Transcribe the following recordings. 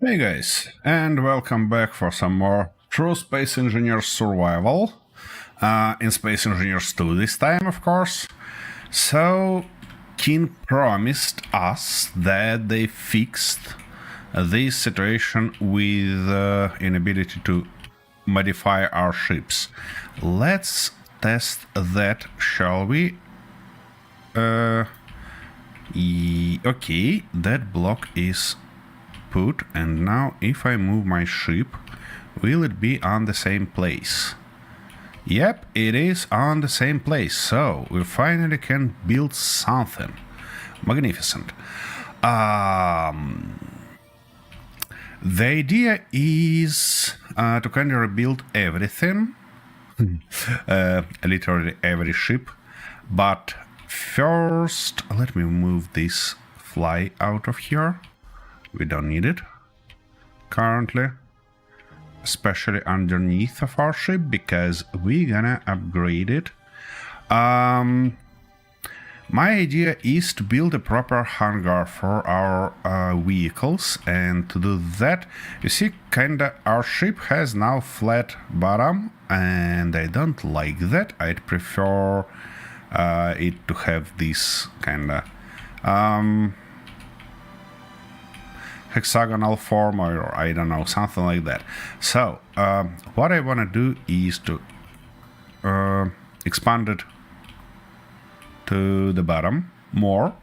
Hey guys, and welcome back for some more True Space Engineers Survival. In Space Engineers 2 this time, of course. So, King promised us that they fixed this situation with inability to modify our ships. Let's test that, shall we? Okay, that block is put, and now if I move my ship, will it be on the same place? Yep, it is on the same place, so we finally can build something magnificent. The idea is to kind of rebuild everything, literally every ship, but first let me move this fly out of here. We don't need it currently, especially underneath of our ship, because we're gonna upgrade it. My idea is to build a proper hangar for our vehicles, and to do that, you see, kinda our ship has now flat bottom, and I don't like that. I'd prefer it to have this kinda hexagonal form, or I don't know, something like that. So what I want to do is to expand it to the bottom more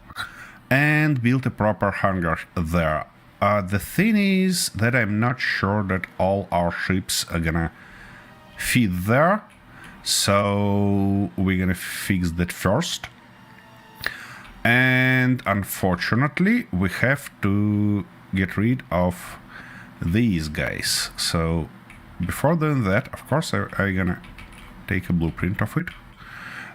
and build a proper hangar there. The thing is that I'm not sure that all our ships are gonna fit there, so we're gonna fix that first. And unfortunately we have to get rid of these guys. So before doing that, of course, I'm gonna take a blueprint of it.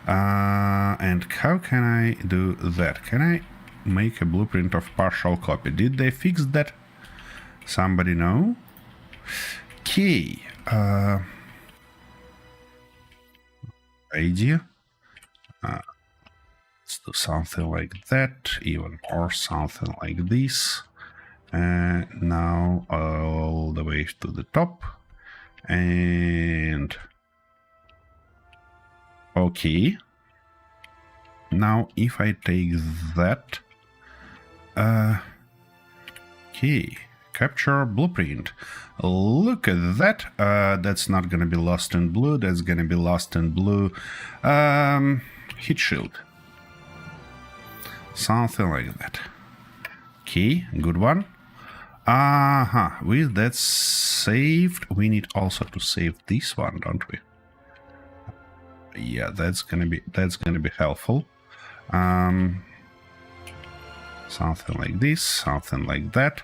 And how can I do that? Can I make a blueprint of partial copy? Did they fix that? Somebody know? Okay. Idea. Let's do something like that. Even more, something like this. Now all the way to the top, and okay. Now if I take that, okay, capture blueprint. Look at that. That's not gonna be lost in blue. That's gonna be lost in blue. Heat shield, something like that. Okay, good one. With that saved, we need also to save this one, don't we? Yeah, that's gonna be helpful. Something like this, something like that,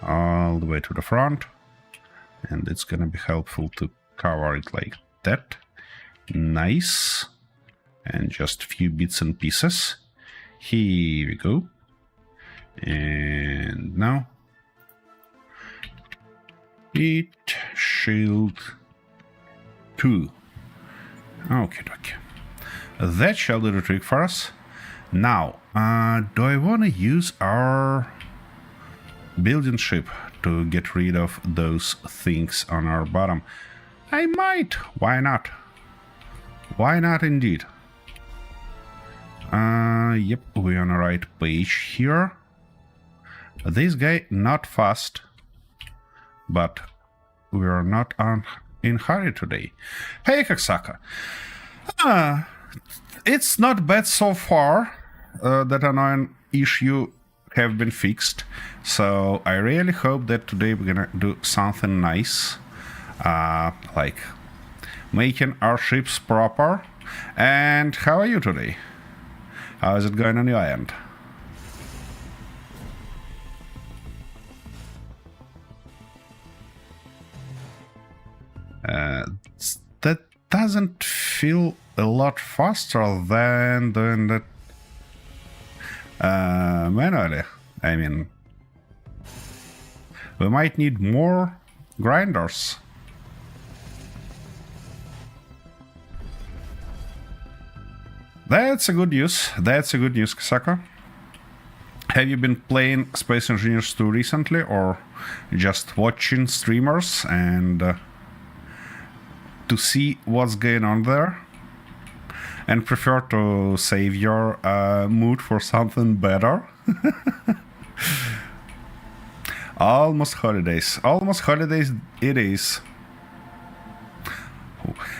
all the way to the front, and it's gonna be helpful to cover it like that. Nice. And just a few bits and pieces. Here we go. And now heat shield 2. Okay. That shall do the trick for us. Now, do I want to use our building ship to get rid of those things on our bottom? I might. Why not? Why not indeed? Yep, we're on the right page here. This guy not fast, but we are not in hurry today. Hey, Kaksaka. It's not bad so far. That annoying issue have been fixed. So I really hope that today we're gonna do something nice, like making our ships proper. And how are you today? How is it going on your end? That doesn't feel a lot faster than doing that manually. I mean, we might need more grinders. That's a good news. That's a good news, Kasaka. Have you been playing Space Engineers 2 recently, or just watching streamers and to see what's going on there? And prefer to save your mood for something better? Almost holidays. Almost holidays it is.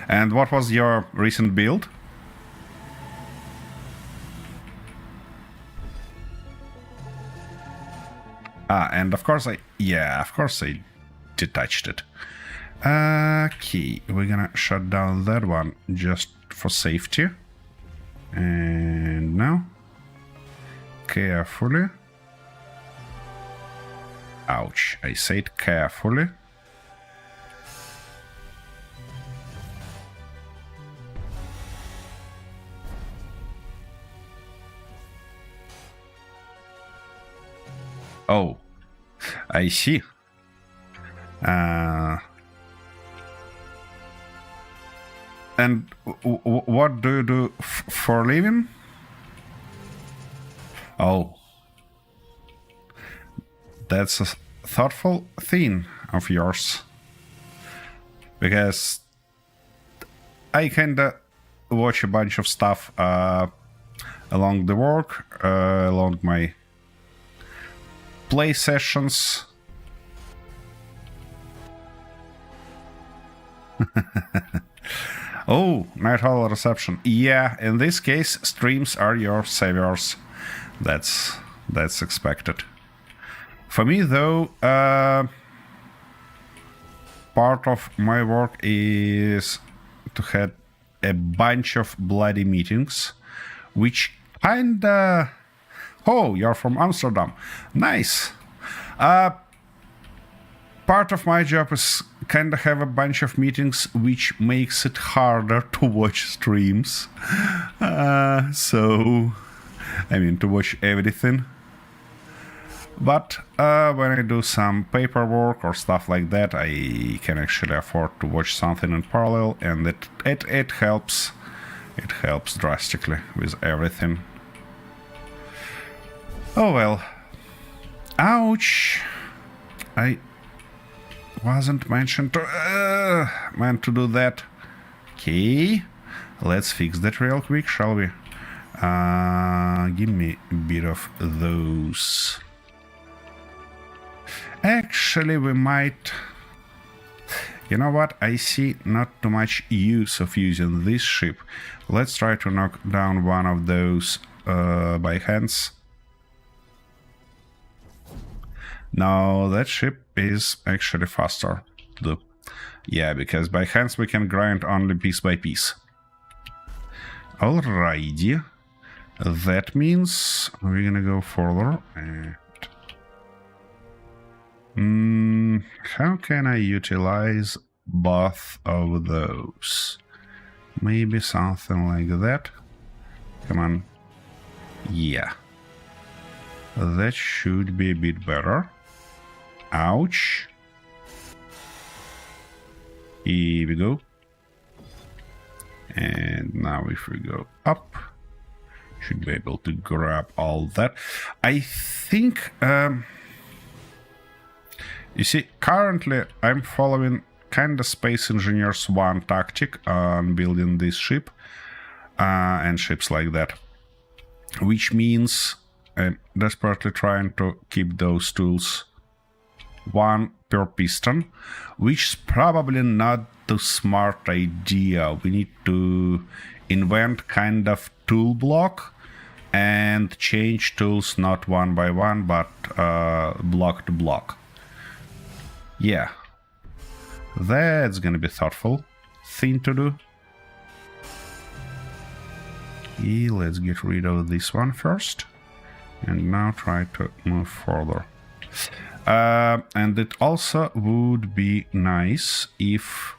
And what was your recent build? And of course I detached it. Okay, we're gonna shut down that one just for safety. And now, carefully. Ouch, I said carefully. Oh, I see. And what do you do for a living? Oh, that's a thoughtful thing of yours. Because I kinda watch a bunch of stuff along the work, along my play sessions. Oh, Night Hall reception. Yeah, in this case, streams are your saviors. That's expected. For me, though, part of my work is to have a bunch of bloody meetings, which kinda... Oh, you're from Amsterdam. Nice. Part of my job is kind of have a bunch of meetings, which makes it harder to watch streams. So, I mean, to watch everything. But when I do some paperwork or stuff like that, I can actually afford to watch something in parallel, and it helps. It helps drastically with everything. Oh well. Ouch. I wasn't meant to do that. Okay, let's fix that real quick, shall we? Give me a bit of those. Actually, we might... You know what? I see not too much use of using this ship. Let's try to knock down one of those by hands. Now that ship is actually faster. Yeah, because by hands we can grind only piece by piece. Alrighty. That means we're gonna go further and... how can I utilize both of those? Maybe something like that. Come on. Yeah. That should be a bit better. Ouch. Here we go. And now if we go up, should be able to grab all that. I think, you see, currently I'm following kind of Space Engineers 1 tactic on building this ship and ships like that. Which means I'm desperately trying to keep those tools one per piston, which is probably not the smart idea. We need to invent kind of tool block and change tools not one by one, but block to block. Yeah, that's gonna be thoughtful thing to do. Okay, let's get rid of this one first, and now try to move further. And it also would be nice if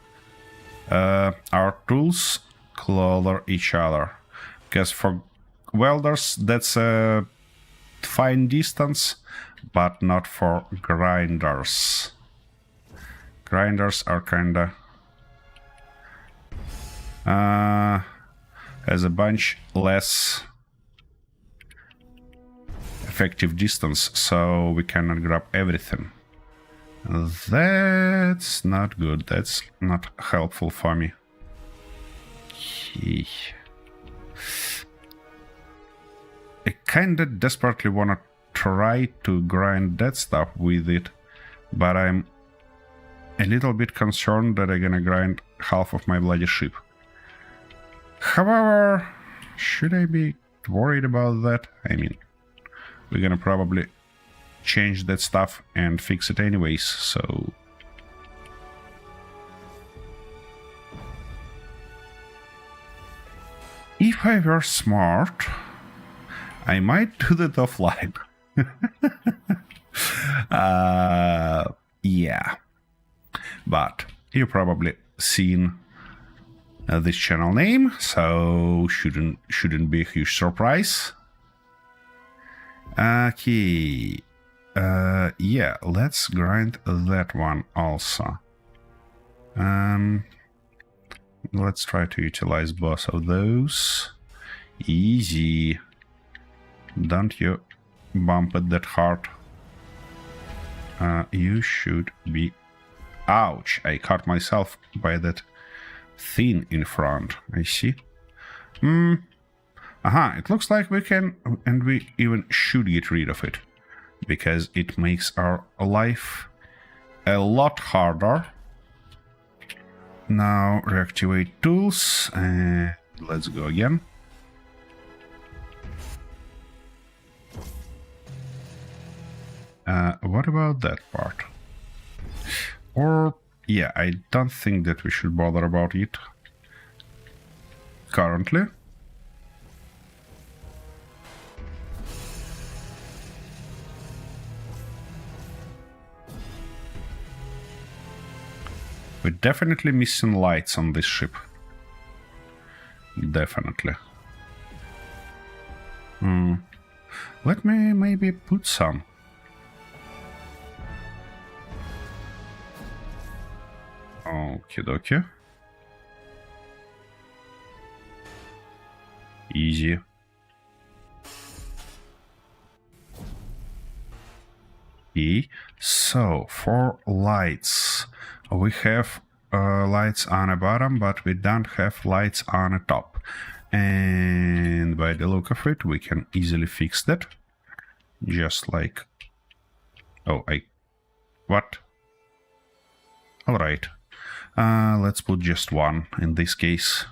our tools clother each other, because for welders that's a fine distance, but not for grinders. Grinders are kinda has a bunch less effective distance, so we cannot grab everything. That's not good. That's not helpful for me. I kinda desperately wanna try to grind that stuff with it, but I'm a little bit concerned that I'm gonna grind half of my bloody ship. However, should I be worried about that? I mean, we're gonna probably change that stuff and fix it anyways, so... If I were smart, I might do that offline. Yeah. But you've probably seen this channel name, so shouldn't be a huge surprise. Okay. Yeah, let's grind that one also. Let's try to utilize both of those. Easy. Don't you bump it that hard. You should be... Ouch! I caught myself by that thing in front. I see. It looks like we can, and we even should get rid of it, because it makes our life a lot harder. Now reactivate tools, and let's go again. What about that part? Or, yeah, I don't think that we should bother about it currently. We're definitely missing lights on this ship. Definitely. Let me maybe put some. Okie dokie. Easy. So, for lights, we have lights on the bottom, but we don't have lights on the top. And by the look of it, we can easily fix that. Just like... Oh, What? Alright. Let's put just one in this case.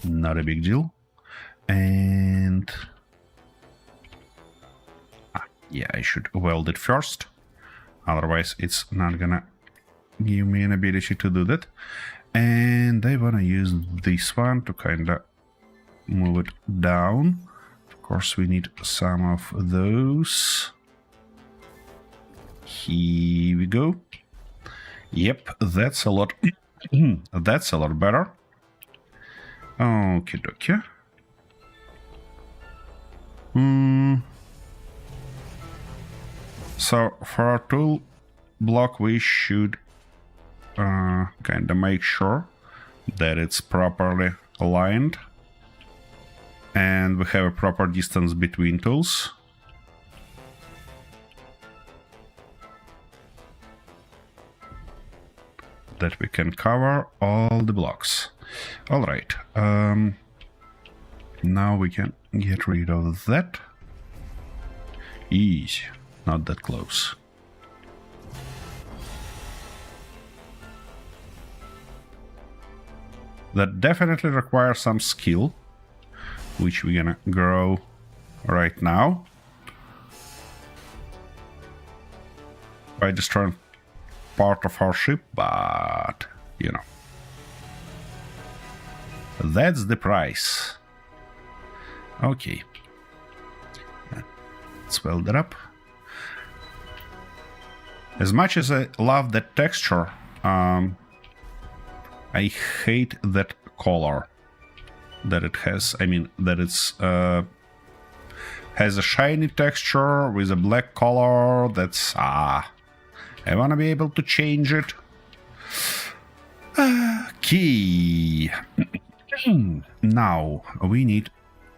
Not a big deal. And... yeah, I should weld it first. Otherwise, it's not gonna give me an ability to do that. And I wanna use this one to kinda move it down. Of course, we need some of those. Here we go. Yep, that's a lot. That's a lot better. Okie dokie. So for our tool block, we should kind of make sure that it's properly aligned and we have a proper distance between tools. That we can cover all the blocks. All right. Now we can get rid of that. Easy. Not that close. That definitely requires some skill, which we're gonna grow right now by destroying part of our ship, but you know, that's the price. Okay, let's weld it up. As much as I love that texture, I hate that color that it has. I mean, that it's has a shiny texture with a black color. That's I want to be able to change it. Okay. Now we need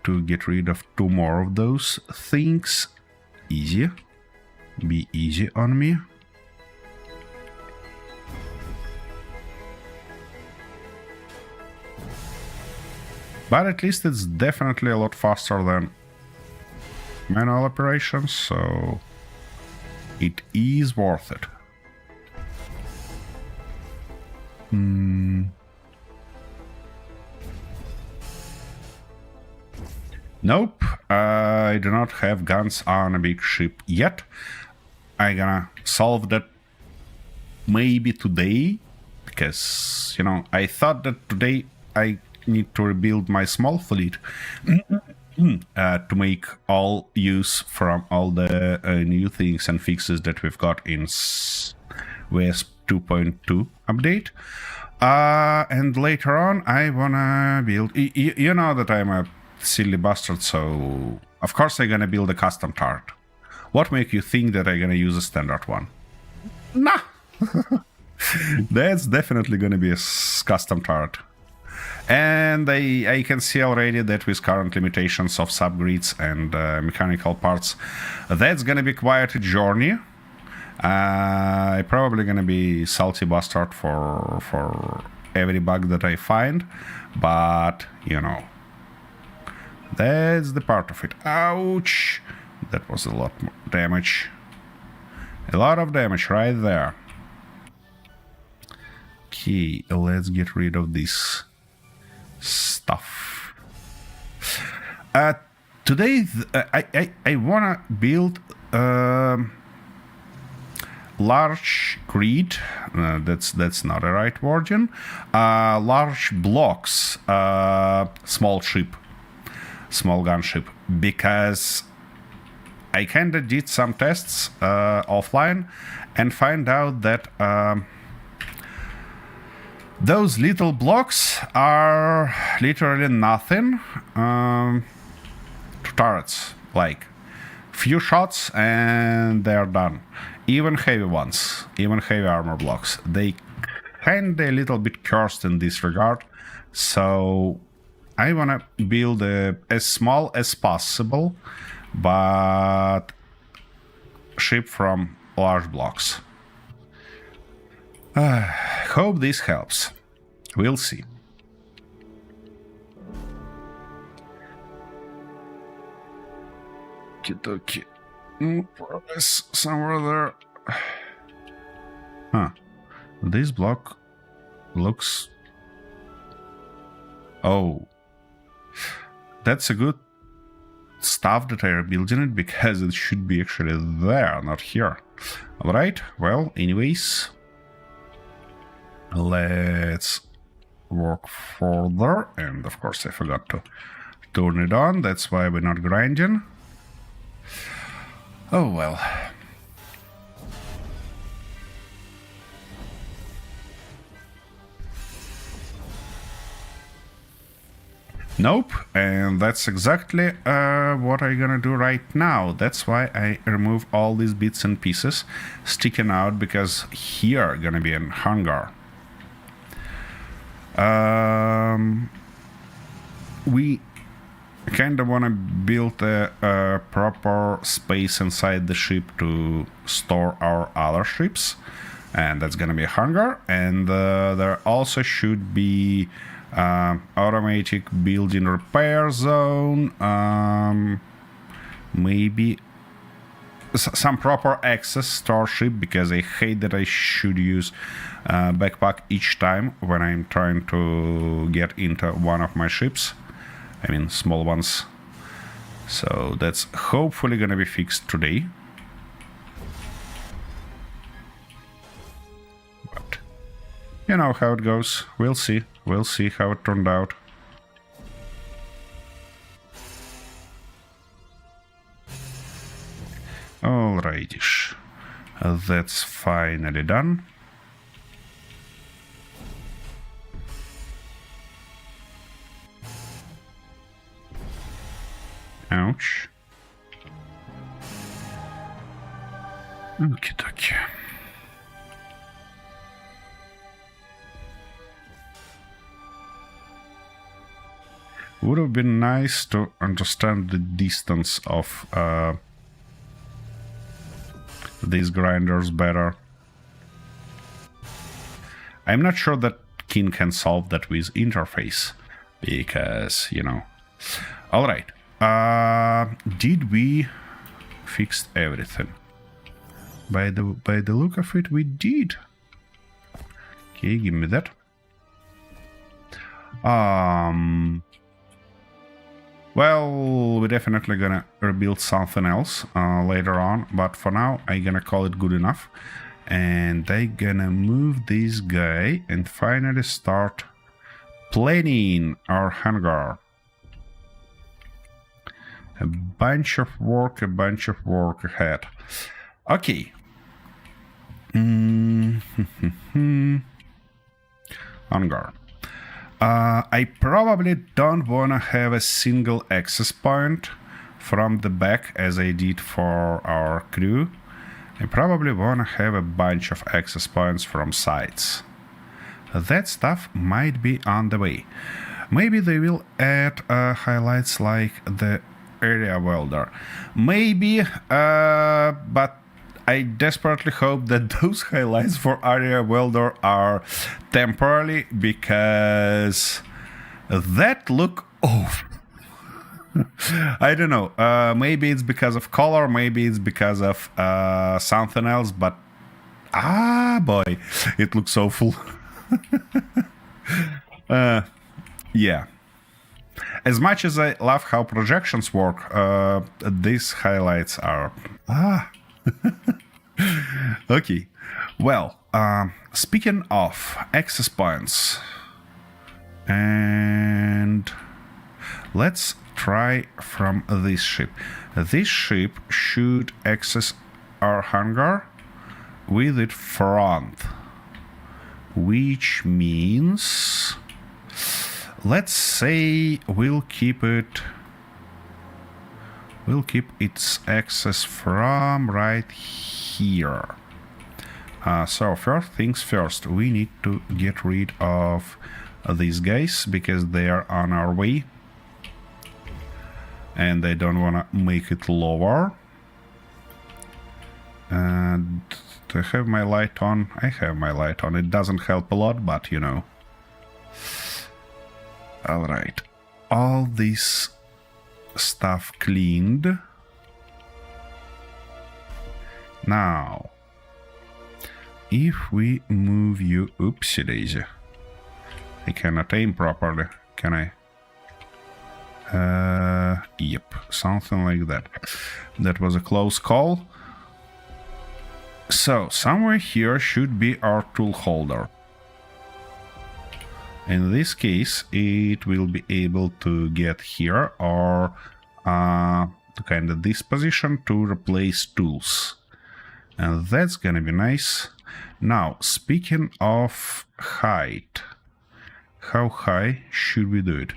to get rid of 2 more of those things, easy. Be easy on me. But at least it's definitely a lot faster than manual operations, so it is worth it. Nope, I do not have guns on a big ship yet. I'm gonna solve that maybe today, because, you know, I thought that today I need to rebuild my small fleet to make all use from all the new things and fixes that we've got in WESP 2.2 update. And later on, I wanna build... You know that I'm a silly bastard, so of course I'm gonna build a custom turret. What make you think that I'm gonna use a standard one? Nah! That's definitely gonna be a custom turret. And I can see already that with current limitations of subgrids and mechanical parts, that's gonna be quite a journey. I'm probably gonna be salty bastard for every bug that I find, but, you know, that's the part of it. Ouch! That was a lot more damage. A lot of damage right there. Okay, let's get rid of this stuff. Today I wanna build large grid. That's not a right wording. Large blocks. Small ship. Small gunship, because I kinda did some tests offline and find out that those little blocks are literally nothing to turrets. Like, few shots and they're done. Even heavy ones, even heavy armor blocks, they kinda a little bit cursed in this regard. So I wanna build as small as possible, but ship from large blocks. Hope this helps. We'll see. Okie progress somewhere there. Huh. This block looks... Oh. That's a good stuff that I are building it, because it should be actually there, not here. Alright, well, anyways, let's work further. And of course I forgot to turn it on, that's why we're not grinding. Oh well. Nope, and that's exactly what I'm gonna do right now. That's why I remove all these bits and pieces sticking out, because here gonna be an hangar. We kind of want to build a proper space inside the ship to store our other ships, and that's gonna be a hangar. And there also should be automatic building repair zone, maybe some proper access to our ship, because I hate that I should use backpack each time when I'm trying to get into one of my ships. I mean, small ones. So that's hopefully gonna be fixed today. But you know how it goes. We'll see. We'll see how it turned out. Alrighty-ish. That's finally done. Ouch. Okie dokie. Would have been nice to understand the distance of these grinders better. I'm not sure that King can solve that with interface, because, you know. Alright. Did we fix everything? By the look of it, we did. Okay, give me that. Well, we're definitely gonna rebuild something else later on, but for now, I'm gonna call it good enough. And I'm gonna move this guy and finally start planning our hangar. A bunch of work ahead. Okay. Hangar. I probably don't want to have a single access point from the back as I did for our crew. I probably want to have a bunch of access points from sides. That stuff might be on the way. Maybe they will add highlights like the area welder. Maybe, but I desperately hope that those highlights for area welder are temporary, because that look awful. I don't know. Maybe it's because of color, maybe it's because of something else, but boy, it looks awful. Yeah. As much as I love how projections work, these highlights are okay. Well, speaking of access points, and let's try from this ship. This ship should access our hangar with its front, which means, let's say we'll keep its access from right here. So first things first, we need to get rid of these guys because they are on our way and I don't want to make it lower. And I have my light on. I have my light on. It doesn't help a lot, but you know. Alright. All this stuff cleaned. Now, if we move you... Oopsie daisy. I cannot aim properly, can I? Yep, something like that. That was a close call. So, somewhere here should be our tool holder. In this case, it will be able to get here or to kind of this position to replace tools. And that's gonna be nice. Now, speaking of height, how high should we do it?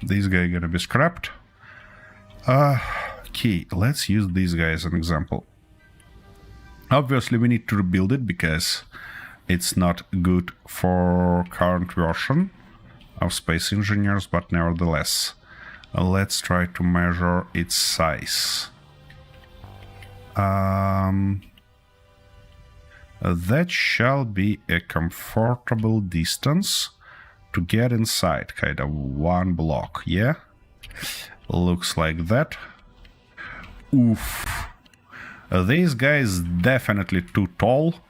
This guy gonna be scrapped. Okay, let's use this guy as an example. Obviously, we need to rebuild it because it's not good for current version of Space Engineers, but nevertheless, let's try to measure its size. That shall be a comfortable distance to get inside, kind of one block, yeah? Looks like that. Oof. This guy is definitely too tall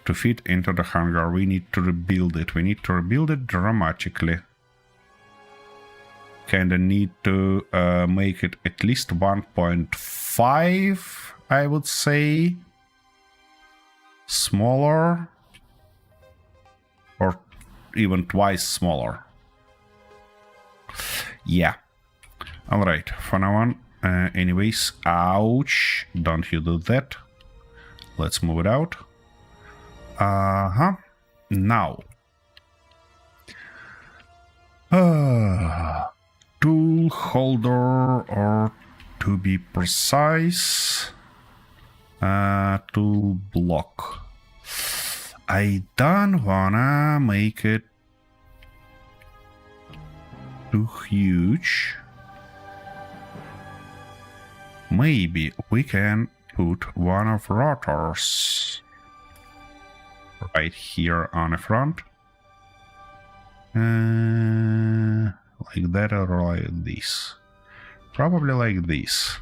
to fit into the hangar. We need to rebuild it. We need to rebuild it dramatically. Kinda need to make it at least 1.5, I would say. Smaller. Or even twice smaller. Yeah. Alright, for now on. Anyways, ouch. Don't you do that. Let's move it out. Now. Tool holder, or to be precise, tool block. I don't wanna make it too huge. maybe we can put one of rotors right here on the front. Like that or like this. Probably like this.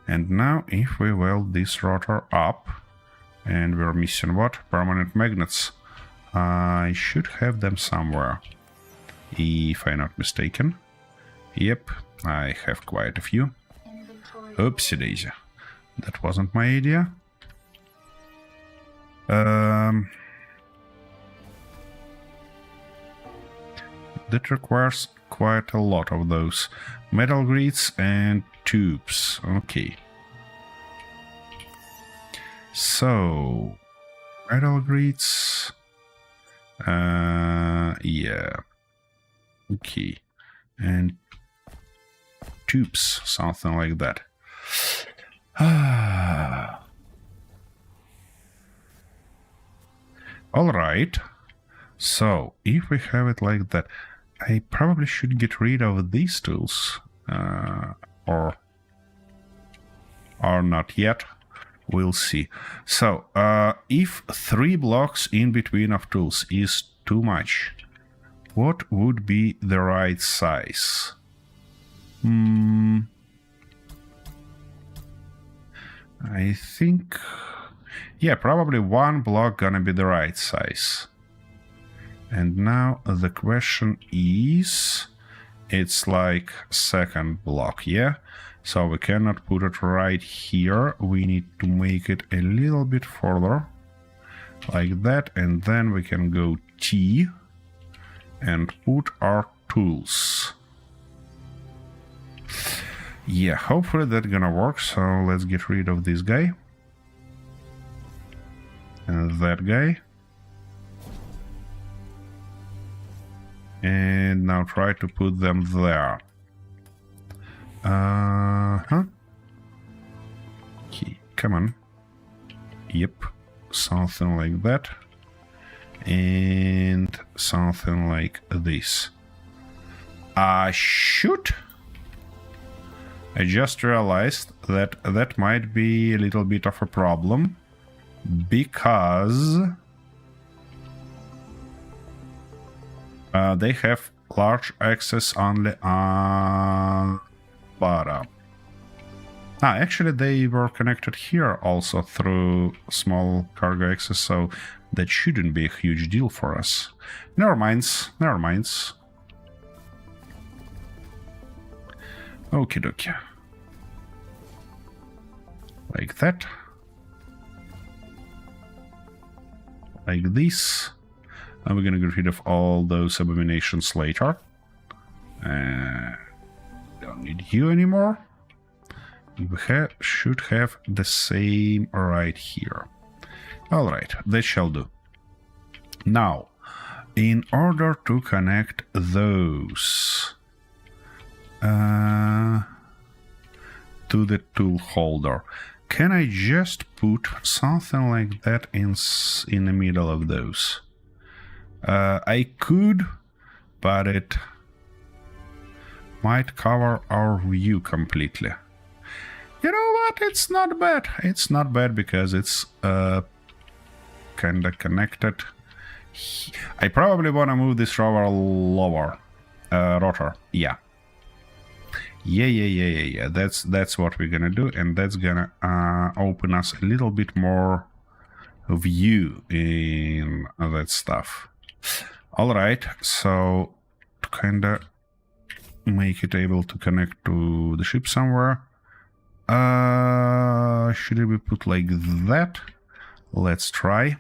And now if we weld this rotor up, and we're missing what? Permanent magnets. I should have them somewhere, if I'm not mistaken. Yep, I have quite a few. Oopsie daisy. That wasn't my idea. That requires quite a lot of those metal grids and tubes. Okay. So, metal grids. Yeah. Okay. And tubes, something like that. All right. So, if we have it like that, I probably should get rid of these tools, or not yet. We'll see. So, if 3 blocks in between of tools is too much, what would be the right size? I think, yeah, probably 1 block gonna be the right size. And now the question is, it's like second block, yeah? So we cannot put it right here. We need to make it a little bit further, like that, and then we can go T and put our tools. Yeah, hopefully that's gonna work. So let's get rid of this guy and that guy. And now try to put them there. Okay, come on. Yep, something like that. And something like this. Shoot! I just realized that that might be a little bit of a problem, because they have large access only on bottom. Actually, they were connected here also through small cargo access, so that shouldn't be a huge deal for us. Never minds, never minds. Okie dokie. Like that. Like this. And we're gonna get rid of all those abominations later. Don't need you anymore. We should have the same right here. Alright, that shall do. Now, in order to connect those to the tool holder, can I just put something like that in the middle of those? I could, but it might cover our view completely. You know what? It's not bad. It's not bad because it's kinda connected. I probably wanna move this rotor lower. Rotor. Yeah. Yeah. That's what we're gonna do, and that's gonna open us a little bit more view in that stuff. Alright, so to kinda make it able to connect to the ship somewhere, should it be put like that? Let's try.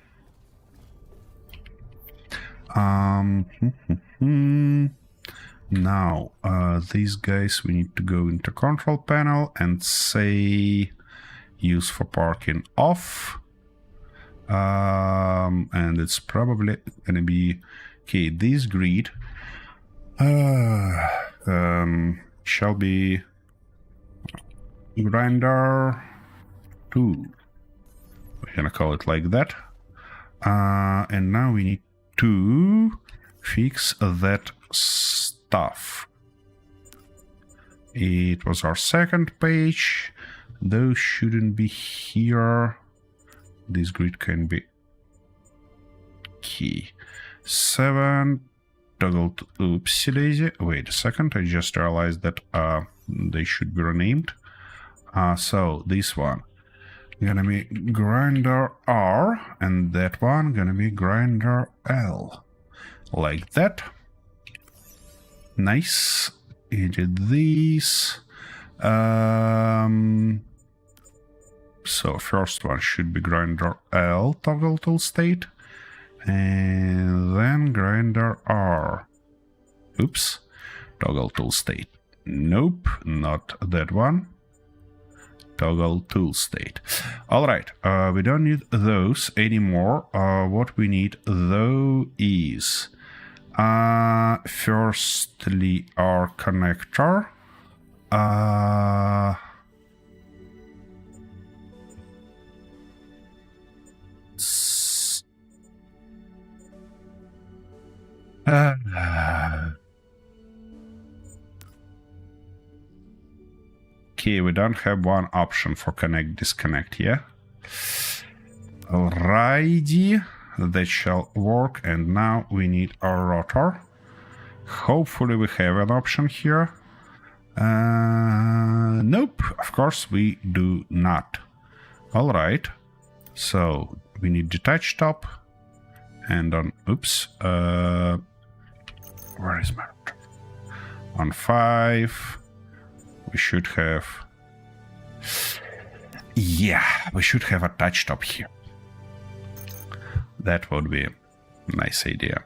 Now, these guys we need to go into control panel and say use for parking off. And it's probably gonna be okay. This grid shall be grinder 2. We're gonna call it like that. And now we need to fix that stuff. It was our second page. Those shouldn't be here. This grid can be key. 7. Toggle to oopsie daisy. Wait a second, I just realized that they should be renamed. So this one gonna be grinder R, and that one gonna be grinder L. Like that. Nice. Edit these. So first one should be grinder L, toggle tool state, and then grinder R. Oops, toggle tool state. Nope, not that one. Toggle tool state. All right, we don't need those anymore. What we need though is firstly our connector. Okay, we don't have one option for connect disconnect, yeah? Alrighty, that shall work, and now we need our rotor. Hopefully we have an option here. Nope, of course we do not. Alright, so we need detach top, and on, oops, where is my rotor? On 5, we should have, yeah, we should have a touch top here. That would be a nice idea.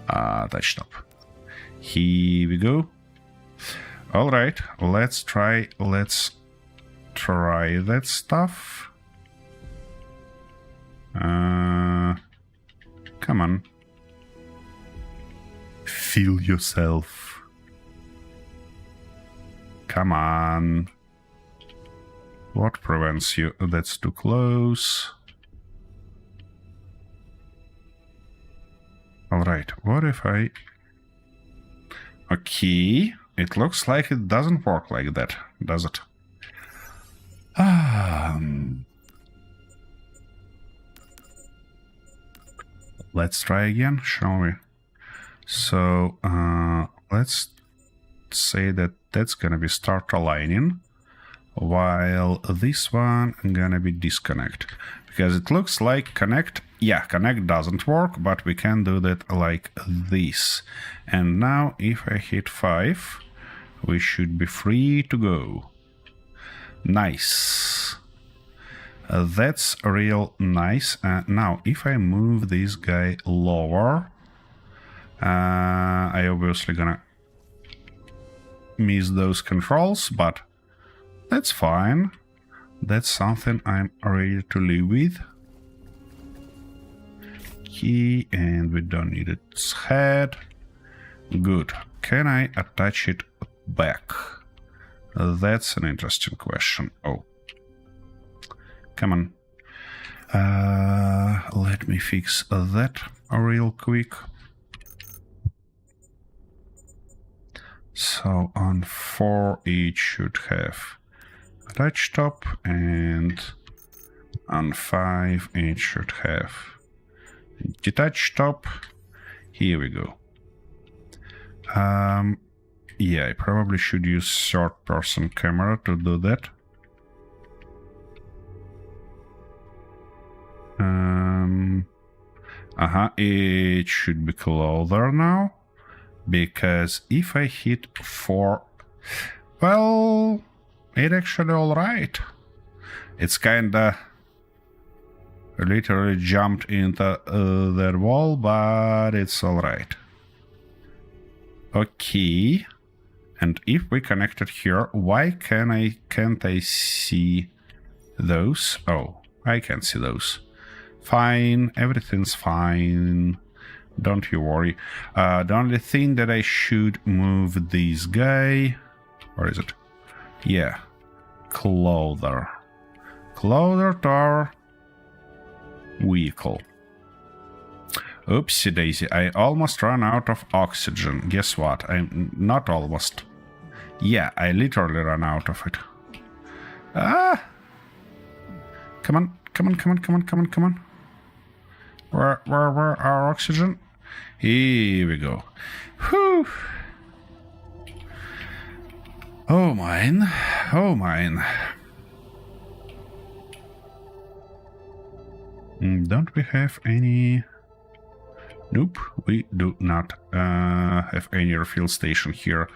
Touch top. Here we go. All right, let's try that stuff. Come on. Feel yourself. Come on. What prevents you? That's too close. Alright, what if I... Okay, it looks like it doesn't work like that, does it? Let's try again, shall we? So, let's say that that's gonna be start aligning, while this one gonna be disconnect. Because it looks like connect, yeah, connect doesn't work, but we can do that like this. And now if I hit 5, we should be free to go. Nice. That's real nice. Now, if I move this guy lower, I obviously gonna miss those controls, but that's fine. That's something I'm ready to live with. Key, and we don't need its head. Good. Can I attach it back? That's an interesting question. Oh. Come on. Let me fix that real quick. So on 4 it should have attach top, and on 5 it should have detach top. Here we go. Yeah, I probably should use third-person camera to do that. It should be closer now, because if I hit 4, well, it's actually alright. It's kinda literally jumped into that wall, but it's alright. Okay, and if we connect it here, why can't I see those? Oh, I can see those. Fine, everything's fine. Don't you worry. The only thing that I should move this guy... Where is it? Yeah. Closer. Closer to our vehicle. Oopsie daisy, I almost ran out of oxygen. Guess what? I'm not almost. Yeah, I literally ran out of it. Ah! Come on, come on, come on, come on, come on, come on. Where our oxygen? Here we go. Whew. Oh, mine. Oh, mine. Don't we have any... Nope, we do not have any refill station here.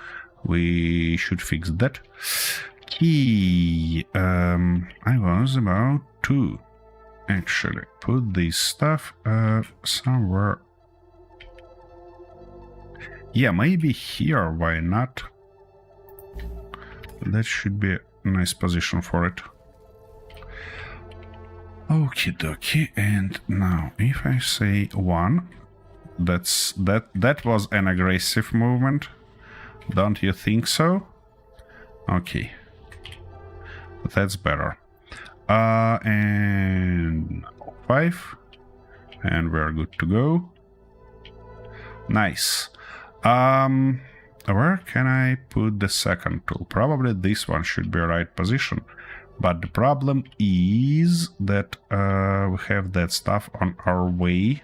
We should fix that. Key. I was about to actually put this stuff somewhere. Yeah, maybe here, why not? That should be a nice position for it. Okie dokie, and now if I say 1, that was an aggressive movement. Don't you think so? Okay. That's better. And 5. And we're good to go. Nice. Where can I put the second tool? Probably this one should be a right position. But the problem is that we have that stuff on our way.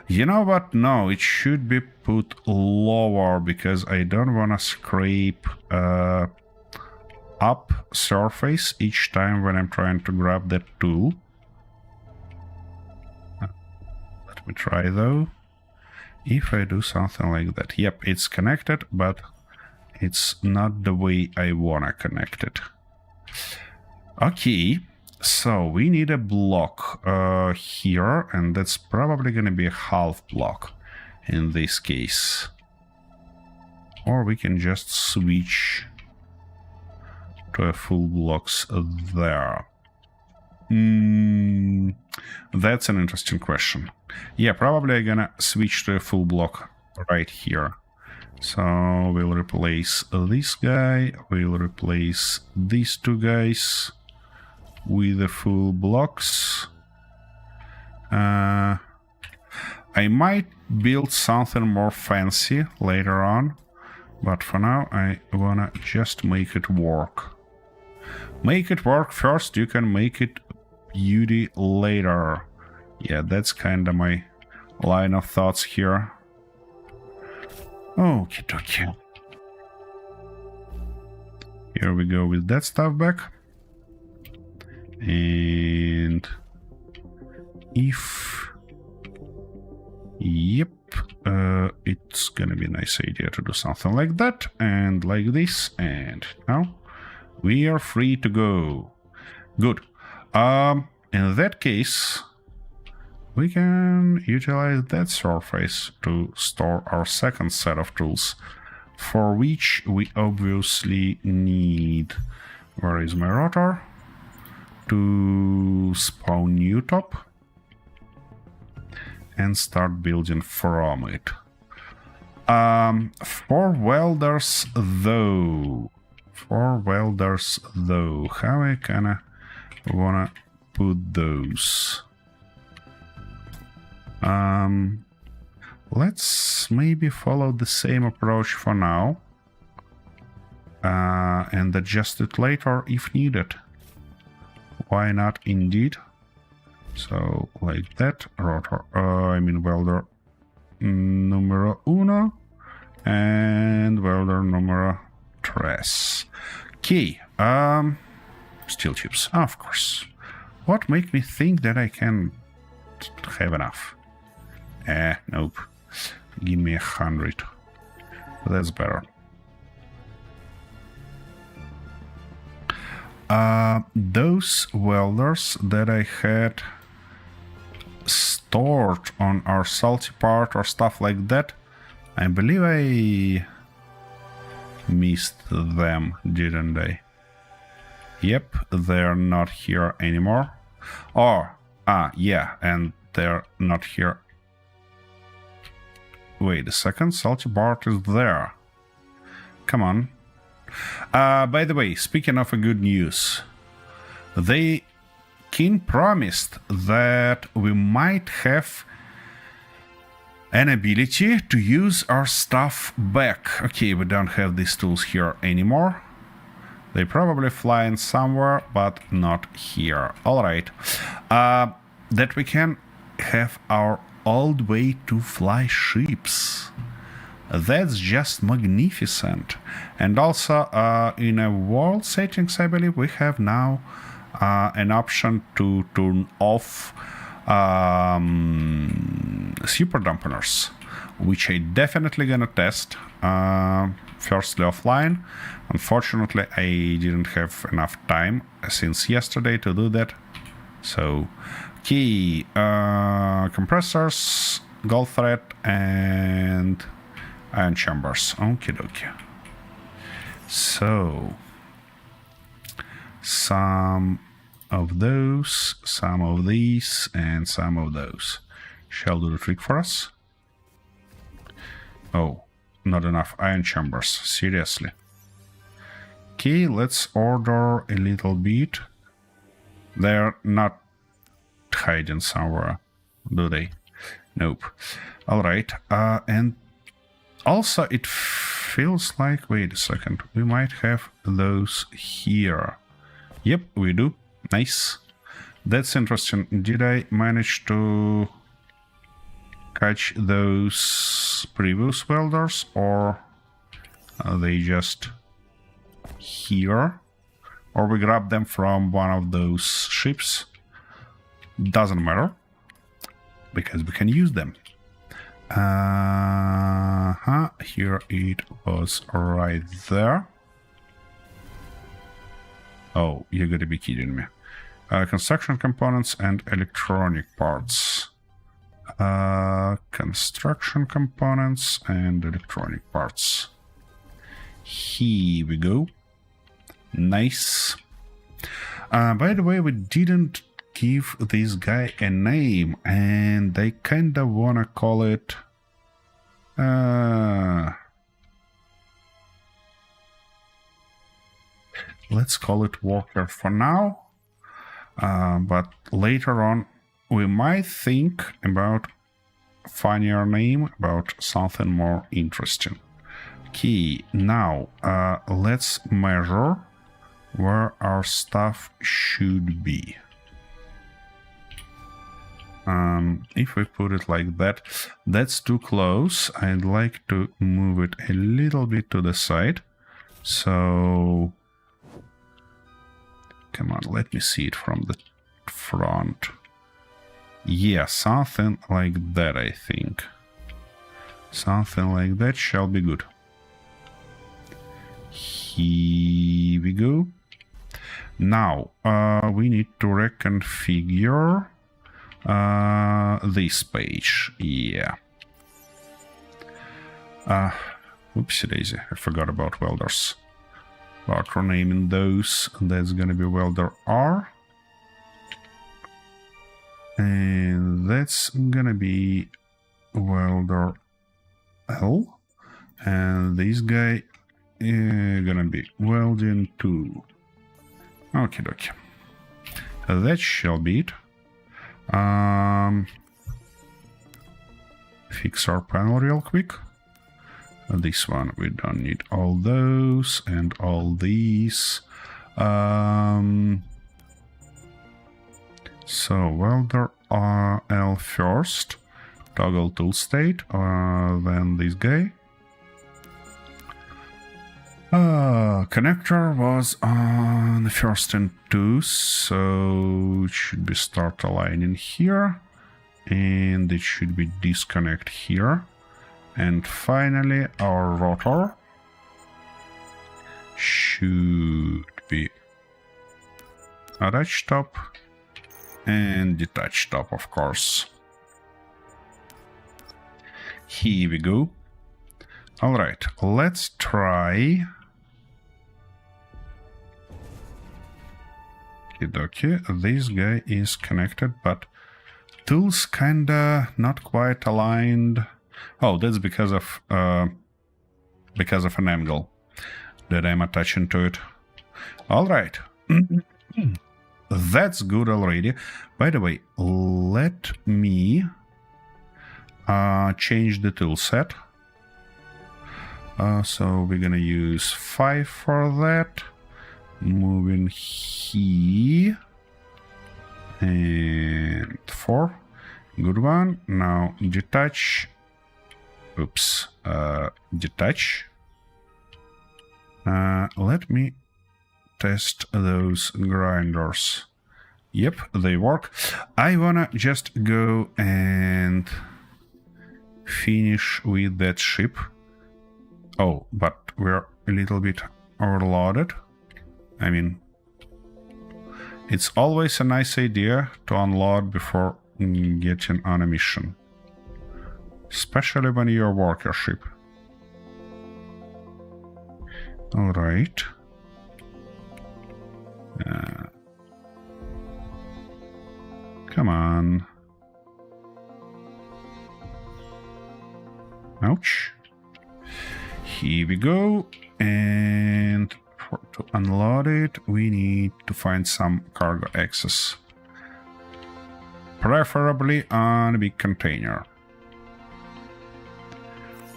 You know what? No, it should be put lower because I don't want to scrape up surface each time when I'm trying to grab that tool. Let me try though. If I do something like that. Yep, it's connected, but it's not the way I want to connect it. Okay. So we need a block here, and that's probably going to be a half block in this case. Or we can just switch to a full blocks there. That's an interesting question. Yeah, probably I'm gonna switch to a full block right here. So we'll replace this guy, we'll replace these two guys with the full blocks. I might build something more fancy later on, but for now I wanna just make it work. Make it work first, you can make it beauty later. Yeah, that's kinda my line of thoughts here. Okie dokie. Here we go with that stuff back. And if... Yep, it's gonna be a nice idea to do something like that, and like this, and now we are free to go. Good. In that case, we can utilize that surface to store our second set of tools, for which we obviously need... Where is my rotor? To spawn new top and start building from it. For welders though, how I kinda wanna put those? Let's maybe follow the same approach for now, and adjust it later if needed. Why not, indeed? So, like that, rotor, welder numero uno, and welder numero tres. Okay, steel tubes, of course. What make me think that I can have enough? Nope. Give me 100. That's better. Those welders that I had stored on our salty part or stuff like that, I believe I missed them, didn't I? Yep, they're not here anymore. Yeah, and they're not here. Wait a second, salty part is there. Come on. By the way, speaking of good news, they promised that we might have an ability to use our stuff back. Okay, we don't have these tools here anymore. They probably fly in somewhere, but not here. All right. That we can have our old way to fly ships. That's just magnificent. And also, in a world settings, I believe we have now an option to turn off super dampeners, which I definitely gonna test. Firstly offline. Unfortunately, I didn't have enough time since yesterday to do that. So, key compressors, gold thread, and ion chambers. Okie dokie. So, some of those, some of these, and some of those. Shall do the trick for us. Oh, not enough ion chambers. Seriously. Okay, let's order a little bit. They're not hiding somewhere, do they? Nope. Alright, and also it feels like... Wait a second. We might have those here. Yep, we do. Nice. That's interesting. Did I manage to catch those previous welders, or are they just here? Or we grab them from one of those ships? Doesn't matter, because we can use them. Here it was right there. Oh, you gotta be kidding me. Construction components and electronic parts. Construction components and electronic parts. Here we go. Nice. By the way, we didn't give this guy a name, and I kinda wanna call it... let's call it Walker for now. But later on, we might think about a funnier name, about something more interesting. Okay, now let's measure where our stuff should be. If we put it like that, that's too close. I'd like to move it a little bit to the side. So, come on, let me see it from the front. Yeah, something like that, I think. Something like that shall be good. Here we go. Now, we need to reconfigure this page. Yeah. Oopsie daisy, I forgot about welders. About renaming those. That's gonna be welder R. And that's gonna be welder L. And this guy is gonna be welding 2. Okie dokie. That shall be it. Fix our panel real quick. This one, we don't need all those and all these. So welder L first, toggle tool state, then this guy. Connector was on the first and 2, so it should be start aligning here, and it should be disconnect here. And finally, our rotor should be attach top and detach top, of course. Here we go. All right, let's try. Okay, this guy is connected, but tools kinda not quite aligned. Oh, that's because of an angle that I'm attaching to it. All right. That's good already. By the way, let me change the tool set. So we're gonna use 5 for that. Moving here. And 4. Good one. Now detach. Oops. Detach. Let me test those grinders. Yep, they work. I wanna just go and finish with that ship. Oh, but we're a little bit overloaded. I mean, it's always a nice idea to unload before getting on a mission. Especially when you're a worker ship. Alright. Come on. Ouch. Here we go. And to unload it, we need to find some cargo access. Preferably on a big container.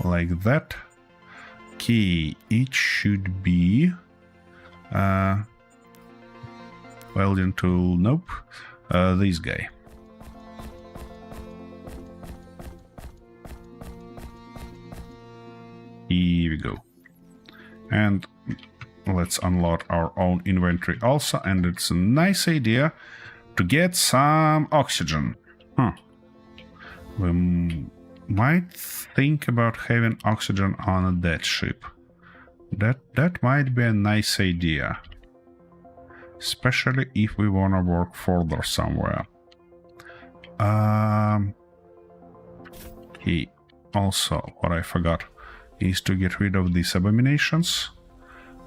Like that. Okay, it should be welding tool, nope. This guy. Here we go. And let's unload our own inventory also, and it's a nice idea to get some oxygen. We might think about having oxygen on that ship. That might be a nice idea. Especially if we want to work further somewhere. Okay, also, what I forgot is to get rid of these abominations.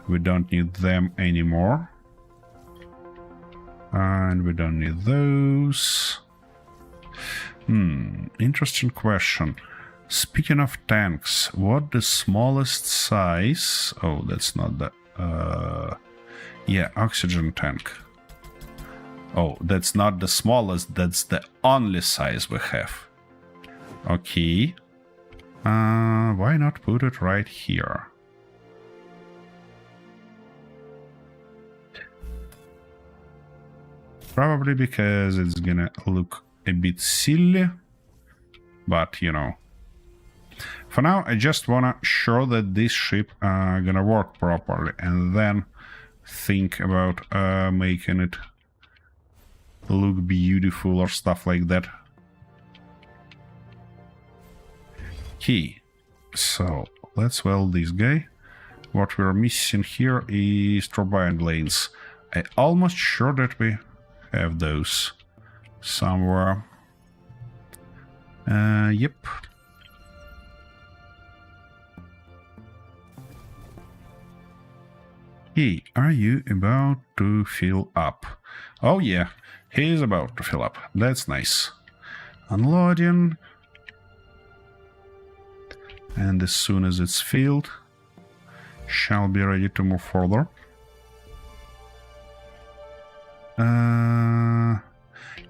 We don't need them anymore. And we don't need those. Interesting question. Speaking of tanks, what the smallest size... Oh, that's not the... yeah, oxygen tank. Oh, that's not the smallest, that's the only size we have. Okay. Why not put it right here? Probably because it's gonna look a bit silly. But, you know. For now, I just wanna show that this ship gonna work properly. And then think about making it look beautiful or stuff like that. Okay, so let's weld this guy. What we're missing here is turbine blades. I'm almost sure that we have those somewhere. Yep. Hey, are you about to fill up? Oh yeah, he is about to fill up. That's nice. Unloading. And as soon as it's filled, shall be ready to move further.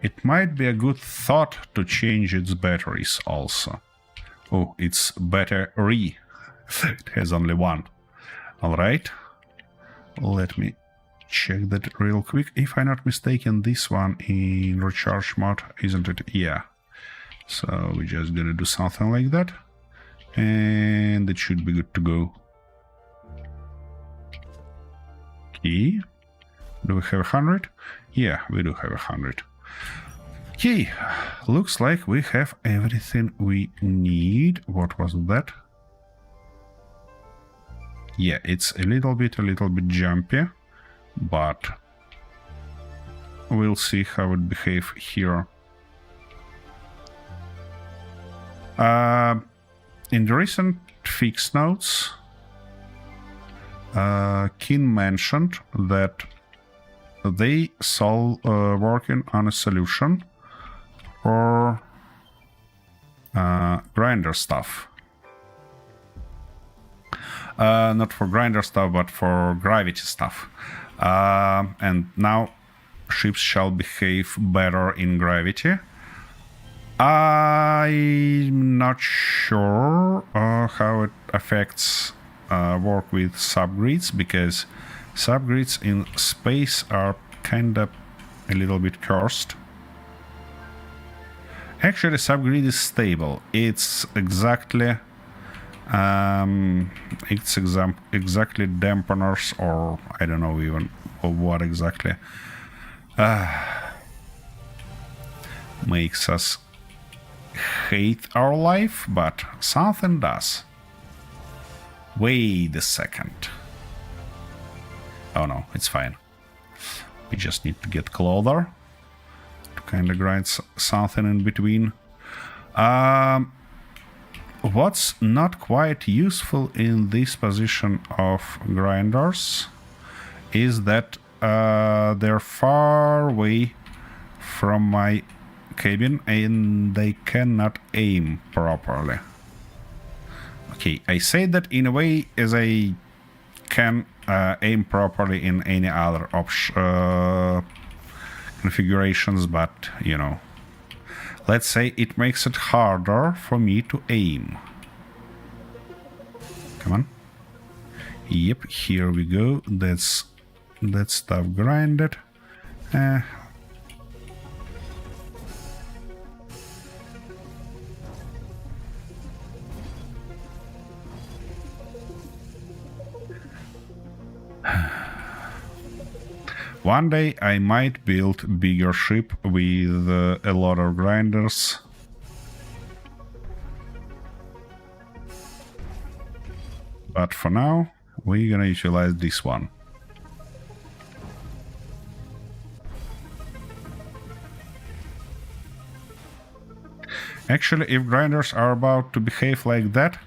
It might be a good thought to change its batteries also. Oh, it's battery. It has only one. Alright. Let me check that real quick. If I'm not mistaken, this one in recharge mode, isn't it? Yeah. So we're just gonna do something like that. And it should be good to go. Okay. Do we have 100? Yeah, we do have 100. Okay. Looks like we have everything we need. What was that? Yeah, it's a little bit jumpy, but we'll see how it behaves here. In the recent fix notes, Kin mentioned that they working on a solution for grinder stuff. Not for grinder stuff, but for gravity stuff. And now ships shall behave better in gravity. I'm not sure how it affects work with subgrids, because subgrids in space are kind of a little bit cursed. Actually, subgrid is stable. It's exactly exactly dampeners, or I don't know even what exactly makes us hate our life, but something does. Wait a second. Oh no, it's fine. We just need to get closer to kind of grind something in between. What's not quite useful in this position of grinders is that they're far away from my cabin and they cannot aim properly. Okay, I say that in a way as I can aim properly in any other configurations, but you know, let's say it makes it harder for me to aim. Come on. Yep, here we go. That's that stuff grinded. One day I might build bigger ship with a lot of grinders. But for now, we're gonna utilize this one. Actually, if grinders are about to behave like that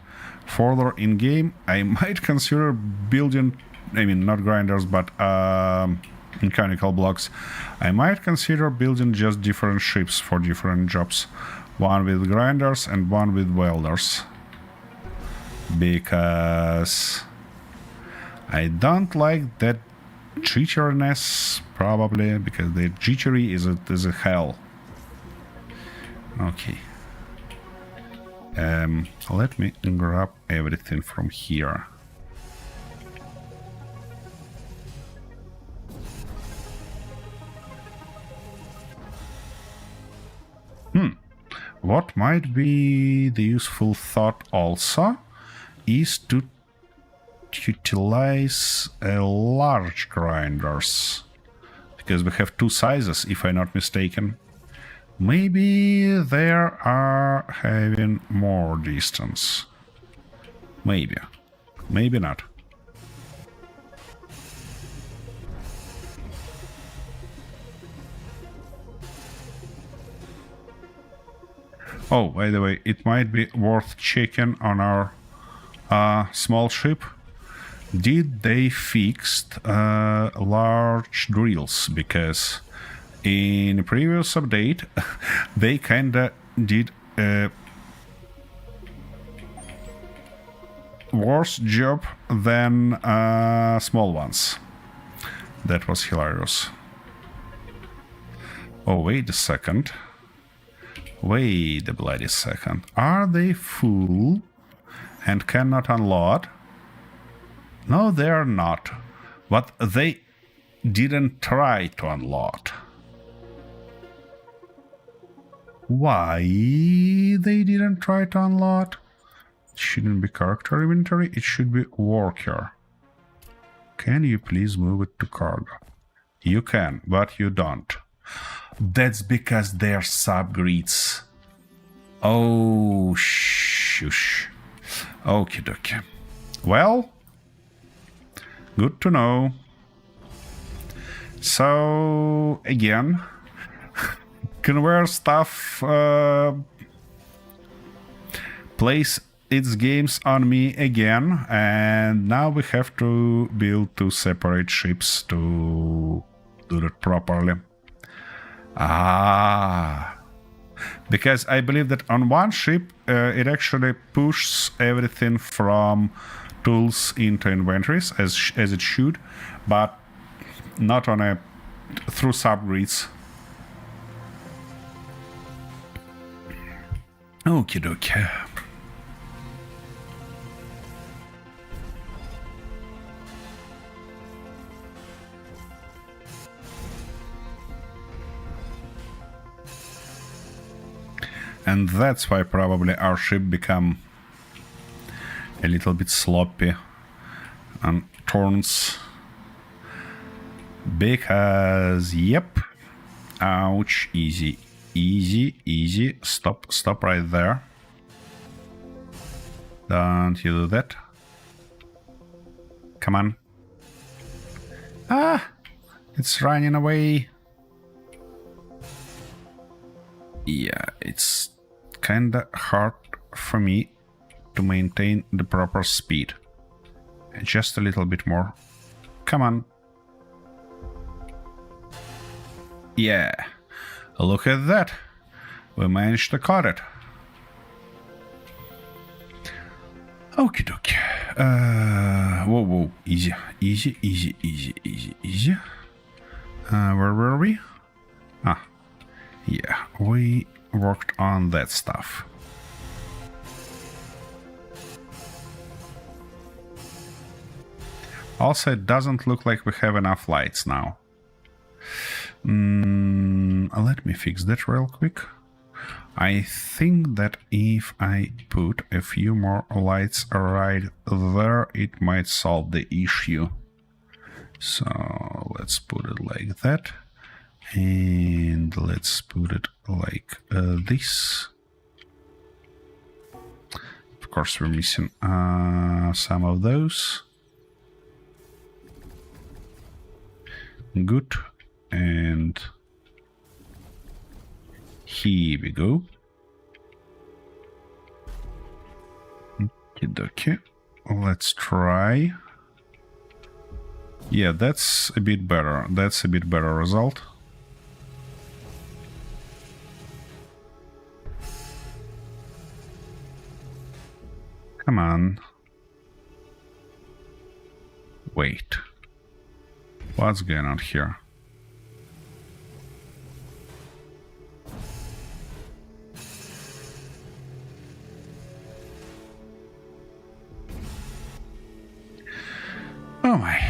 further in game, I might consider building, I mean, not grinders, but mechanical blocks. I might consider building just different ships for different jobs. One with grinders and one with welders. Because I don't like that jitteriness, probably, because the jittery is a hell. Okay. Let me grab everything from here. What might be the useful thought also is to utilize large grinders, because we have two sizes, if I'm not mistaken. Maybe they are having more distance. Maybe. Maybe not. Oh, by the way, it might be worth checking on our small ship. Did they fix large drills? Because in a previous update, they kinda did a worse job than small ones. That was hilarious. Oh, wait a second. Wait a bloody second. Are they full and cannot unload? No, they are not. But they didn't try to unload. Why they didn't try to unload? It shouldn't be character inventory, it should be worker. Can you please move it to cargo? You can, but you don't. That's because they're subgrids. Oh, shush. Okie dokie. Well, good to know. So, again, Conveyor stuff plays its games on me again, and now we have to build two separate ships to do that properly. Because I believe that on one ship it actually pushes everything from tools into inventories as it should, but not on through subgrids. Okie dokie. And that's why probably our ship become a little bit sloppy on turns. Because, yep. Ouch, easy, easy, easy. Stop right there. Don't you do that. Come on. Ah, it's running away. Yeah, it's kinda hard for me to maintain the proper speed. Just a little bit more. Come on. Yeah, look at that. We managed to cut it. Okie dokie. Whoa. Easy. Where were we? Ah. Yeah, we worked on that stuff. Also, it doesn't look like we have enough lights now. Let me fix that real quick. I think that if I put a few more lights right there, it might solve the issue. So let's put it like that. And let's put it like this. Of course, we're missing some of those. Good. And here we go. Okay. Let's try. Yeah, that's a bit better. That's a bit better result. Come on. Wait. What's going on here? Oh my.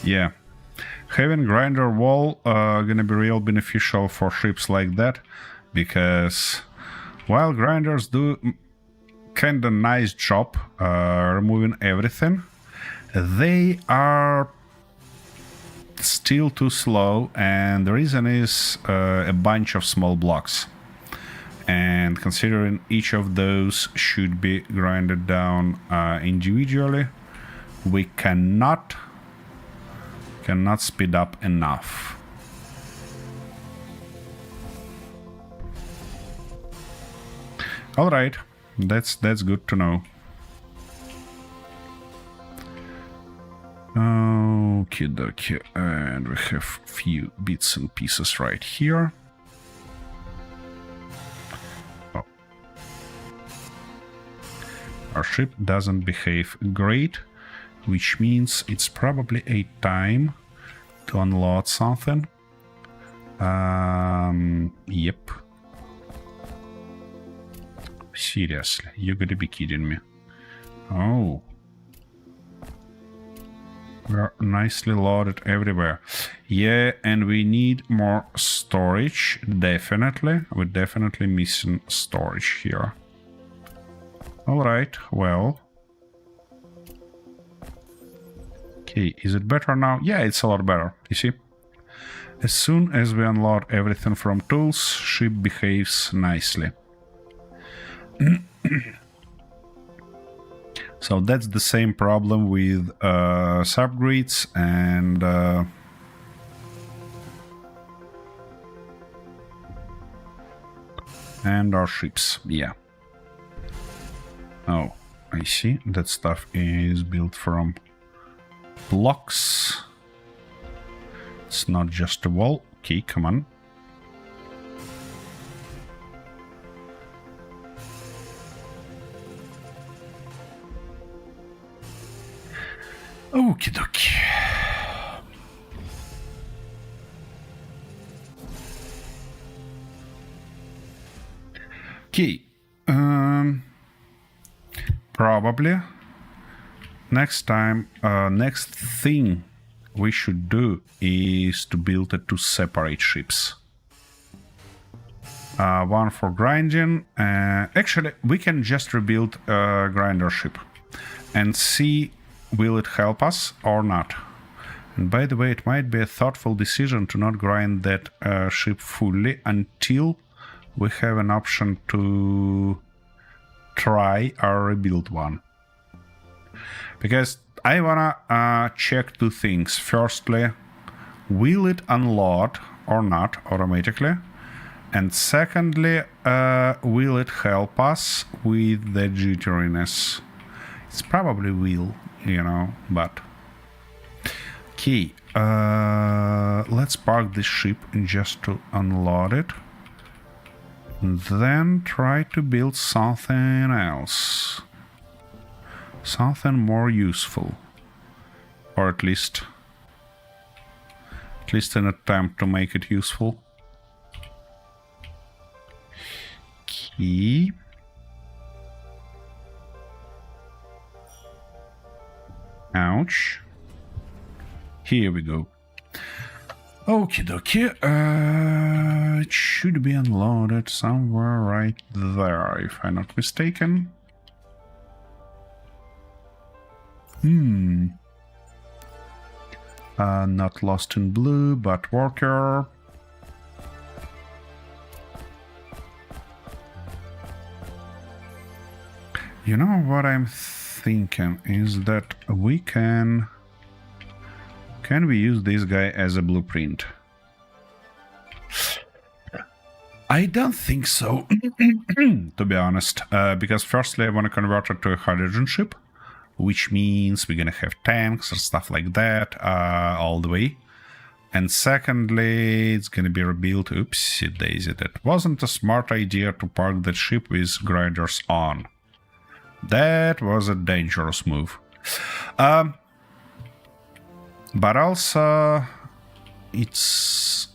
Yeah, having grinder wall gonna be real beneficial for ships like that, because while grinders do kinda nice job removing everything, they are still too slow, and the reason is a bunch of small blocks. And considering each of those should be grinded down individually, we cannot speed up enough. All right, that's good to know. Okie dokie, and we have a few bits and pieces right here. Oh. Our ship doesn't behave great, which means it's probably a time to unload something. Yep. Seriously, you gotta be kidding me. Oh. We're nicely loaded everywhere. Yeah, and we need more storage, definitely. We're definitely missing storage here. Alright, well. Okay, is it better now? Yeah, it's a lot better, you see? As soon as we unload everything from tools, ship behaves nicely. So that's the same problem with subgrids and our ships, yeah. Oh, I see. That stuff is built from blocks. It's not just a wall. Okay, come on. Okie dokie. Okay. Probably next thing we should do is to build two separate ships. One for grinding. Actually, we can just rebuild a grinder ship and see will it help us or not. And by the way, it might be a thoughtful decision to not grind that ship fully until we have an option to try or rebuild one. Because I wanna check two things. Firstly, will it unload or not automatically? And secondly, will it help us with the jitteriness? It's probably will, you know, but... Okay, let's park this ship just to unload it. And then try to build something else. Something more useful. Or at least an attempt to make it useful. Okay. Ouch. Here we go. Okie dokie. It should be unloaded somewhere right there, if I'm not mistaken. Not lost in blue, but worker. You know what I'm thinking is that we can we use this guy as a blueprint? I don't think so, to be honest, because firstly I want to convert it to a hydrogen ship, which means we're gonna have tanks or stuff like that all the way. And secondly, it's gonna be rebuilt. Oopsie daisy, that wasn't a smart idea to park that ship with grinders on. That was a dangerous move. But also, it's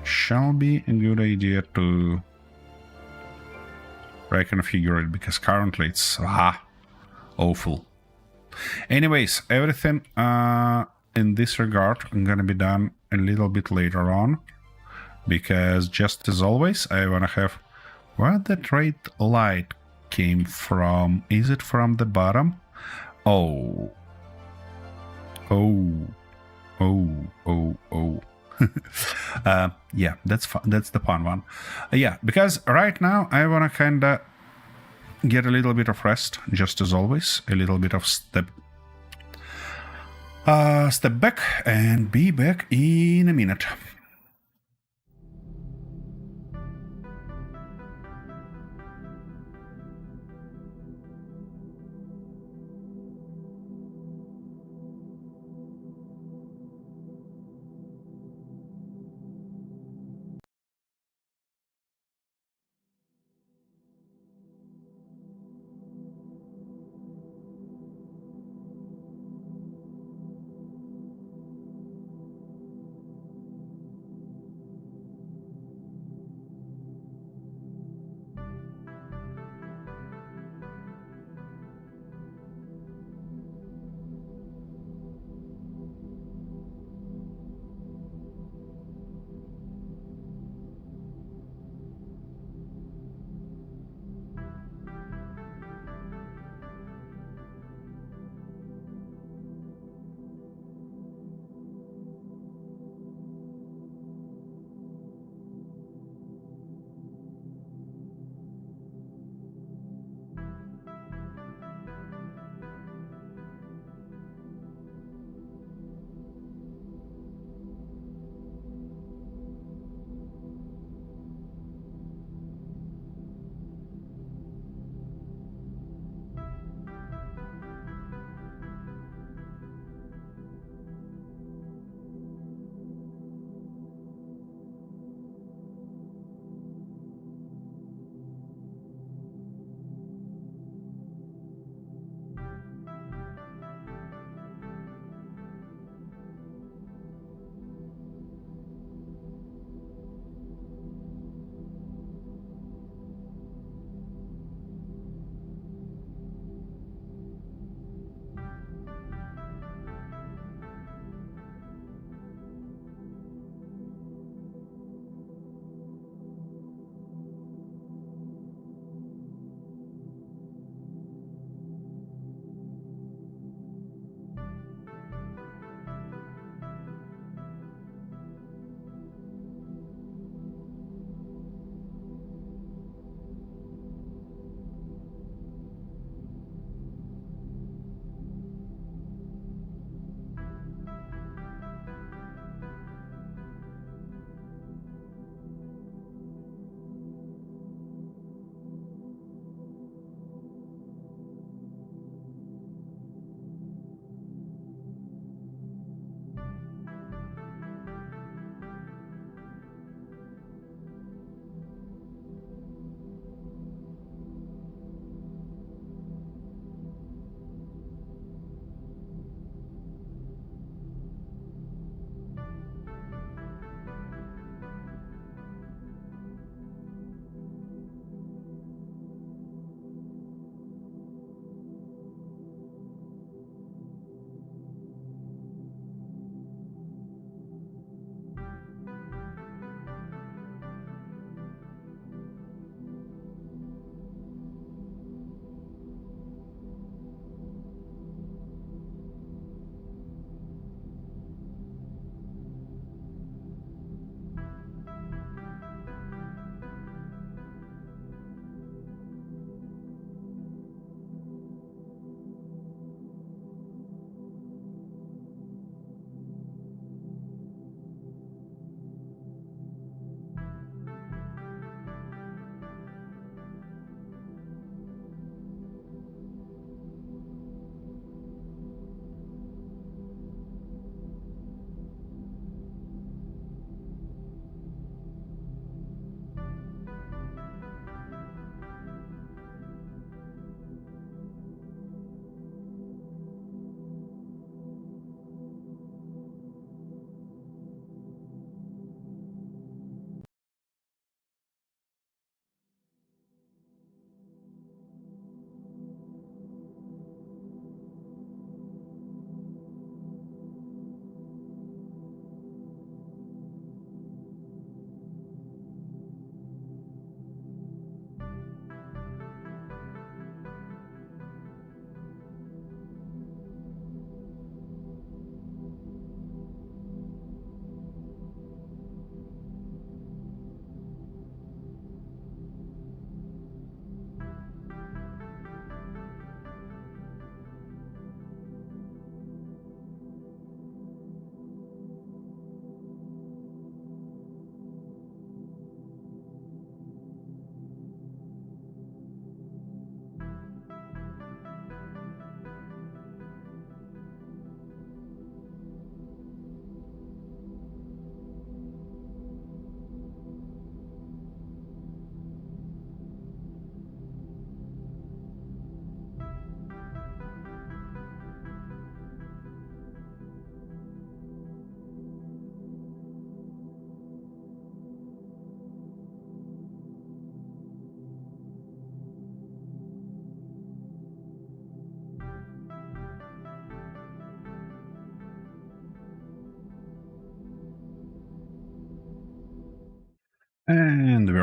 shall be a good idea to reconfigure it, because currently it's awful. Anyways, everything in this regard gonna be done a little bit later on, because just as always, I wanna have where that red light came from. Is it from the bottom? Oh. Yeah, that's fun. That's the fun one. Yeah, because right now I wanna kinda get a little bit of rest, just as always, a little bit of step back, and be back in a minute.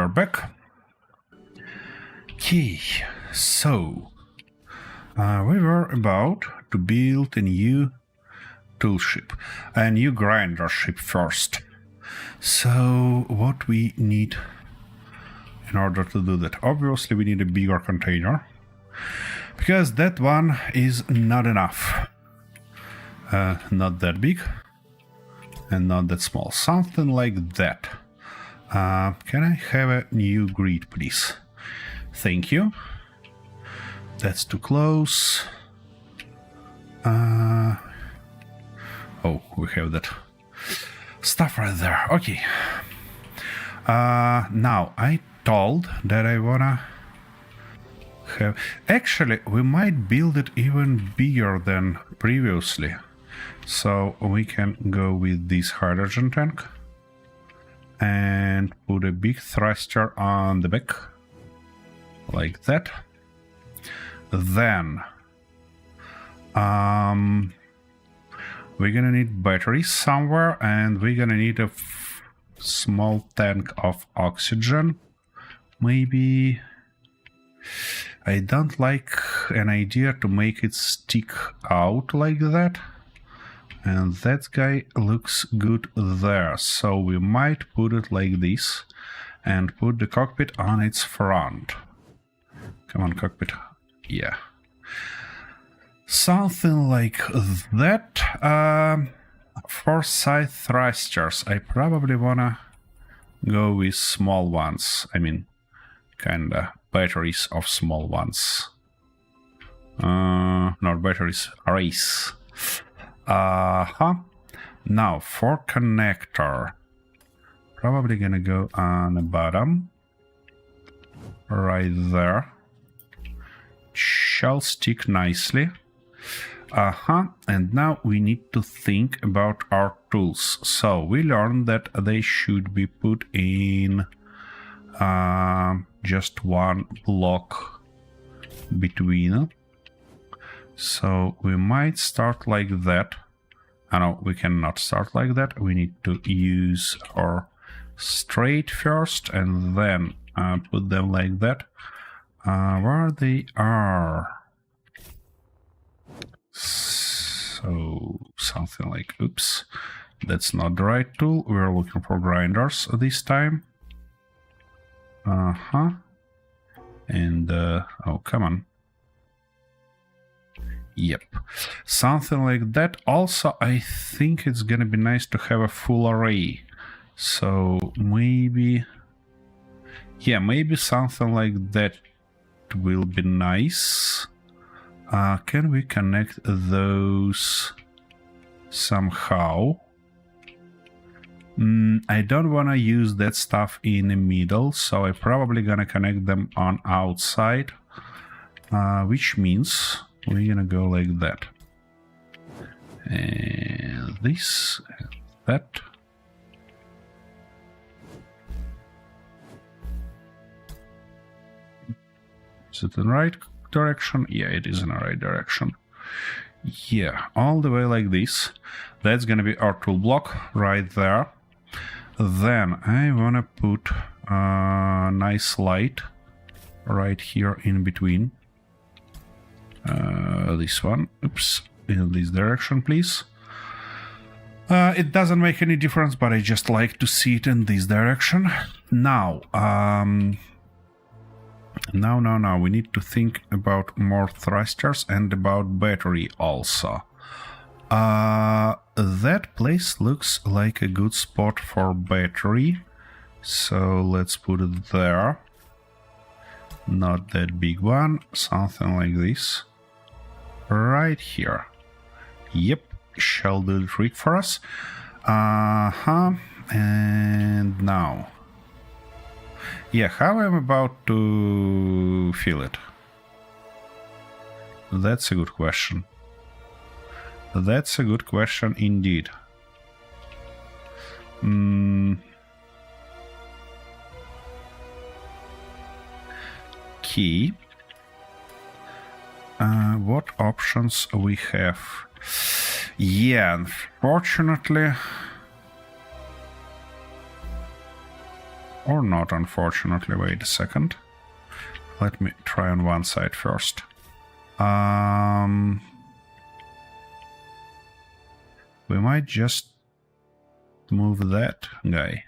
are back. Okay, so we were about to build a new tool ship, a new grinder ship first. So what we need in order to do that? Obviously we need a bigger container, because that one is not enough. Not that big and not that small. Something like that. Can I have a new grid, please? Thank you. That's too close. Oh, we have that stuff right there. Okay. Now, I told that I wanna have... Actually, we might build it even bigger than previously. So we can go with this hydrogen tank and put a big thruster on the back, like that. Then we're gonna need batteries somewhere, and we're gonna need a small tank of oxygen. Maybe... I don't like an idea to make it stick out like that. And that guy looks good there, so we might put it like this and put the cockpit on its front. Come on, cockpit. Yeah. Something like that. For side thrusters, I probably wanna go with small ones. I mean, kinda batteries of small ones. Not batteries, arrays. Now, for connector, probably gonna go on the bottom, right there. Shall stick nicely. And now we need to think about our tools. So we learned that they should be put in just one block between. So we might start like that. No, we cannot start like that. We need to use our straight first and then put them like that. Where they are. So something like, oops, that's not the right tool. We're looking for grinders this time. And oh, come on. Yep, something like that. Also, I think it's gonna be nice to have a full array. So maybe, yeah, maybe something like that will be nice. Can we connect those somehow? I don't wanna use that stuff in the middle, so I'm probably gonna connect them on outside, which means we're gonna go like that. And this, and that. Is it in the right direction? Yeah, it is in the right direction. Yeah, all the way like this. That's gonna be our tool block right there. Then I wanna put a nice light right here in between. This one, oops, in this direction, please. It doesn't make any difference, but I just like to see it in this direction. Now, now, we need to think about more thrusters and about battery also. That place looks like a good spot for battery, so let's put it there. Not that big one, something like this. Right here. Yep, shall do the trick for us. And now. Yeah, how I'm about to fill it? That's a good question. That's a good question indeed. Key. What options we have? Yeah, unfortunately... Or not, unfortunately. Wait a second. Let me try on one side first. We might just move that guy.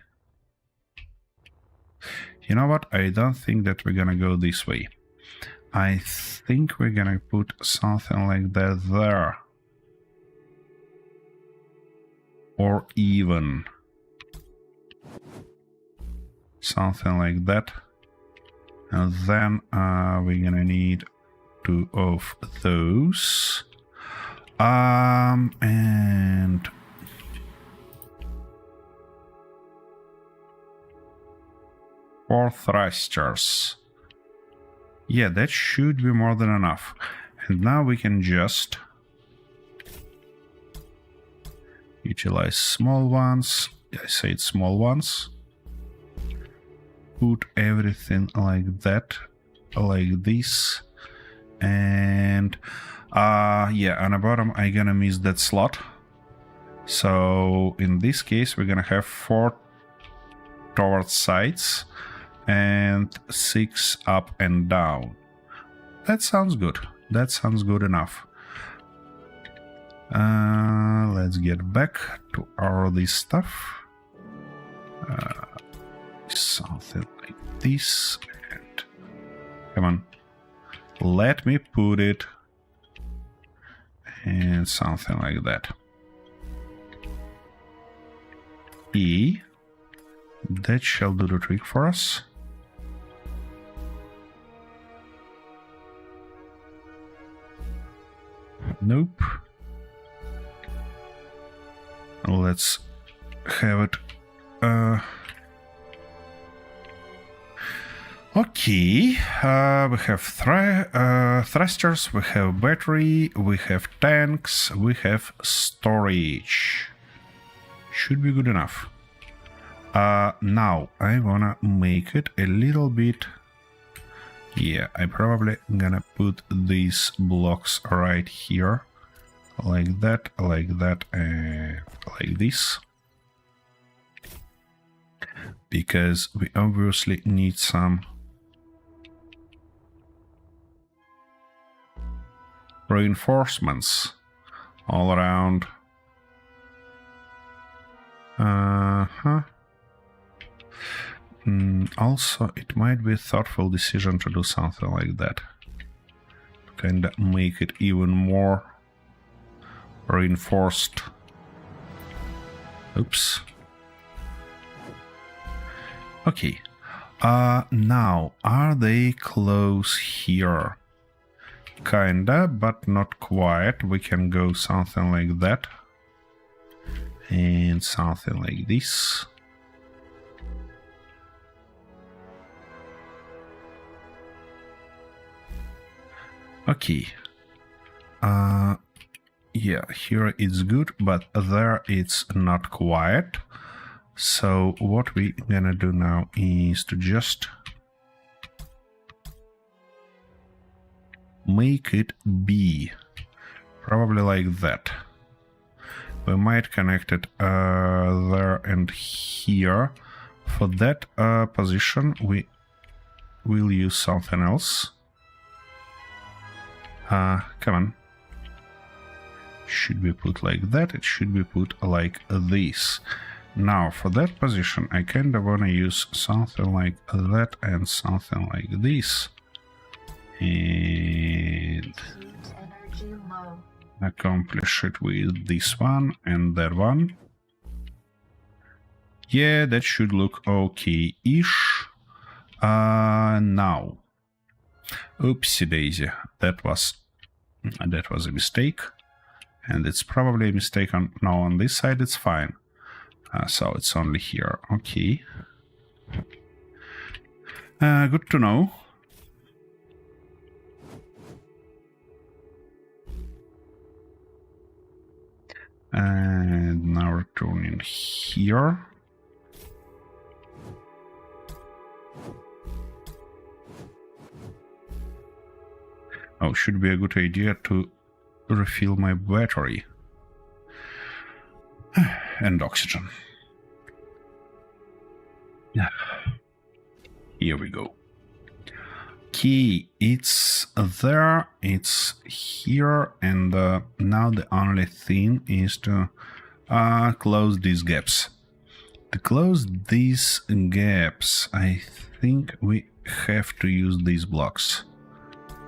You know what? I don't think that we're gonna go this way. I think we're gonna put something like that there. Or even something like that. And then we're gonna need 2 of those. And 4 thrusters. Yeah, that should be more than enough. And now we can just utilize small ones. I said small ones. Put everything like that, like this. And yeah, on the bottom I'm gonna miss that slot. So in this case we're gonna have 4 towards sides and 6 up and down. That sounds good. That sounds good enough. Let's get back to all this stuff. Something like this. And come on. Let me put it. And something like that. E. That shall do the trick for us. Nope. Let's have it. Okay, we have thrusters, we have battery, we have tanks, we have storage. Should be good enough. Now I wanna make it a little bit. Yeah, I probably gonna put these blocks right here, like that, and like this, because we obviously need some reinforcements all around. Also, it might be a thoughtful decision to do something like that. To kind of make it even more reinforced. Oops. Okay. Now, are they close here? Kinda, but not quite. We can go something like that. And something like this. Okay. Yeah, here it's good, but there it's not quite. So what we're gonna do now is to just make it B. Probably like that. We might connect it there and here. For that position, we will use something else. Come on. Should be put like that. It should be put like this. Now, for that position, I kind of want to use something like that and something like this. And accomplish it with this one and that one. Yeah, that should look okay-ish. Now. Oopsie daisy. That was a mistake. And it's probably a mistake on now on this side it's fine. So it's only here. Okay. Good to know. And now return in here. Oh, should be a good idea to refill my battery. And oxygen. Yeah. Here we go. Key, it's there, it's here, and now the only thing is to close these gaps. To close these gaps, I think we have to use these blocks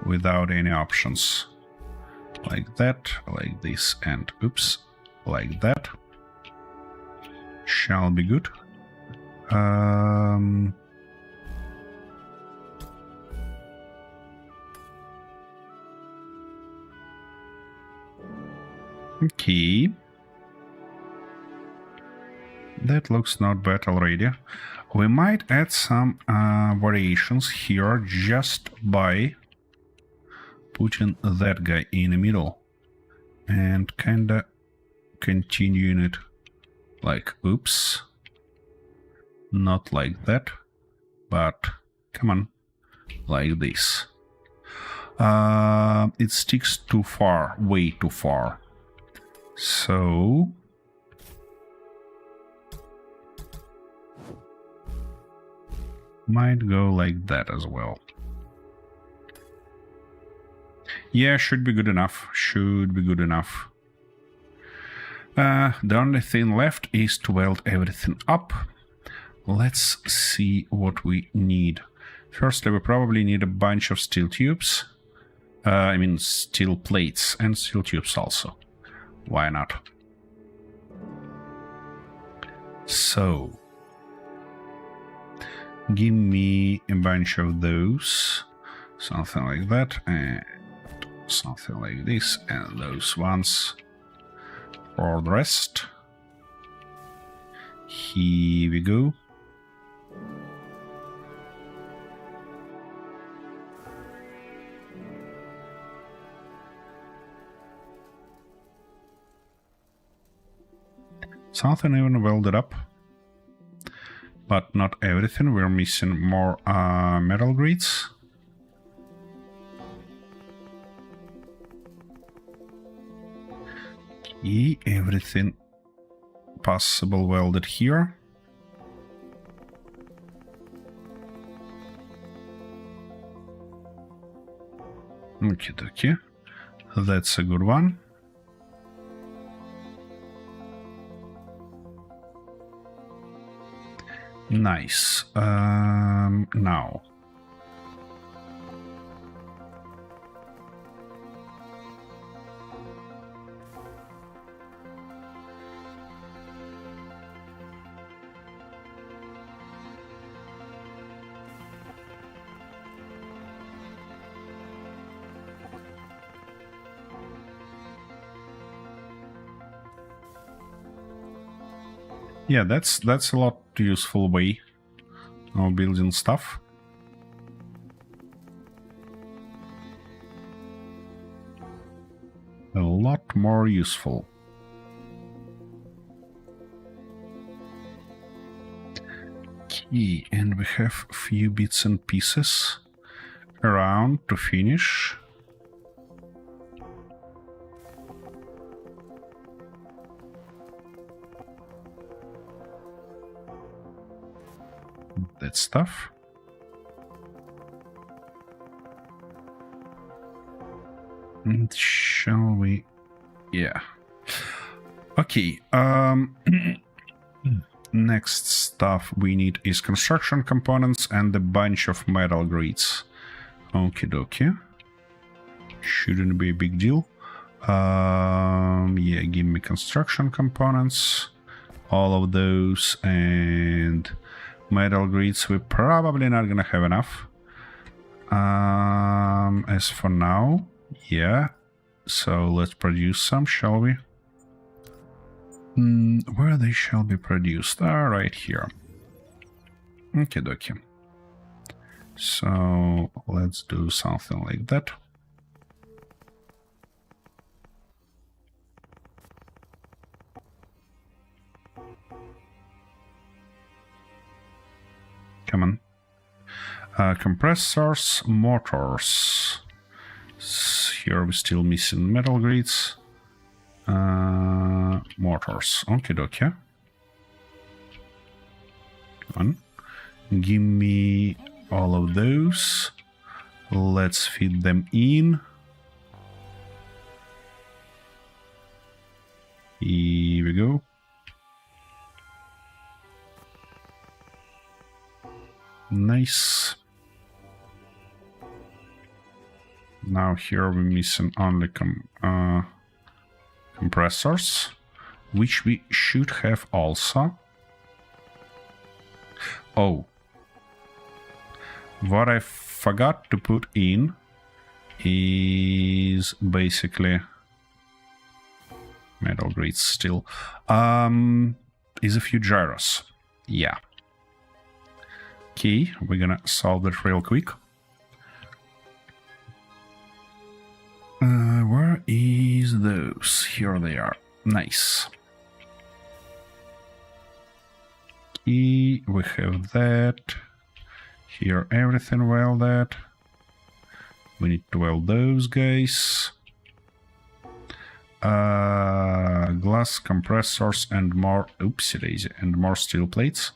without any options. Like that, like this, and oops, like that. Shall be good. Okay. That looks not bad already. We might add some variations here just by putting that guy in the middle and kinda continuing it like, oops, not like that, but come on, like this. It sticks too far, way too far. So might go like that as well. Yeah, should be good enough. Should be good enough. The only thing left is to weld everything up. Let's see what we need. Firstly, we probably need a bunch of steel tubes. I mean, steel plates and steel tubes also. Why not? So, give me a bunch of those. Something like that, and something like this, and those ones. For the rest, here we go. Something even welded up, but not everything. We're missing more metal grids. Okay, everything possible welded here. Okay, that's a good one. Nice. Now. Yeah, that's a lot useful way of building stuff. A lot more useful. Okay, and we have a few bits and pieces around to finish. That stuff. And shall we? Yeah. Okay. Next stuff we need is construction components and a bunch of metal grids. Okie dokie. Shouldn't be a big deal. Yeah, give me construction components. All of those, and metal grids, we're probably not gonna have enough. As for now, yeah. So let's produce some, shall we? Where they shall be produced? Right here. Okay, dokie. So let's do something like that. Come on. Compressors, motors. Here we're still missing metal grids. Motors. Okay, dokie. Come on. Give me all of those. Let's feed them in. Here we go. Nice. Now here we're missing only compressors, which we should have also. Oh. What I forgot to put in is basically metal grids still. Is a few gyros. Yeah. Okay, we're gonna solve that real quick. Where is those? Here they are. Nice. Okay, we have that. Here, everything welded. We need to weld those guys. Glass compressors and more. Oopsie daisy, and more steel plates.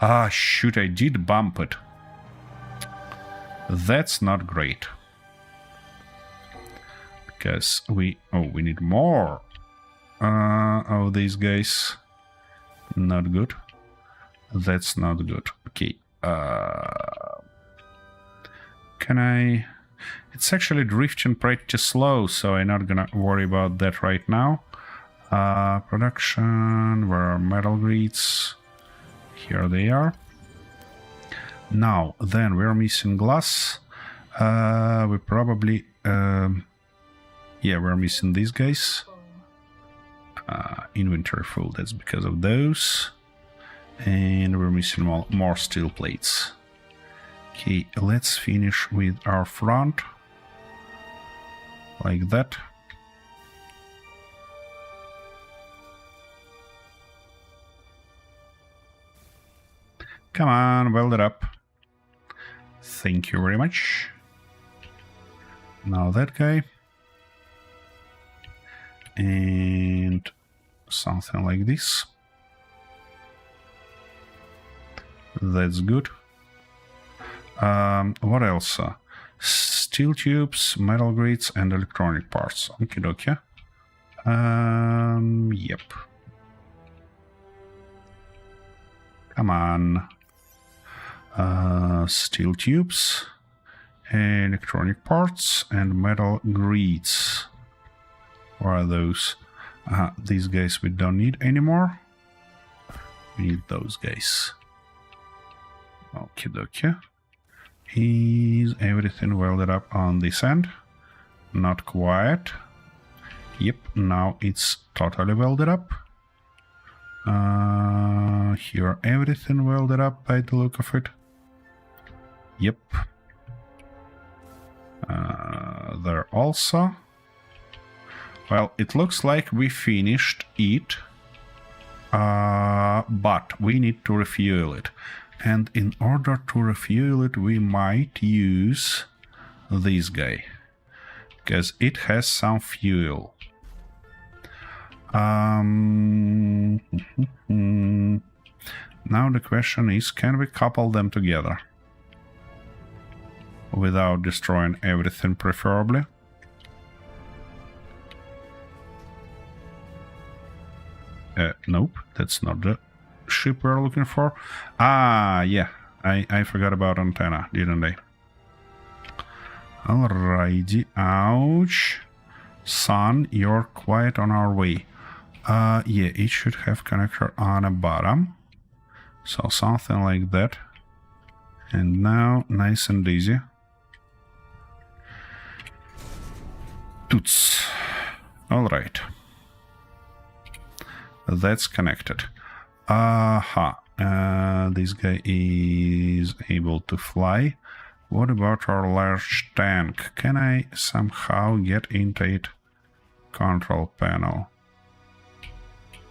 Ah, shoot, I did bump it. That's not great. Because we need more of these guys. Not good. That's not good. Okay. Can I... It's actually drifting pretty slow, so I'm not gonna worry about that right now. Production, where are metal grids? Here they are. Now, then, we're missing glass. We probably... yeah, we're missing these guys. Inventory full, that's because of those. And we're missing more steel plates. Okay, let's finish with our front. Like that. Come on, weld it up. Thank you very much. Now that guy. And something like this. That's good. What else? Steel tubes, metal grids, and electronic parts. Okie dokie. Yep. Come on. Steel tubes, electronic parts, and metal grids. What are those? These guys we don't need anymore. We need those guys. Okie dokie. Is everything welded up on this end? Not quite. Yep, now it's totally welded up. Here everything welded up by the look of it. Yep. There also. Well, it looks like we finished it, but we need to refuel it. And in order to refuel it, we might use this guy, because it has some fuel. Now the question is, can we couple them together? Without destroying everything, preferably. Nope, that's not the ship we're looking for. Ah, yeah, I forgot about antenna, didn't I? Alrighty, ouch. Son, you're quite on our way. Yeah, it should have connector on the bottom. So something like that. And now, nice and easy. Toots. Alright. That's connected. This guy is able to fly. What about our large tank? Can I somehow get into it? Control panel.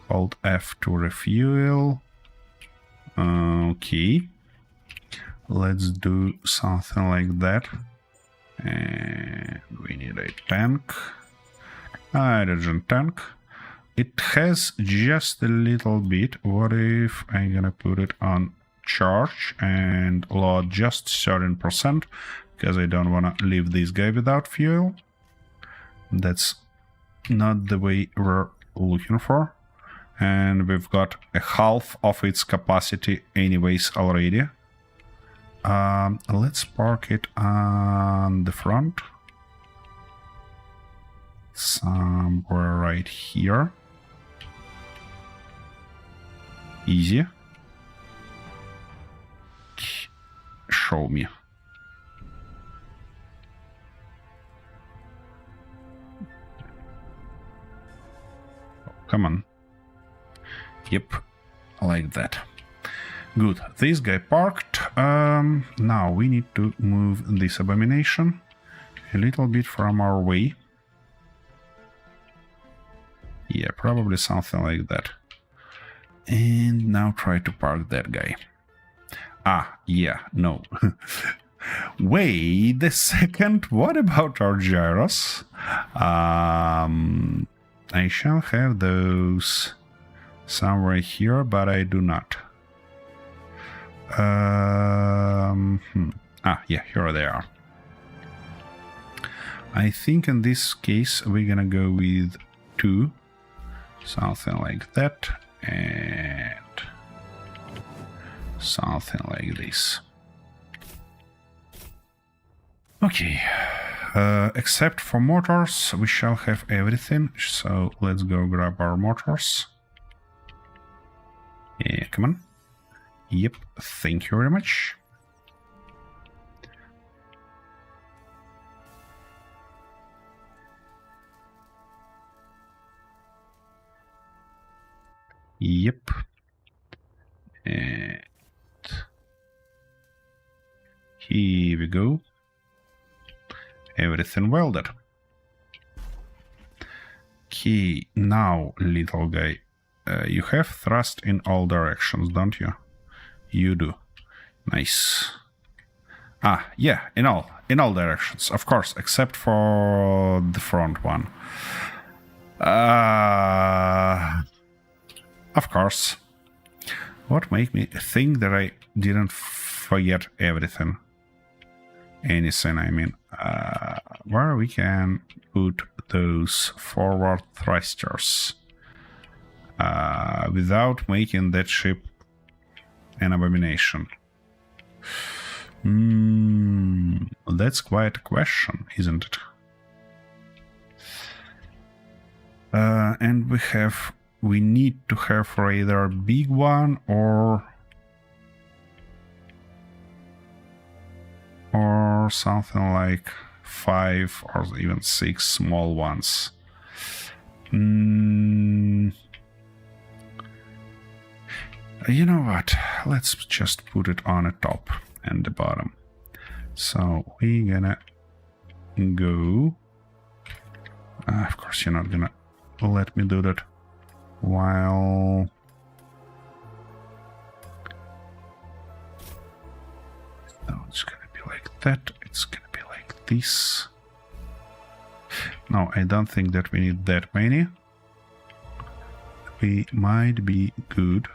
Hold F to refuel. Okay. Let's do something like that. And we need a tank. Hydrogen tank. It has just a little bit. What if I'm gonna put it on charge and load just 13% because I don't want to leave this guy without fuel. That's not the way we're looking for. And we've got a half of its capacity anyways already. Let's park it on the front. Somewhere right here. Easy. Show me. Come on. Yep, like that. Good. This guy parked. Now we need to move this abomination a little bit from our way. Yeah, probably something like that. And now try to park that guy. Ah, yeah, no. Wait a second, what about our gyros? I shall have those somewhere here, but I do not. Ah, yeah, here they are. I think in this case we're gonna go with 2. Something like that. And something like this. Okay. Except for motors, we shall have everything. So let's go grab our motors. Yeah, come on. Yep, thank you very much. Yep. And here we go. Everything welded. Okay, now, little guy, you have thrust in all directions, don't you? You do. Nice. Ah, yeah, in all directions, of course, except for the front one. Of course. What made me think that I didn't forget everything? Anything, I mean. Where we can put those forward thrusters without making that ship an abomination. That's quite a question, isn't it? And we need to have either a big one or something like 5 or even 6 small ones. You know what? Let's just put it on the top and the bottom. So we're gonna go. Of course, you're not gonna let me do that while. No, it's gonna be like that. It's gonna be like this. No, I don't think that we need that many. We might be good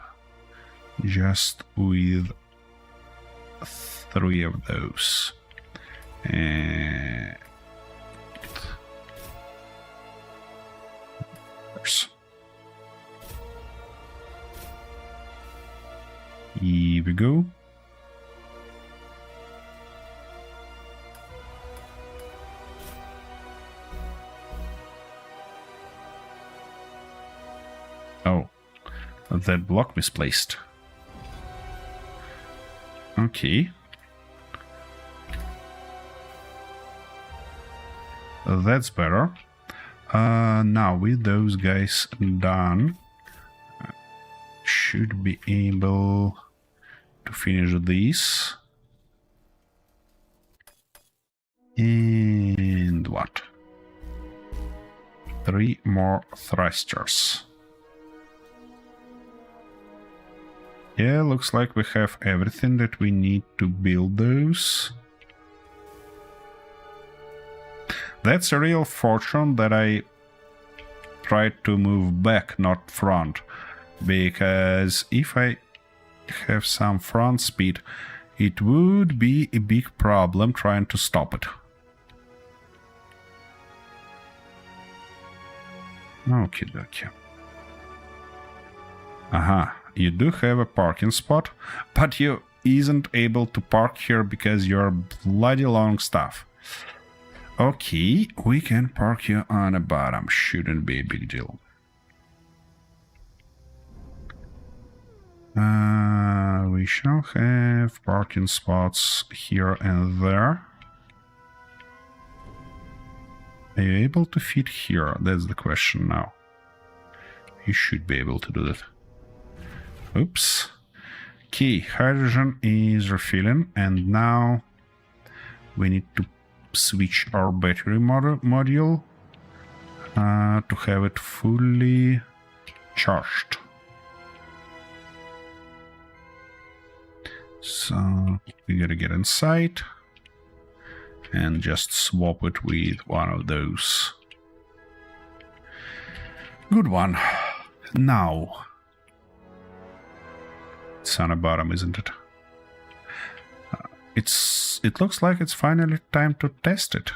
just with 3 of those. And here we go. Oh, that block misplaced. Okay. That's better. Now with those guys done, should be able to finish this. And what? 3 more thrusters. Yeah, looks like we have everything that we need to build those. That's a real fortune that I tried to move back, not front. Because if I have some front speed, it would be a big problem trying to stop it. Okie dokie. Aha, you do have a parking spot, but you isn't able to park here because you're bloody long stuff. Okay, we can park you on the bottom, shouldn't be a big deal. We shall have parking spots here and there. Are you able to fit here? That's the question now. You should be able to do that. Oops. Okay, hydrogen is refilling, and now we need to switch our battery module to have it fully charged. So we gotta get inside and just swap it with one of those. Good one. Now, it's on the bottom, isn't it? It looks like it's finally time to test it,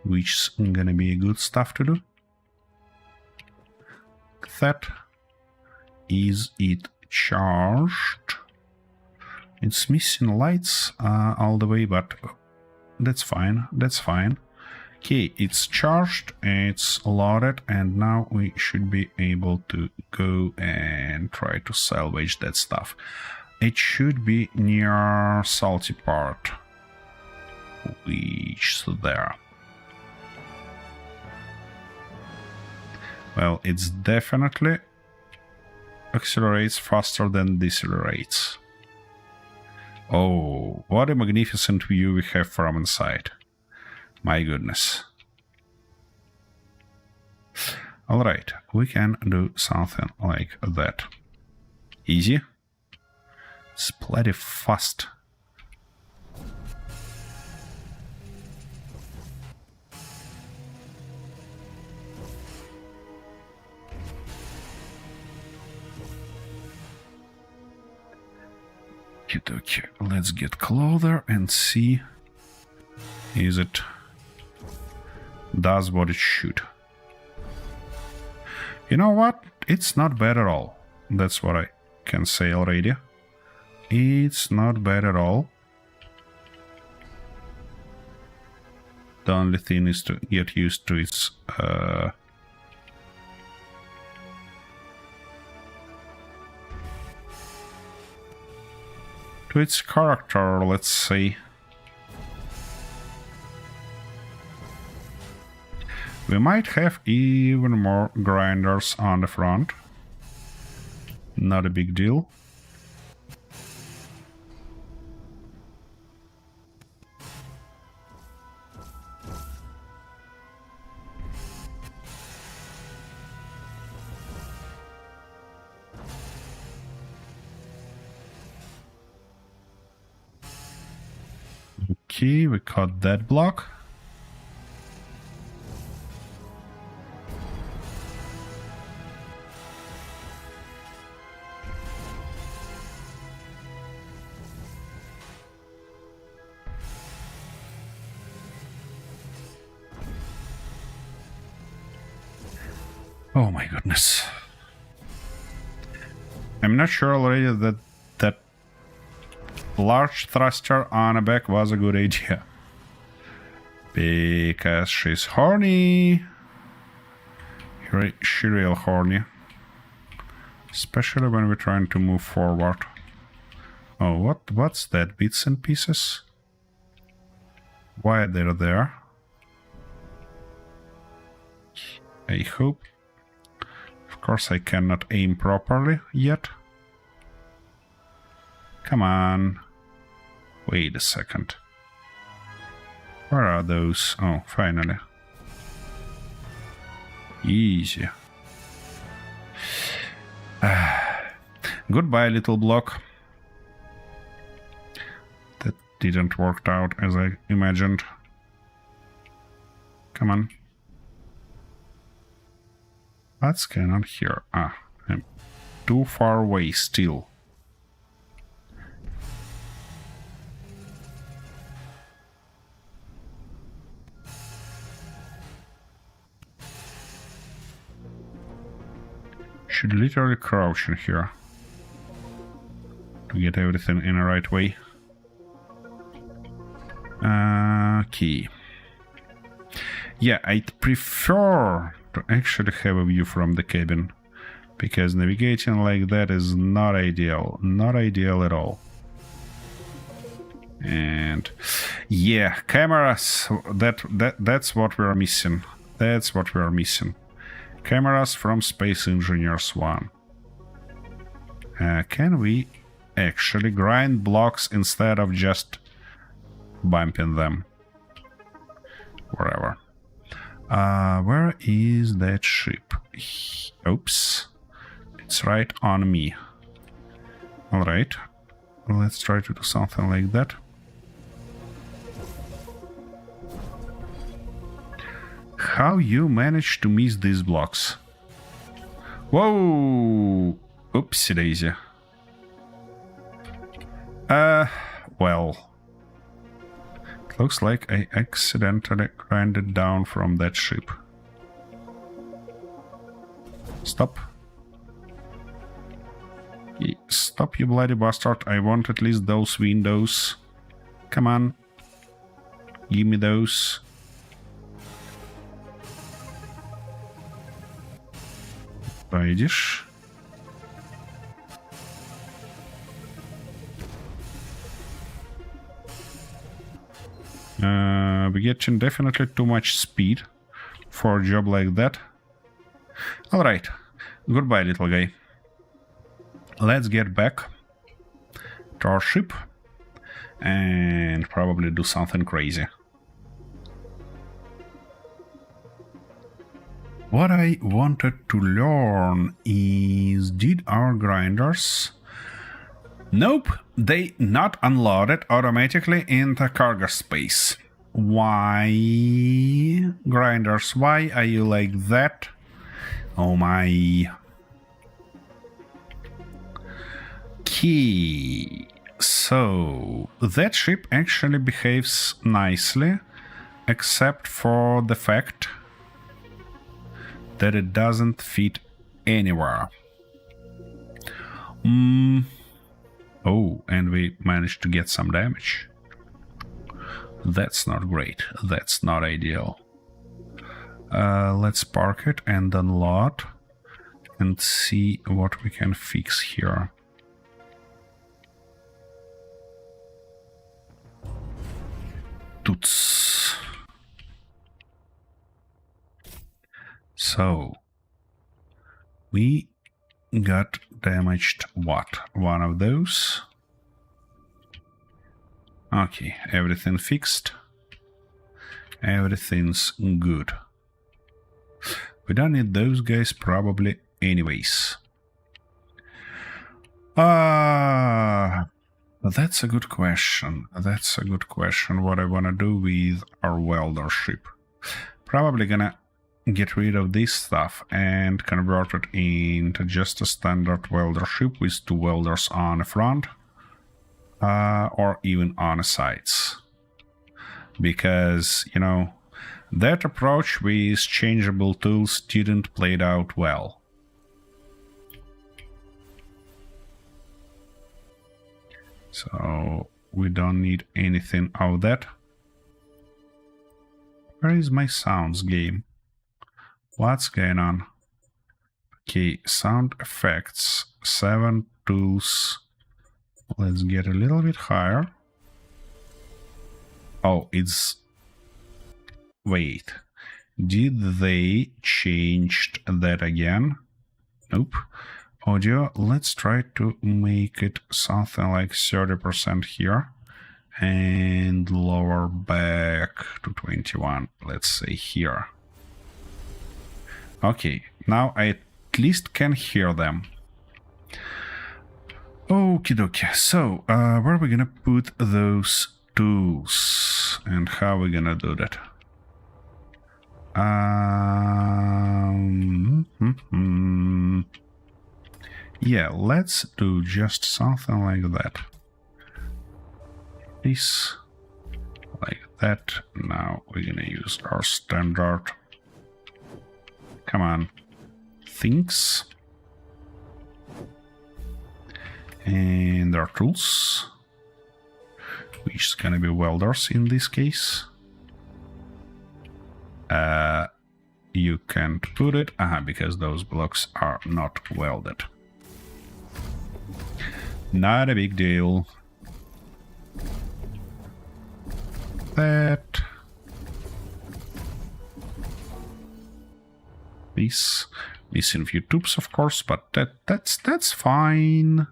which is gonna be good stuff to do. That is it charged. It's missing lights all the way, but that's fine. That's fine. Okay, it's charged, it's loaded, and now we should be able to go and try to salvage that stuff. It should be near salty part, which is there. Well, it's definitely accelerates faster than decelerates. Oh, what a magnificent view we have from inside. My goodness. Alright, we can do something like that. Easy. It's bloody fast. Okay, let's get closer and see is it does what it should. You know what? It's not bad at all. That's what I can say already. It's not bad at all. The only thing is to get used to its character, let's say. We might have even more grinders on the front. Not a big deal. Okay, we cut that block. Oh my goodness. I'm not sure already that that large thruster on the back was a good idea. Because she's horny. She's real horny. Especially when we're trying to move forward. Oh, what's that? Bits and pieces? Why are they there? I hope. Of course I cannot aim properly yet. Come on. Wait a second. Where are those? Oh, finally. Easy. Goodbye, little block. That didn't work out as I imagined. Come on. What's going on here? Ah, too far away still. Should literally crouch in here to get everything in the right way. Okay. Yeah, I'd prefer to actually have a view from the cabin, because navigating like that is not ideal. Not ideal at all. And yeah, cameras, that's what we're missing. That's what we're missing. Cameras from Space Engineers 1. Can we actually grind blocks instead of just bumping them? Wherever. Where is that ship? Oops. It's right on me. Alright. Let's try to do something like that. How you managed to miss these blocks? Whoa! Oopsie daisy. Well. It looks like I accidentally grinded down from that ship. Stop. Stop, you bloody bastard. I want at least those windows. Come on. Give me those. Пойдешь? We're getting definitely too much speed for a job like that. Alright. Goodbye, little guy. Let's get back to our ship and probably do something crazy. What I wanted to learn is, did our grinders... Nope, they not unloaded automatically into cargo space. Why? Grinders, why are you like that? Oh my... Key. So, that ship actually behaves nicely, except for the fact that it doesn't fit anywhere. Oh, and we managed to get some damage. That's not great. That's not ideal. Let's park it and unload and see what we can fix here. Toots. So, we got damaged what? One of those. Okay, everything fixed. Everything's good. We don't need those guys probably anyways. That's a good question. That's a good question. What I wanna do with our welder ship. Probably gonna get rid of this stuff and convert it into just a standard welder ship with 2 welders on the front, or even on the sides. Because, you know, that approach with changeable tools didn't play it out well. So we don't need anything of that. Where is my sounds game? What's going on? Okay, sound effects, 7 tools. Let's get a little bit higher. Oh, it's... Wait. Did they change that again? Nope. Audio, let's try to make it something like 30% here. And lower back to 21, let's say here. Okay, now I at least can hear them. Okie dokie, so where are we gonna put those tools? And how are we gonna do that? Yeah, let's do just something like that. This, like that. Now we're gonna use our standard. Come on, things. And our tools, which is gonna be welders in this case. You can't put it, because those blocks are not welded. Not a big deal. That. This. Missing a few tubes, of course, but that's fine.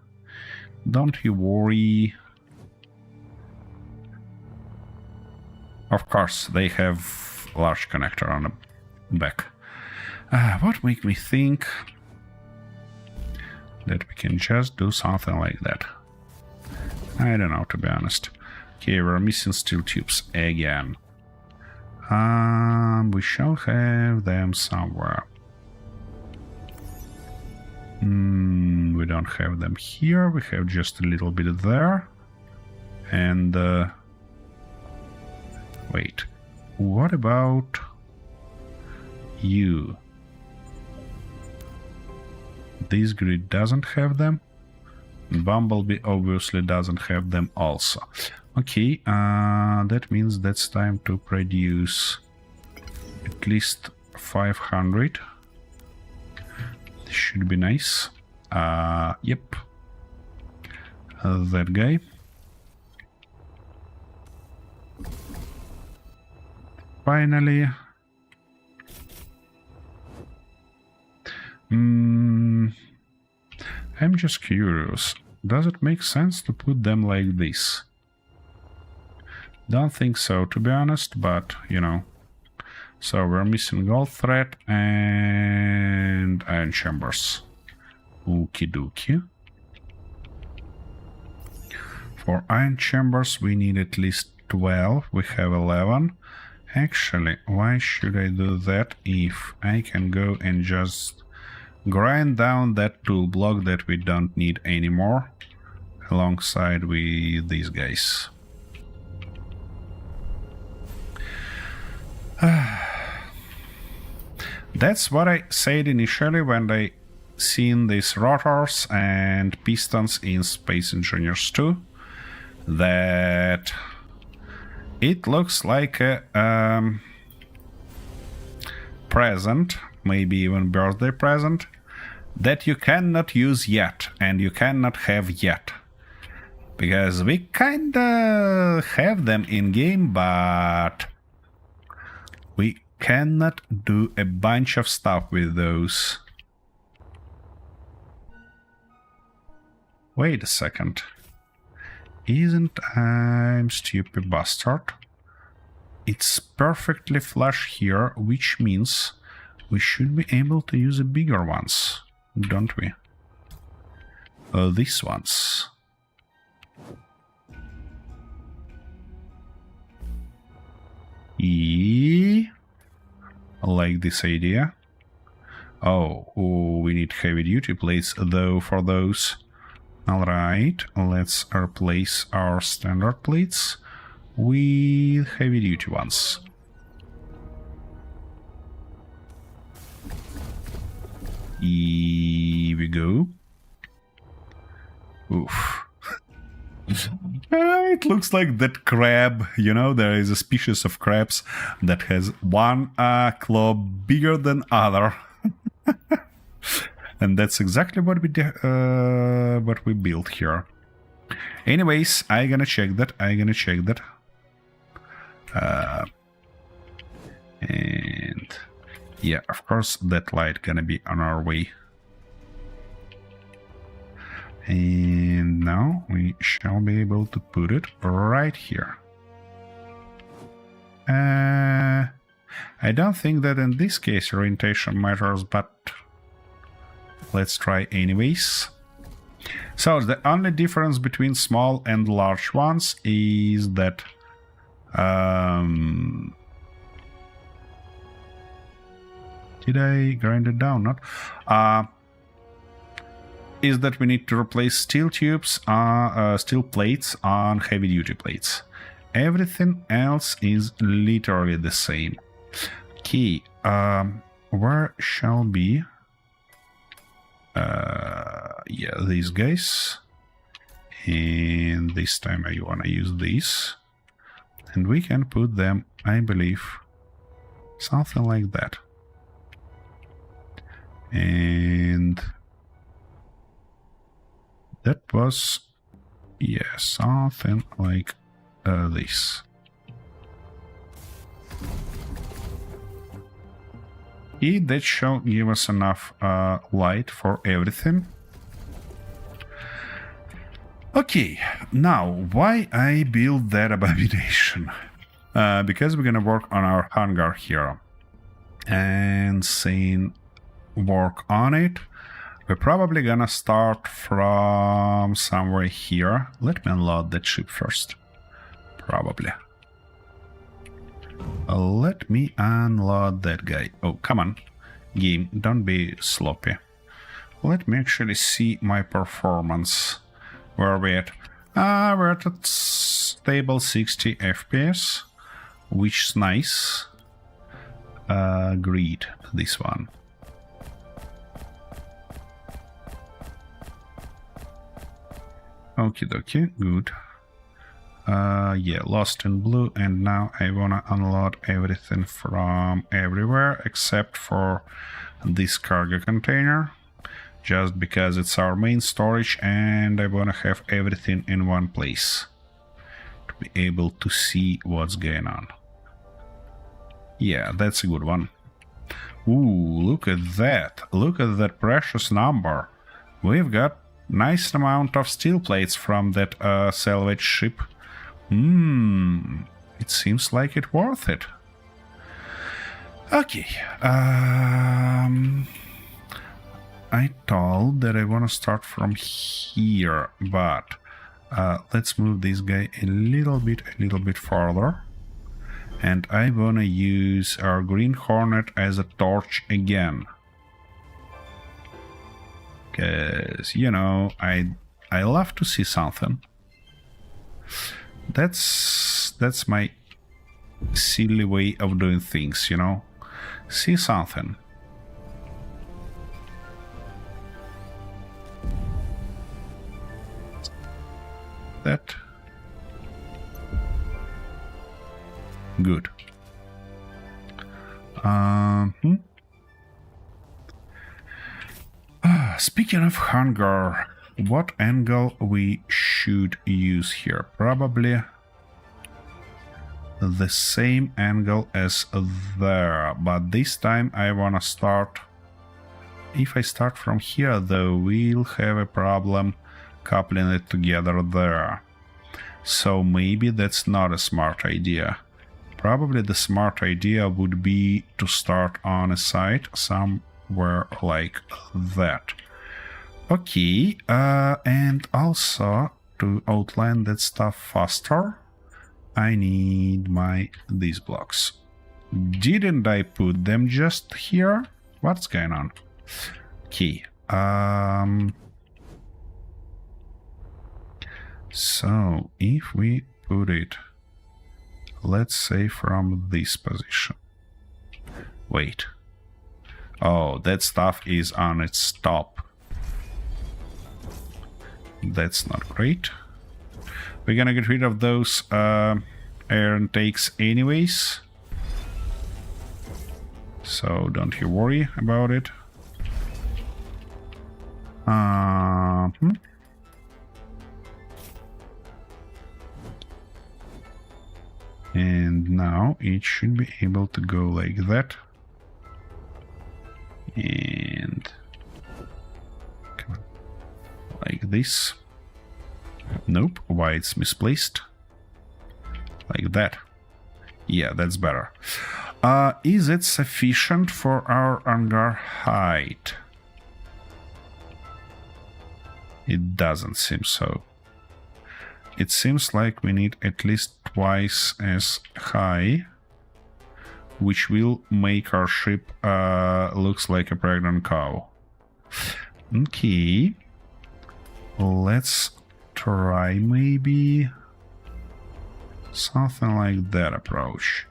Don't you worry. Of course, they have a large connector on the back. What make me think that we can just do something like that? I don't know, to be honest. Okay, we're missing steel tubes again. We shall have them somewhere. We don't have them here. We have just a little bit there. And wait, what about you? This grid doesn't have them. Bumblebee obviously doesn't have them also. Okay, that means that's time to produce at least 500. This should be nice. Yep. That guy. Finally. I'm just curious. Does it make sense to put them like this? Don't think so, to be honest, but, you know. So we're missing gold thread and iron chambers. Okie dokie. For iron chambers we need at least 12. We have 11. Actually, why should I do that if I can go and just grind down that tool block that we don't need anymore alongside with these guys. That's what I said initially when I seen these rotors and pistons in Space Engineers 2, that it looks like a present, maybe even birthday present, that you cannot use yet and you cannot have yet. Because we kinda have them in game, but we cannot do a bunch of stuff with those. Wait a second. Isn't I'm stupid bastard? It's perfectly flush here, which means we should be able to use the bigger ones, don't we? These ones. I like this idea. Oh, we need heavy duty plates though for those. Alright, let's replace our standard plates with heavy duty ones. Here we go. Oof. It looks like that crab, you know, there is a species of crabs that has one claw bigger than other. And that's exactly what we built here. Anyways, I'm gonna check that. And yeah, of course, that light gonna be on our way. And now we shall be able to put it right here. I don't think that in this case orientation matters, but let's try anyways. So the only difference between small and large ones is that did I grind it down? Not is that we need to replace steel tubes, steel plates on heavy-duty plates. Everything else is literally the same. Okay, where shall be? Yeah, these guys. And this time I wanna use these. And we can put them, I believe, something like that. And that was, yeah, something like this. That should give us enough light for everything. Okay, now why I built that abomination? Because we're gonna work on our hangar here. And saying work on it, we're probably gonna start from somewhere here. Let me unload that ship first. Probably. Let me unload that guy. Oh, come on. Game, don't be sloppy. Let me actually see my performance. Where are we at? We're at a stable 60 FPS, which is nice. Agreed, this one. Okie dokie, good. Yeah, lost in blue, and now I wanna unload everything from everywhere except for this cargo container, just because it's our main storage and I wanna have everything in one place to be able to see what's going on. Yeah, that's a good one. Ooh, look at that. Look at that precious number. We've got nice amount of steel plates from that salvage ship. It seems like it's worth it. Okay. I told that I want to start from here, but let's move this guy a little bit farther. And I want to use our Green Hornet as a torch again. Because, you know, I love to see something. That's my silly way of doing things, you know. See something. That. Good. Speaking of hangar, what angle we should use here? Probably the same angle as there, but this time I wanna start. If I start from here, though, we'll have a problem coupling it together there. So maybe that's not a smart idea. Probably the smart idea would be to start on a side somewhere like that. Okay, and also to outline that stuff faster, I need these blocks. Didn't I put them just here? What's going on? Okay. So if we put it, let's say from this position. Wait. Oh, that stuff is on its top. That's not great. We're gonna get rid of those air intakes anyways. So don't you worry about it. And now it should be able to go like that. And like this. Nope, why it's misplaced? Like that. Yeah, that's better. Is it sufficient for our hangar height? It doesn't seem so. It seems like we need at least twice as high, which will make our ship looks like a pregnant cow. Okay. let's try maybe something like that approach.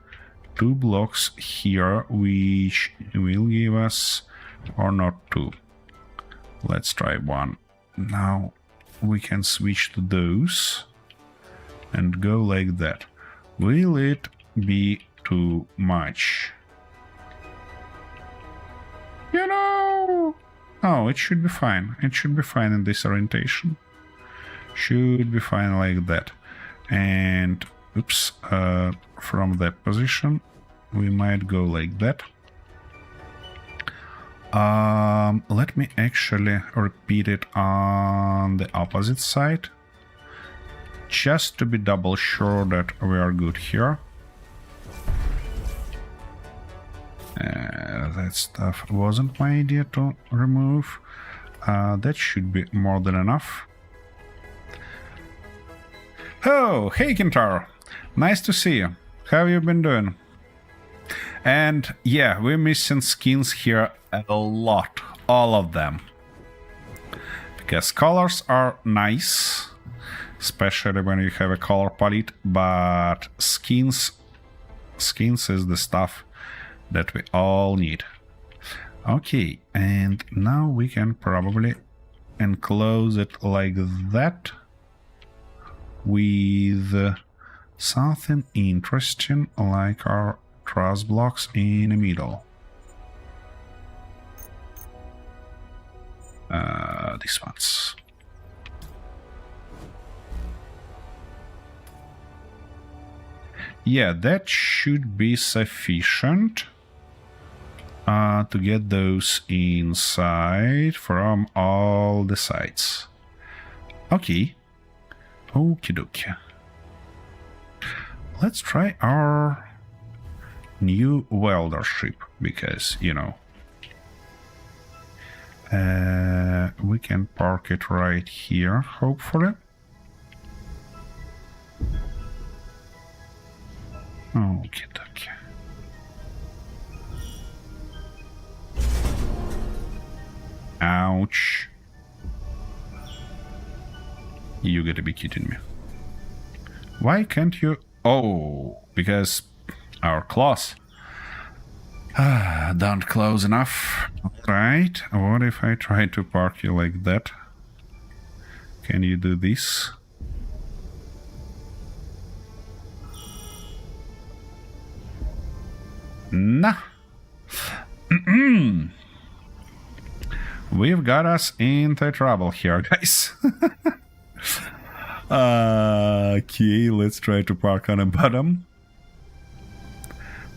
2 blocks here, which will give us, or not 2. Let's try 1. Now we can switch to those and go like that. Will it be too much? You know... Oh, it should be fine. It should be fine in this orientation. Should be fine like that. And... Oops, from that position, we might go like that. Let me actually repeat it on the opposite side, just to be double sure that we are good here. That stuff wasn't my idea to remove. That should be more than enough. Oh, hey Kintar! Nice to see you. How have you been doing? And yeah, we're missing skins here a lot. All of them. Because colors are nice. Especially when you have a color palette. But skins is the stuff that we all need. Okay, and now we can probably enclose it like that. With... something interesting like our truss blocks in the middle. These ones. Yeah, that should be sufficient to get those inside from all the sides. Okay. Okie dokie. Let's try our new welder ship, because, you know, we can park it right here, hopefully. Okay, okay. Ouch. You gotta be kidding me. Why can't you... Oh, because our claws don't close enough. Right, what if I try to park you like that? Can you do this? Nah. We've got us into trouble here, guys. Okay, let's try to park on the bottom.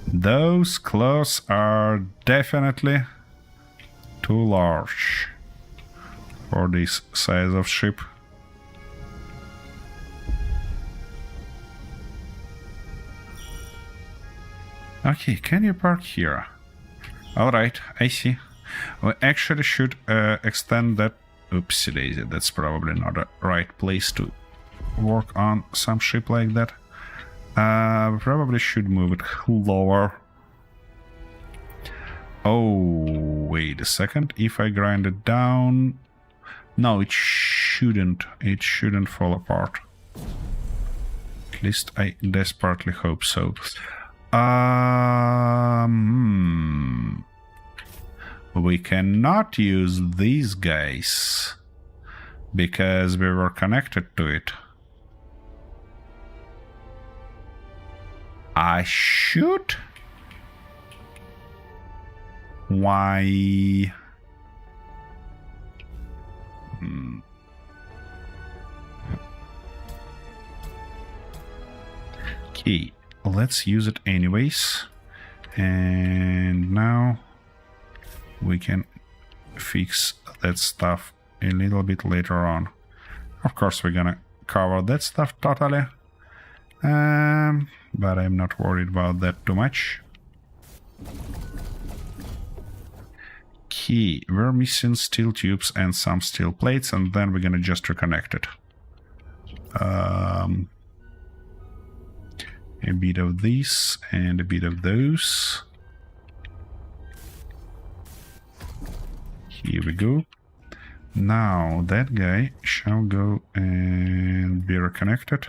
Those claws are definitely too large for this size of ship. Okay, can you park here? Alright, I see. We actually should extend that. Oopsie daisy, that's probably not the right place to work on some ship like that. We probably should move it lower. Oh, wait a second. If I grind it down... No, it shouldn't. It shouldn't fall apart. At least I desperately hope so. We cannot use these guys because we were connected to it. I should? Why? Okay, let's use it anyways. And now we can fix that stuff a little bit later on. Of course, we're gonna cover that stuff totally. But I'm not worried about that too much. Okay, we're missing steel tubes and some steel plates, and then we're gonna just reconnect it. A bit of this and a bit of those. Here we go. Now that guy shall go and be reconnected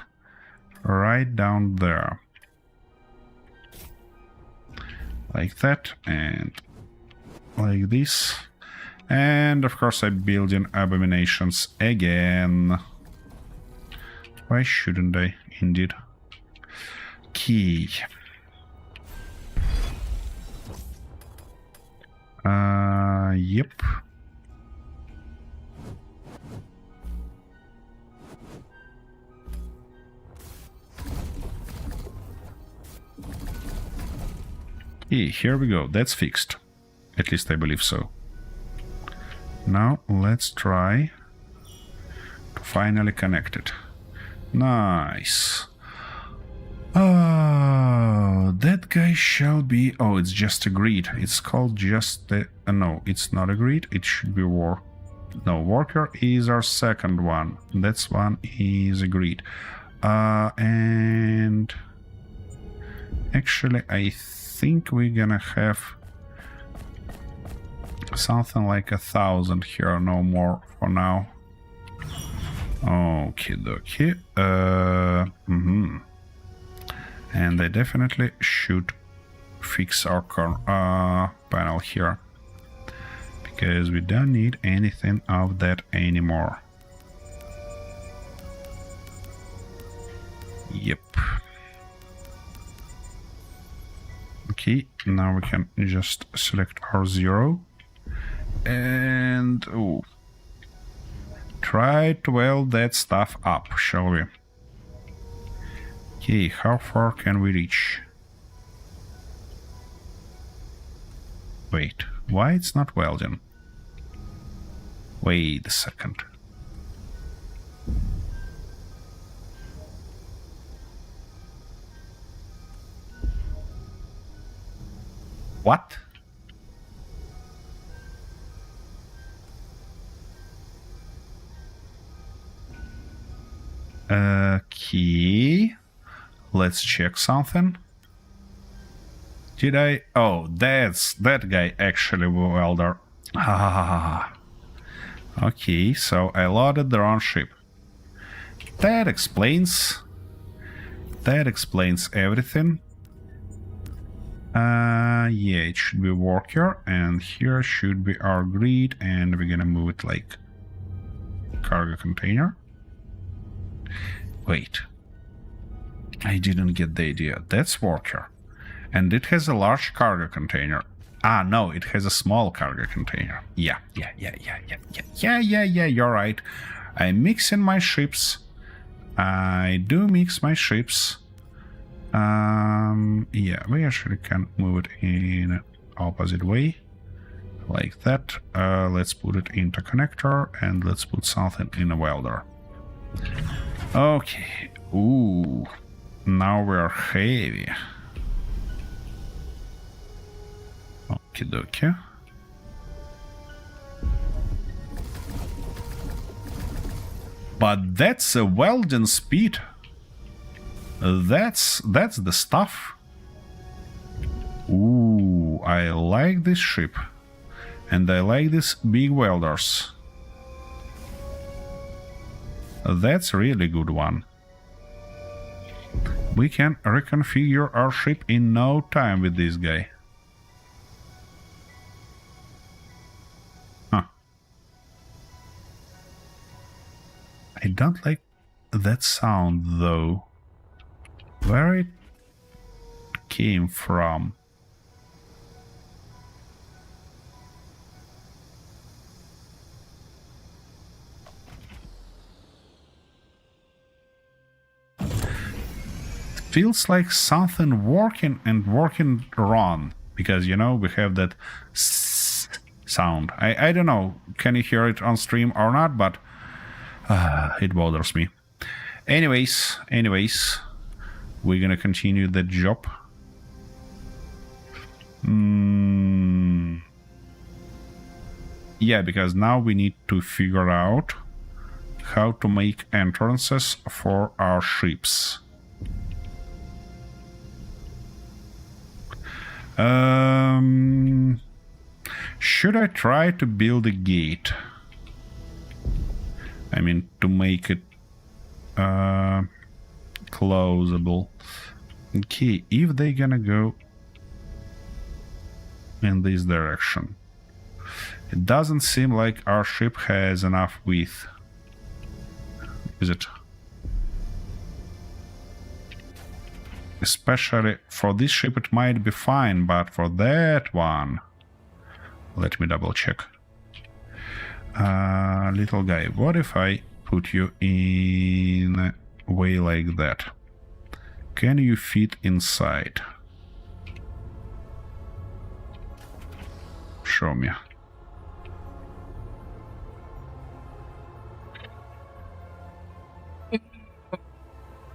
right down there. Like that, and like this. And of course I'm building abominations again. Why shouldn't I? Indeed. Key. Yep. Okay, here we go. That's fixed. At least I believe so. Now let's try to finally connect it. Nice. Oh, that guy shall be... Oh, it's just agreed. It's called just the... no, it's not agreed. It should be war. No, worker is our second one. That's one is agreed. And... Actually, I think we're gonna have something like 1,000 here, no more for now. Okie dokie. And I definitely should fix our panel here, because we don't need anything of that anymore. Yep. Okay, now we can just select our 0 and try to weld that stuff up, shall we? Okay, how far can we reach? Wait, why it's not welding? Wait a second. What? Okay. Let's check something. Did I? Oh, that's that guy actually welder. Ah. Okay, so I loaded the wrong ship. That explains everything. Yeah, it should be worker, and here should be our grid, and we're gonna move it like cargo container. Wait, I didn't get the idea. That's worker, and it has a large cargo container. Ah, no, it has a small cargo container. Yeah, you're right. I'm mixing my ships. I do mix my ships. Yeah, we actually can move it in opposite way, like that. Let's put it into connector, and let's put something in a welder. Okay. Ooh, now we're heavy. Okie dokie. But that's a welding speed. That's the stuff. Ooh, I like this ship. And I like these big welders. That's a really good one. We can reconfigure our ship in no time with this guy. Huh. I don't like that sound though. Where it came from? It feels like something working wrong, because you know we have that sound. I don't know, can you hear it on stream or not, but it bothers me. Anyways, we're gonna continue the job. Yeah, because now we need to figure out how to make entrances for our ships. Should I try to build a gate? I mean, to make it closable. Okay, if they're gonna go in this direction, it doesn't seem like our ship has enough width. Is it? Especially for this ship it might be fine, but for that one... Let me double check. Little guy, what if I put you in a way like that? Can you fit inside? Show me.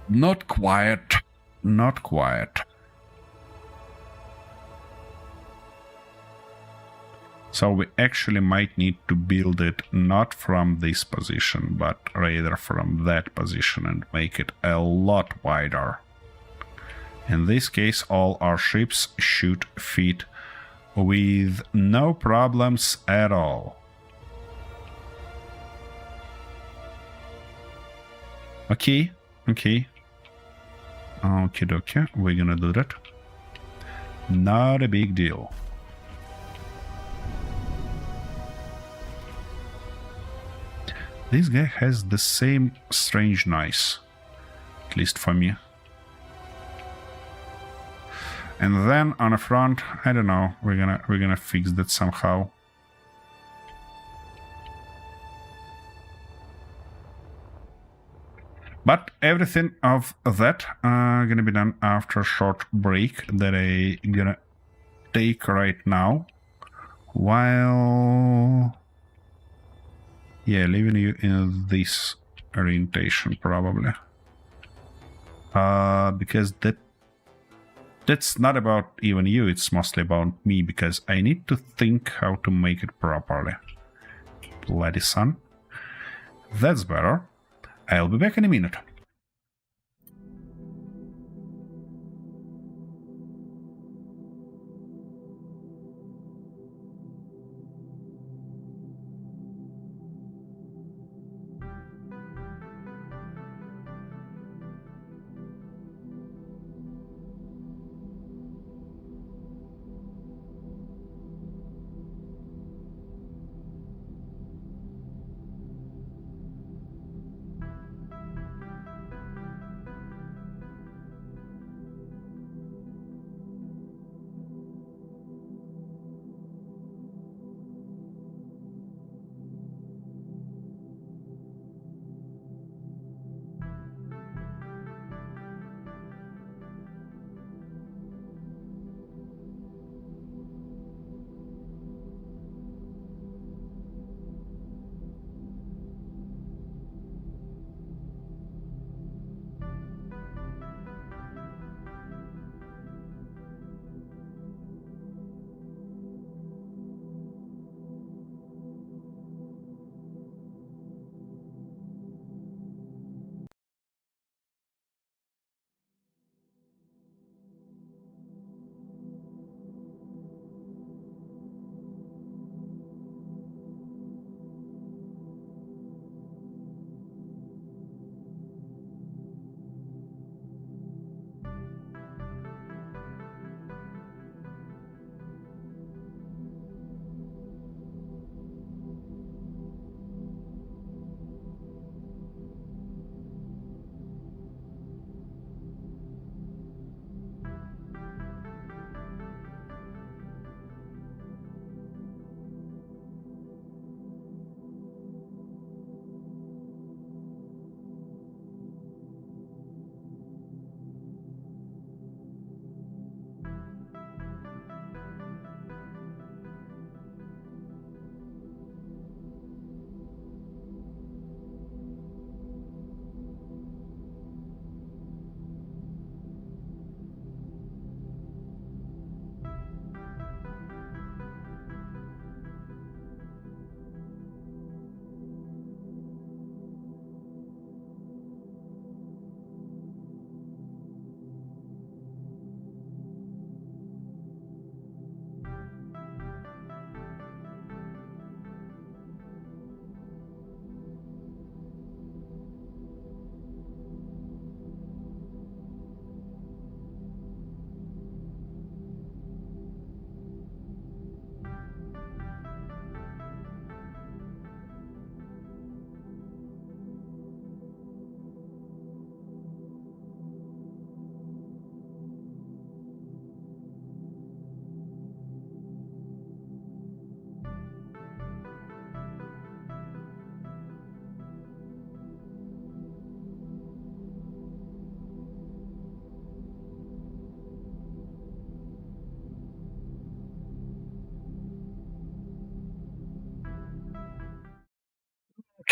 Not quiet. Not quiet. So we actually might need to build it not from this position, but rather from that position and make it a lot wider. In this case, all our ships should fit with no problems at all. Okay, okay. Okie dokie, we're gonna do that. Not a big deal. This guy has the same strange noise, at least for me. And then on the front, I don't know, we're gonna fix that somehow. But everything of that gonna be done after a short break that I gonna take right now, while leaving you in this orientation probably, because that's not about even you, it's mostly about me, because I need to think how to make it properly. Bloody sun. That's better. I'll be back in a minute.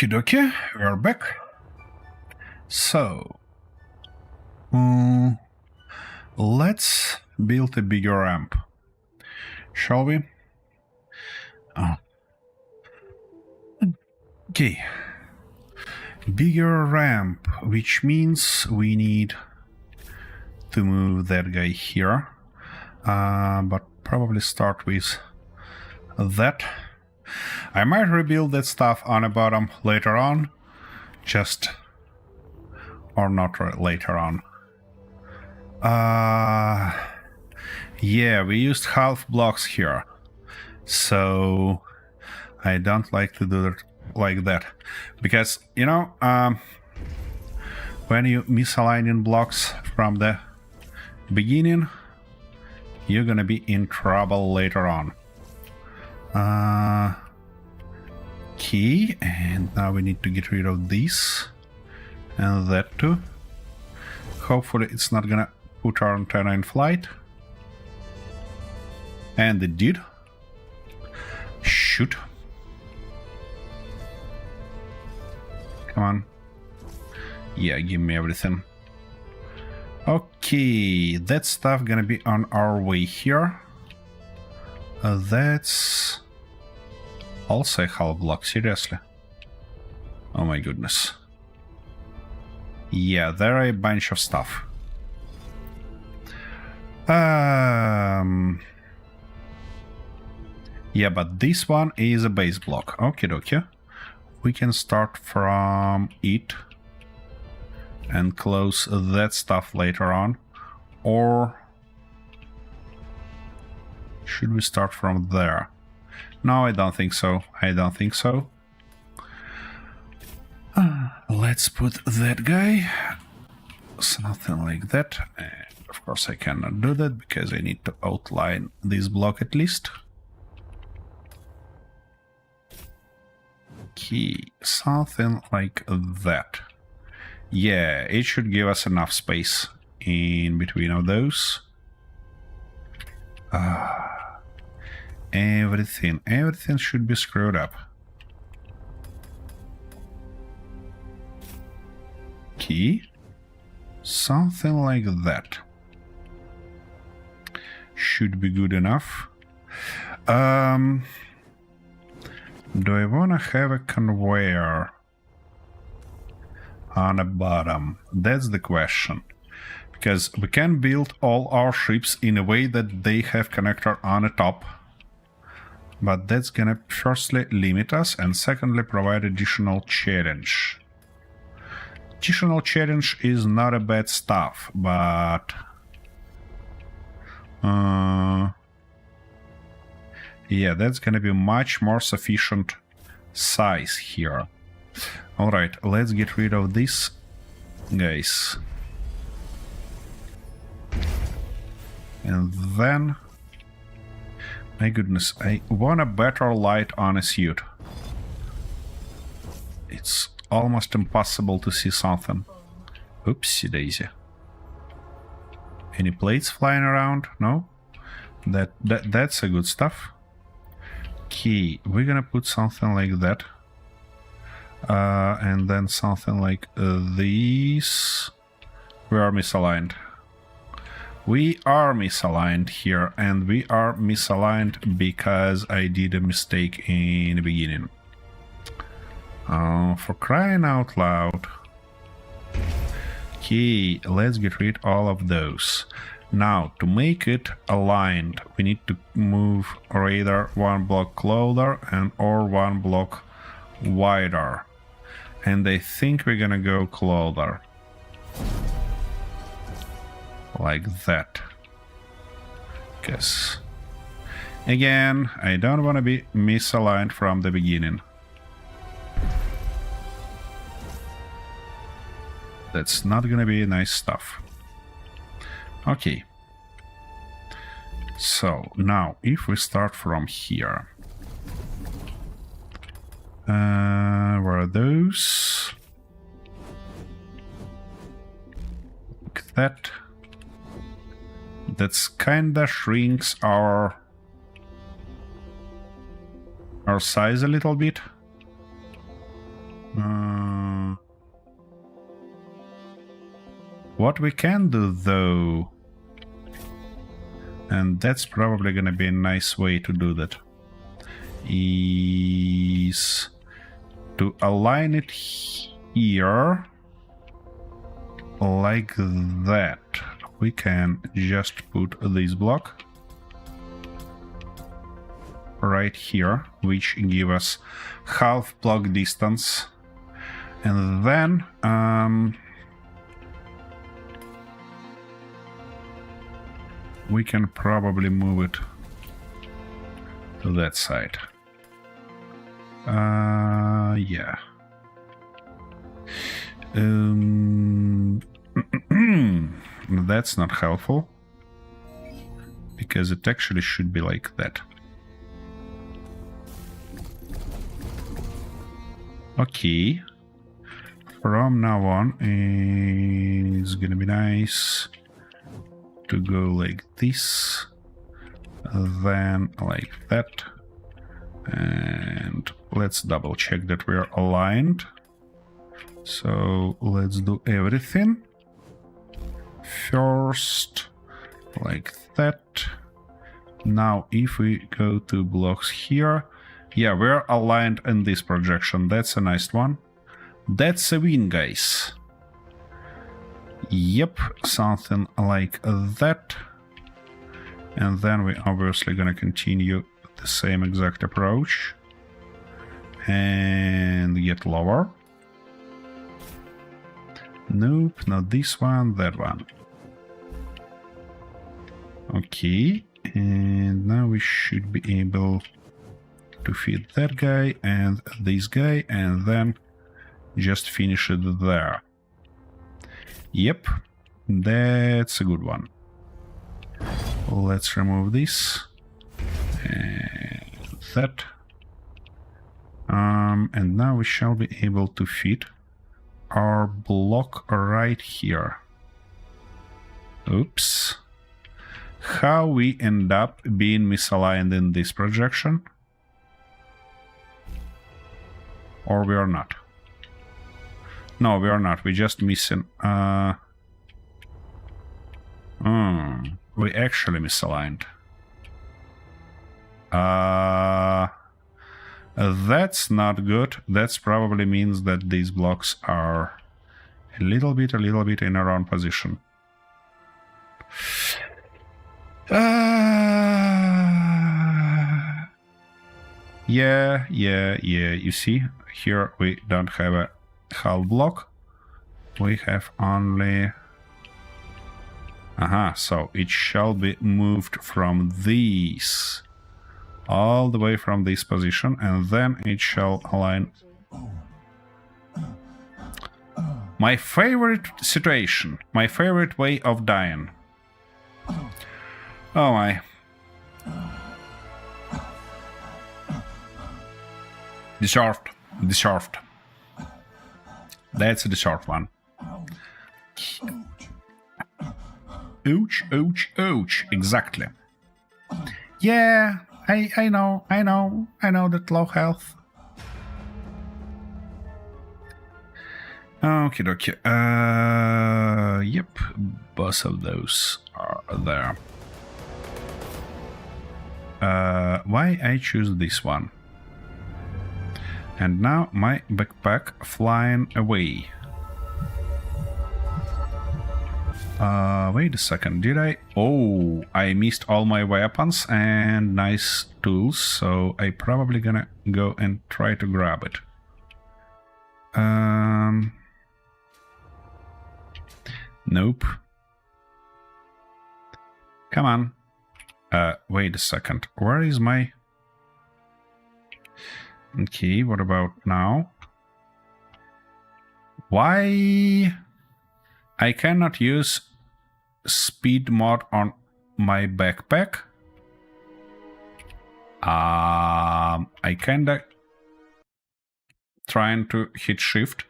Okie, we're back. So, let's build a bigger ramp, shall we? Oh. Okay. Bigger ramp, which means we need to move that guy here. But probably start with that. I might rebuild that stuff on the bottom later on. Or not later on. Yeah, we used half blocks here. So I don't like to do it like that. Because, you know, when you misalign blocks from the beginning, you're gonna be in trouble later on. Key, and now we need to get rid of this and that too. Hopefully it's not gonna put our antenna in flight. And it did. Shoot. Come on. Yeah, give me everything. Okay, that stuff gonna be on our way here. That's also a half block, seriously. Oh my goodness. Yeah, there are a bunch of stuff. Yeah, but this one is a base block. Okie dokie. We can start from it and close that stuff later on. Or should we start from there? No, I don't think so. I don't think so. Let's put that guy. Something like that. And of course I cannot do that because I need to outline this block at least. Okay, something like that. Yeah, it should give us enough space in between of those. Everything should be screwed up. Okay, something like that. Should be good enough. Do I want to have a conveyor on the bottom? That's the question. Because we can build all our ships in a way that they have connector on the top. But that's gonna firstly limit us and secondly provide additional challenge. Additional challenge is not a bad stuff, but... yeah, that's gonna be much more sufficient size here. Alright, let's get rid of this, guys. And then... my goodness, I want a better light on a suit. It's almost impossible to see something. Oopsie daisy. Any plates flying around? No? That's a good stuff. Okay, we're gonna put something like that. And then something like this. We are misaligned. We are misaligned here, and we are misaligned because I did a mistake in the beginning. For crying out loud. Okay, let's get rid of all of those. Now, to make it aligned, we need to move radar one block closer and or one block wider. And I think we're gonna go closer. Like that. Because, again, I don't want to be misaligned from the beginning. That's not gonna be nice stuff. Okay. So, now, if we start from here. Where are those? Like that. That's kinda shrinks our size a little bit. What we can do, though, and that's probably gonna be a nice way to do that, is to align it here like that. We can just put this block right here, which give us half block distance, and then we can probably move it to that side. Yeah. That's not helpful, because it actually should be like that. Okay. From now on, it's gonna be nice to go like this, then like that, and let's double check that we're aligned. So let's do everything first like that. Now if we go to blocks here, yeah, we're aligned in this projection. That's a nice one. That's a win, guys. Yep, something like that. And then we're obviously gonna continue the same exact approach and get lower. Nope, not this one, that one. Okay, and now we should be able to feed that guy and this guy, and then just finish it there. Yep, that's a good one. Let's remove this and that. And now we shall be able to fit our block right here. Oops. How we end up being misaligned in this projection? Or we are not? No, we are not. We're just missing. We actually misaligned. That's not good. That probably means that these blocks are a little bit in a wrong position. Yeah. You see, here we don't have a half block. We have only... so it shall be moved from this all the way from this position, and then it shall align. My favorite situation, my favorite way of dying. Oh my. Deserved. That's the short one. Ouch, exactly. Yeah, I know that low health. Okie dokie. Yep, both of those are there. Why I choose this one? And now my backpack flying away. Wait a second, did I? Oh, I missed all my weapons and nice tools, so I probably gonna go and try to grab it. Nope. Come on. Wait a second, where is my... Okay, what about now? Why I cannot use speed mod on my backpack? I kinda trying to hit shift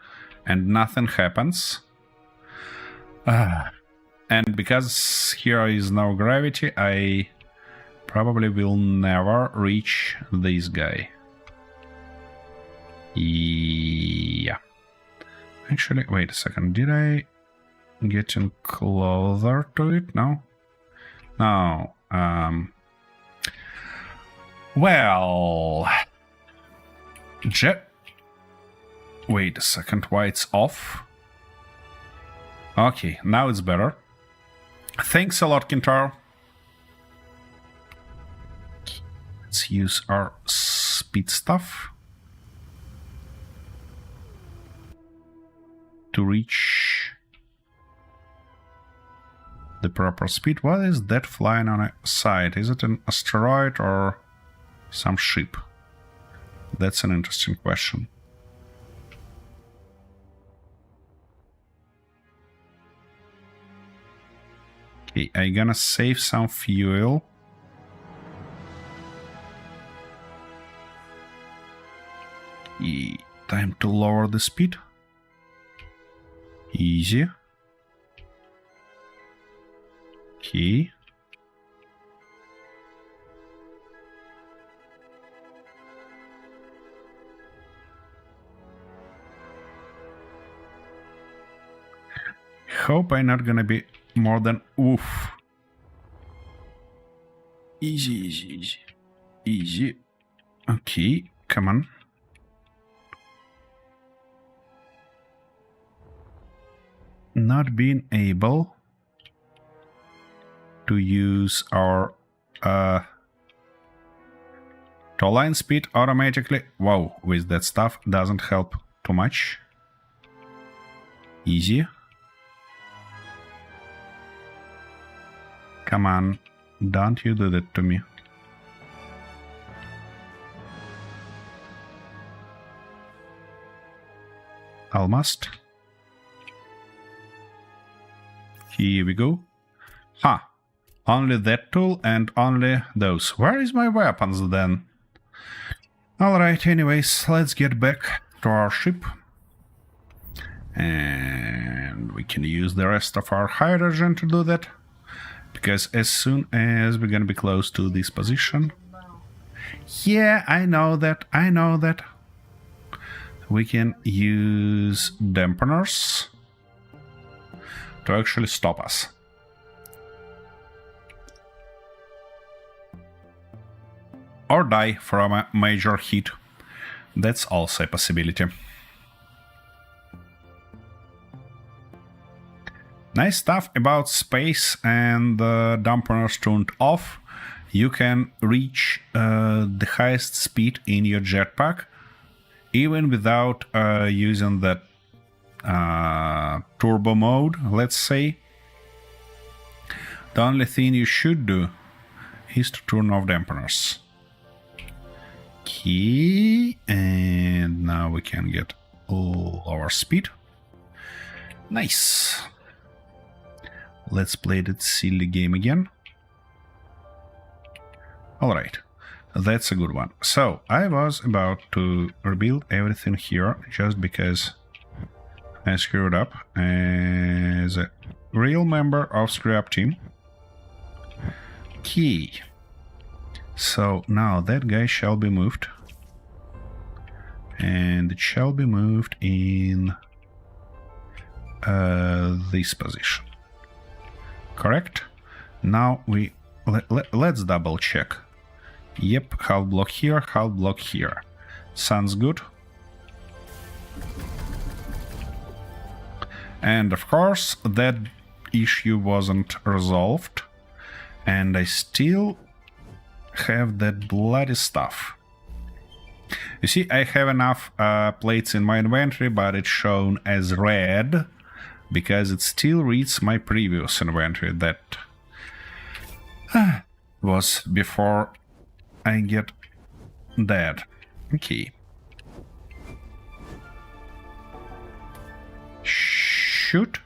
and nothing happens. And because here is no gravity, I probably will never reach this guy. Yeah. Actually, wait a second. Did I get in closer to it? No? No. Well... Jet... Wait a second. Why it's off? Okay, now it's better. Thanks a lot, Kintar. Let's use our speed stuff to reach the proper speed. What is that flying on a side? Is it an asteroid or some ship? That's an interesting question. Okay, I'm gonna save some fuel. Time to lower the speed. Easy. Okay. Hope I'm not gonna be more than oof. Easy, easy, easy. Easy. Okay, come on. Not being able to use our tow line speed automatically. Wow, with that stuff doesn't help too much. Easy. Come on, don't you do that to me. Almost. Here we go. Ha! Only that tool and only those. Where is my weapons then? Alright, anyways, let's get back to our ship. And we can use the rest of our hydrogen to do that. Because as soon as we're gonna be close to this position... Yeah, I know that, we can use dampeners to actually stop us. Or die from a major heat. That's also a possibility. Nice stuff about space and dampeners turned off. You can reach the highest speed in your jetpack even without using that turbo mode, let's say. The only thing you should do is to turn off dampeners. Okay, and now we can get all our speed. Nice. Let's play that silly game again. Alright, that's a good one. So, I was about to rebuild everything here just because I screwed up as a real member of Screw Up Team. Okay. So, now that guy shall be moved. And it shall be moved in this position. Correct? Now let's double check. Yep, half block here, half block here. Sounds good. And of course, that issue wasn't resolved. And I still have that bloody stuff. You see, I have enough plates in my inventory, but it's shown as red because it still reads my previous inventory that was before I get dead. Okay. Shoot.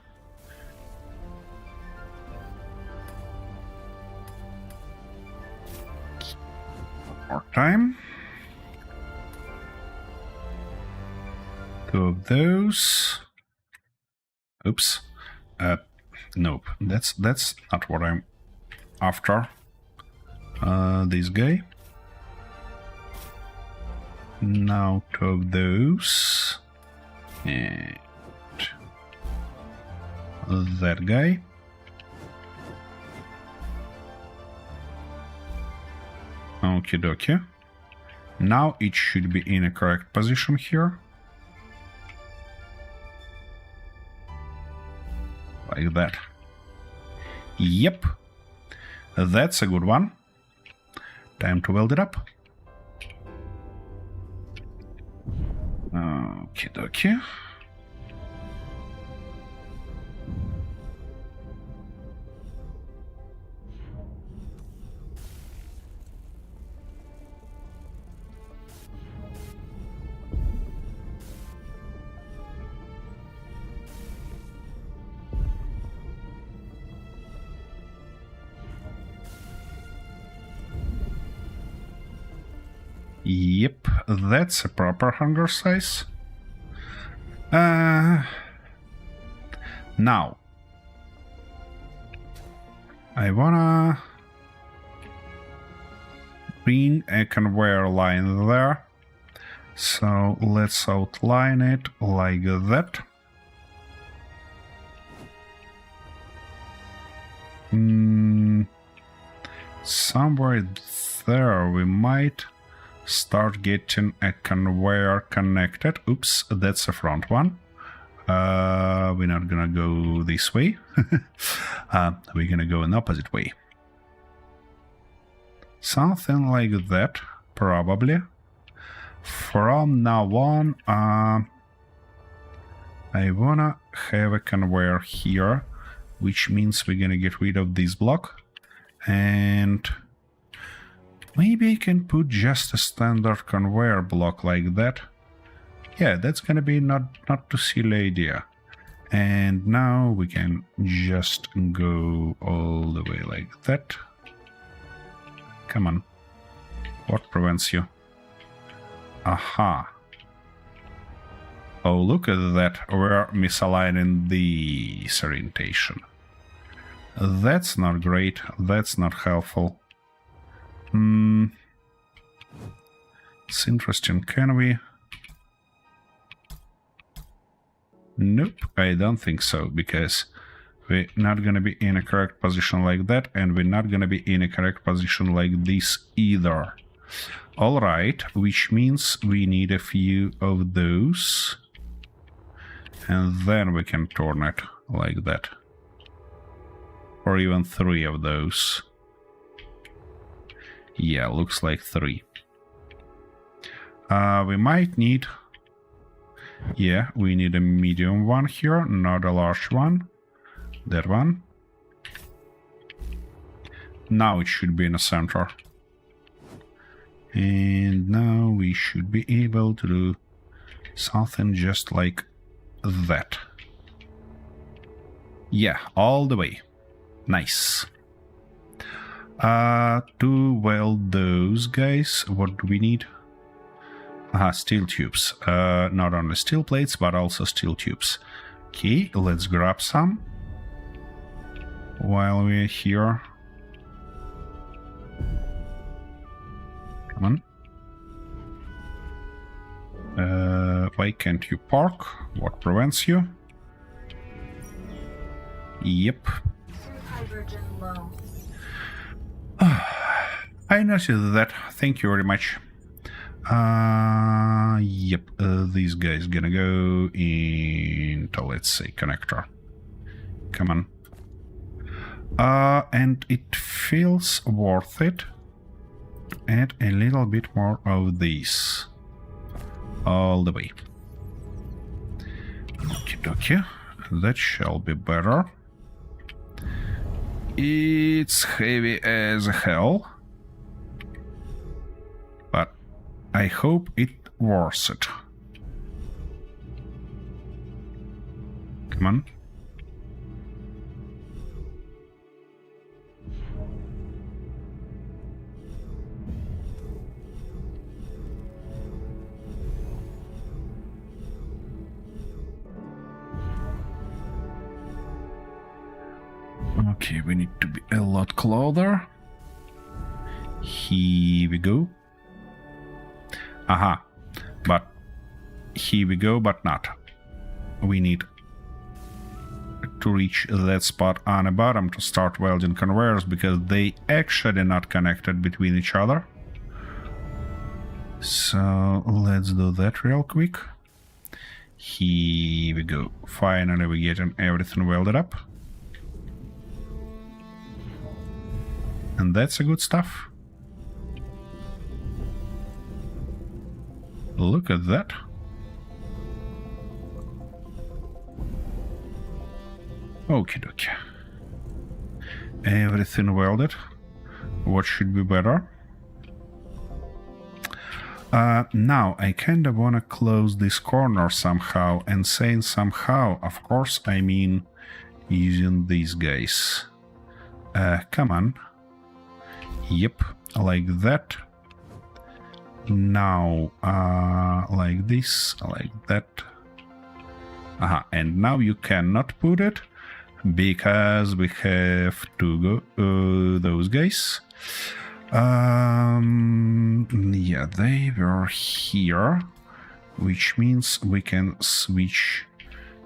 More time. 2 of those. Oops. Nope. That's not what I'm after. This guy. Now two of those. And that guy. Okie dokie. Now it should be in a correct position here. Like that. Yep. That's a good one. Time to weld it up. Okie dokie. Yep, that's a proper hunger size. Now, I wanna bring a conveyor line there. So let's outline it like that. Somewhere there we might start getting a conveyor connected. Oops, that's the front one. We're not gonna go this way. We're gonna go an opposite way. Something like that, probably. From now on, I wanna have a conveyor here, which means we're gonna get rid of this block. And maybe I can put just a standard conveyor block like that. Yeah, that's gonna be not too silly idea. And now we can just go all the way like that. Come on. What prevents you? Aha. Oh, look at that. We're misaligning this orientation. That's not great. That's not helpful. It's interesting. Can we? Nope, I don't think so, because we're not gonna be in a correct position like that, and we're not gonna be in a correct position like this either. Alright, which means we need a few of those, and then we can turn it like that. Or even 3 of those. Yeah, looks like 3. We might need... Yeah, we need a medium one here, not a large one. That one. Now it should be in the center. And now we should be able to do something just like that. Yeah, all the way. Nice. To weld those guys, what do we need? Steel tubes. Not only steel plates, but also steel tubes. Okay, let's grab some while we're here. Come on. Why can't you park? What prevents you? Yep. Hydrogen low. I noticed that. Thank you very much. Yep, these guys gonna go into, let's say, connector. Come on. And it feels worth it. Add a little bit more of these. All the way. Okie dokie. That shall be better. It's heavy as hell. I hope it worth it. Come on. Okay, we need to be a lot closer. Here we go. Aha. But here we go, but not. We need to reach that spot on the bottom to start welding conveyors, because they actually not connected between each other. So let's do that real quick. Here we go. Finally we're getting everything welded up. And that's a good stuff. Look at that. Okie dokie. Everything welded. What should be better? Now I kinda wanna close this corner somehow, and saying somehow, of course, I mean using these guys. Come on. Yep, like that. Now, like this, like that. And now you cannot put it, because we have to go those guys. Yeah, they were here, which means we can switch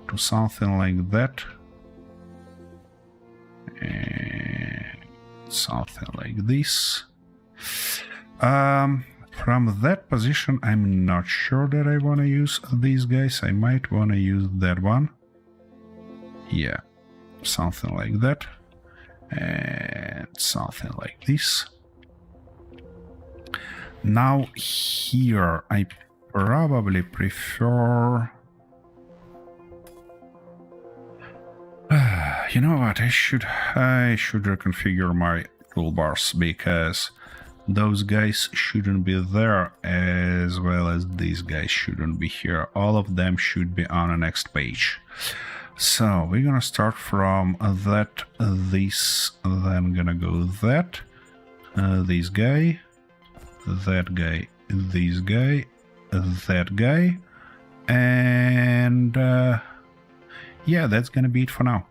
to something like that. And something like this. From that position, I'm not sure that I want to use these guys. I might want to use that one. Yeah, something like that. And something like this. Now here, I probably prefer... you know what, I should reconfigure my toolbars, because those guys shouldn't be there, as well as these guys shouldn't be here. All of them should be on the next page. So we're gonna start from that, this, then gonna go that, this guy, that guy, this guy, that guy, and yeah, that's gonna be it for now.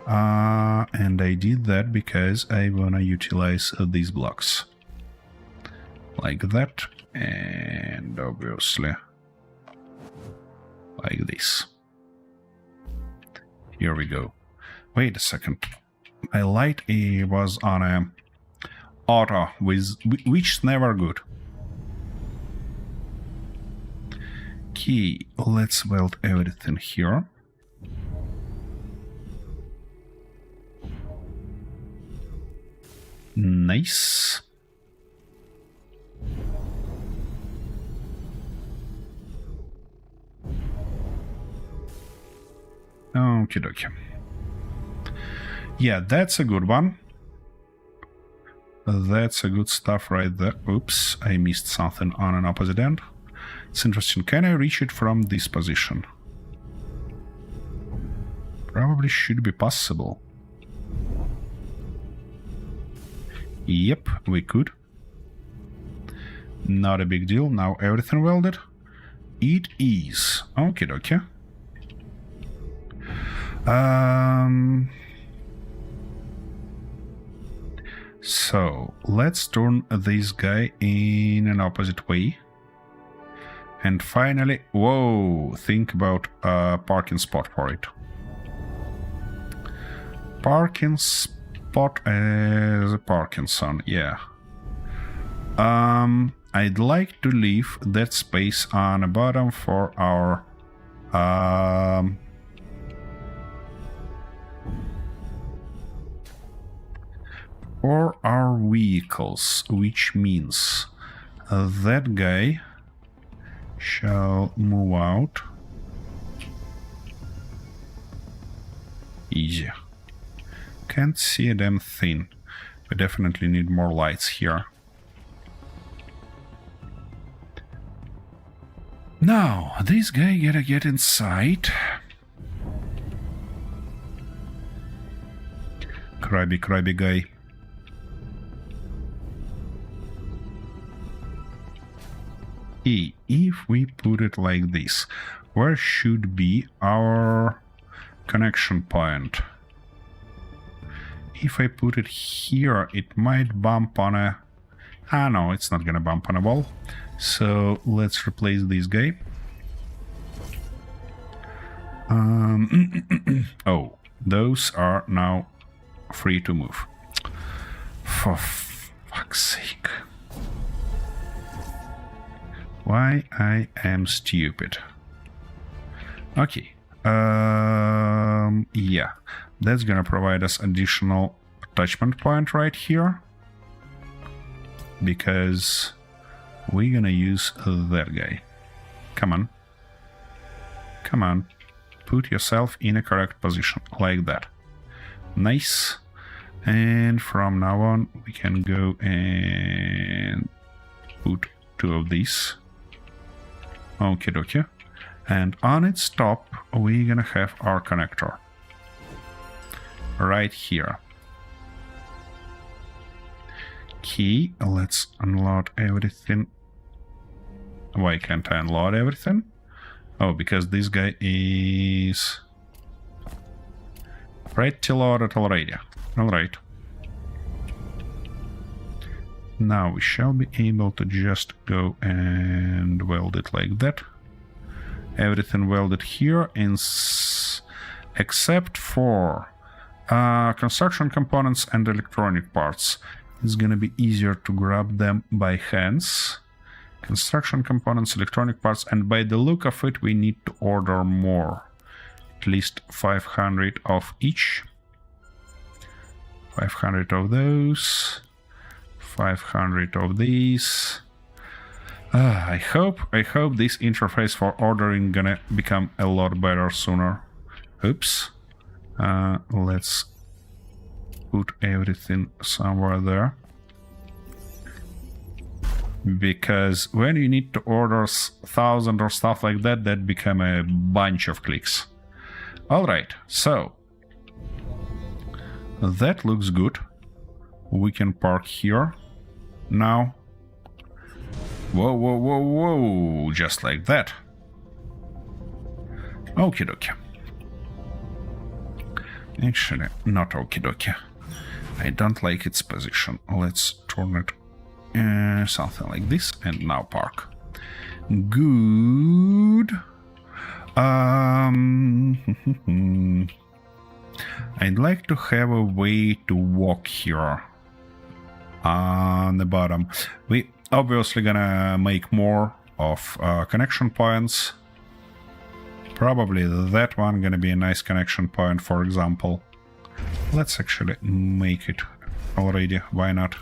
And I did that because I wanna utilize these blocks like that, and obviously like this. Here we go. Wait a second. My light was on a auto, which is never good. Okay, let's weld everything here. Nice. Okie dokie. Yeah, that's a good one. That's a good stuff right there. Oops, I missed something on an opposite end. It's interesting. Can I reach it from this position? Probably should be possible. Yep, we could. Not a big deal. Now everything welded? It is. Okie dokie. So let's turn this guy in an opposite way. And finally, whoa, think about a parking spot for it. Parking spot as a Parkinson, yeah. I'd like to leave that space on the bottom for our vehicles, which means that guy shall move out. Easy. Can't see a damn thing. We definitely need more lights here. Now, this guy gotta get inside. Crabby guy. If we put it like this, where should be our connection point? If I put it here, it might bump on a... Ah, no, it's not gonna bump on a wall. So let's replace this guy. Oh, those are now free to move. For fuck's sake. Why I am stupid. Okay. Yeah. That's gonna provide us additional attachment point right here. Because we're gonna use that guy. Come on. Come on. Put yourself in a correct position. Like that. Nice. And from now on, we can go and put 2 of these. Okie dokie. And on its top, we're gonna have our connector. Right here. Key, let's unload everything. Why can't I unload everything? Oh, because this guy is pretty loaded already. Alright. Now we shall be able to just go and weld it like that. Everything welded here, except for construction components and electronic parts. It's gonna be easier to grab them by hands. Construction components, electronic parts, and by the look of it, we need to order more. At least 500 of each. 500 of those. 500 of these. I hope this interface for ordering gonna become a lot better sooner. Oops. Let's put everything somewhere there. Because when you need to order 1,000 or stuff like that, that become a bunch of clicks. Alright, so that looks good. We can park here now. Whoa, whoa, whoa, whoa, just like that. Okie dokie. Actually, not okie dokie. I don't like its position. Let's turn it something like this, and now park. Good. I'd like to have a way to walk here on the bottom. We obviously gonna make more of connection points. Probably that one gonna be a nice connection point, for example. Let's actually make it already. Why not?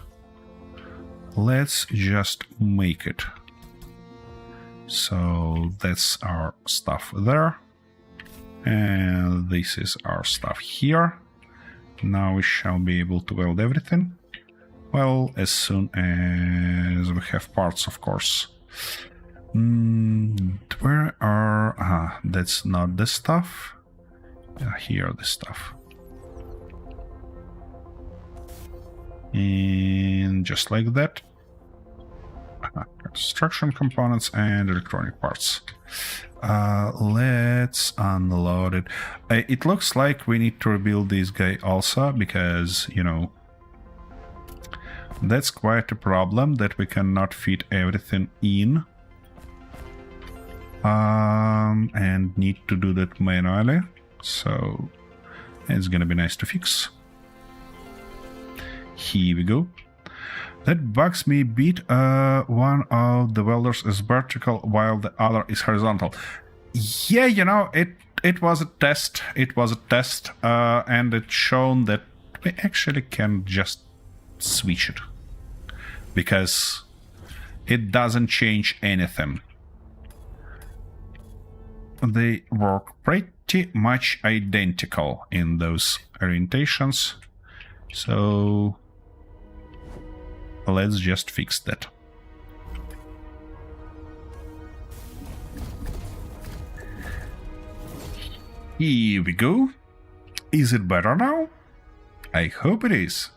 Let's just make it. So that's our stuff there. And this is our stuff here. Now we shall be able to weld everything. Well, as soon as we have parts, of course. Where are... that's not the stuff. Here, the stuff. And just like that. Construction components and electronic parts. Let's unload it. It looks like we need to rebuild this guy also, because, you know, that's quite a problem that we cannot fit everything in. And need to do that manually. So it's gonna be nice to fix. Here we go. That bugs me a bit. One of the welders is vertical while the other is horizontal. Yeah, you know, it was a test. It was a test, and it shown that we actually can just switch it. Because it doesn't change anything. They work pretty much identical in those orientations. So let's just fix that. Here we go. Is it better now? I hope it is.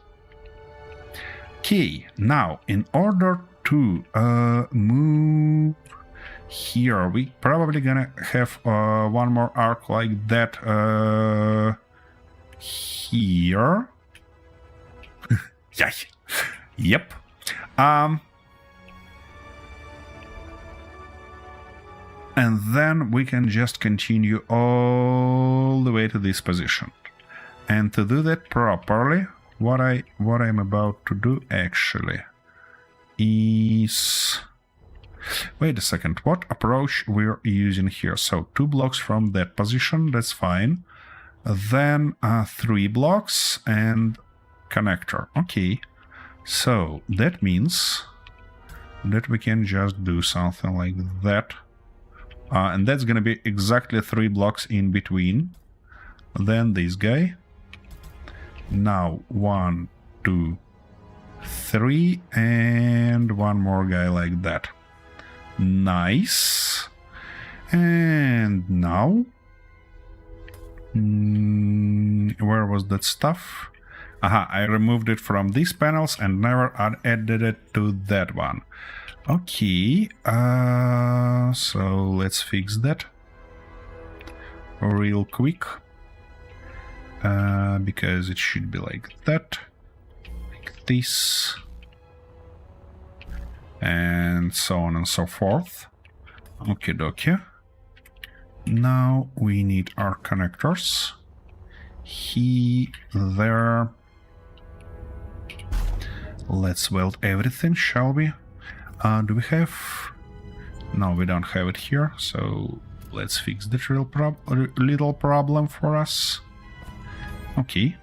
Okay, now in order to move here, we probably gonna have one more arc like that here. Yeah. Yep. And then we can just continue all the way to this position. And to do that properly, what I'm about to do actually is... Wait a second, what approach we're using here? So 2 blocks from that position, that's fine. Then 3 blocks and connector. Okay, so that means that we can just do something like that. And that's gonna be exactly 3 blocks in between. Then this guy. Now 1, 2, 3, and one more guy like that. Nice. And now... where was that stuff? Aha, I removed it from these panels and never added it to that one. Okay, so let's fix that real quick. Because it should be like that. Like this. And so on and so forth. Okie dokie. Now we need our connectors. Here, there. Let's weld everything, shall we? Do we have... No, we don't have it here, so let's fix that little problem for us. Okay.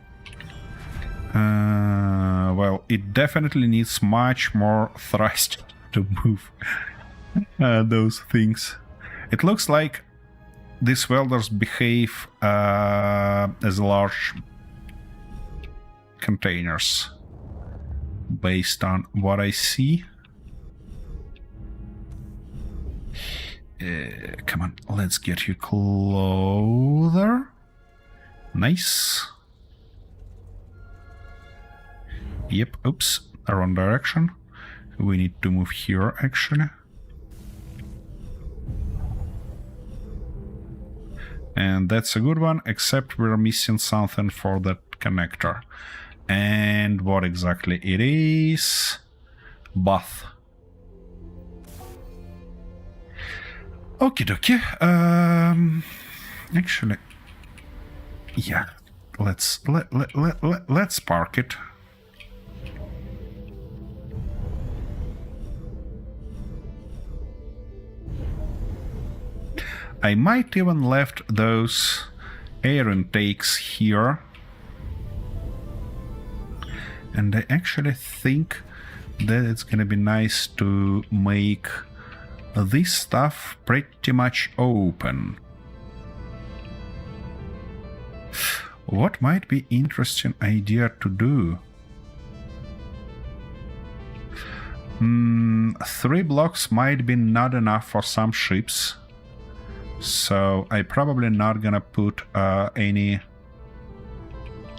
Well, it definitely needs much more thrust to move those things. It looks like these welders behave as large containers, based on what I see. Come on, let's get you closer. Nice. Yep, oops, wrong direction. We need to move here, actually. And that's a good one, except we're missing something for that connector. And what exactly it is? Bath. Okie dokie. Actually, yeah. Let's park it. I might even left those air intakes here. And I actually think that it's gonna be nice to make this stuff pretty much open. What might be interesting idea to do? 3 blocks might be not enough for some ships. So I probably not gonna put any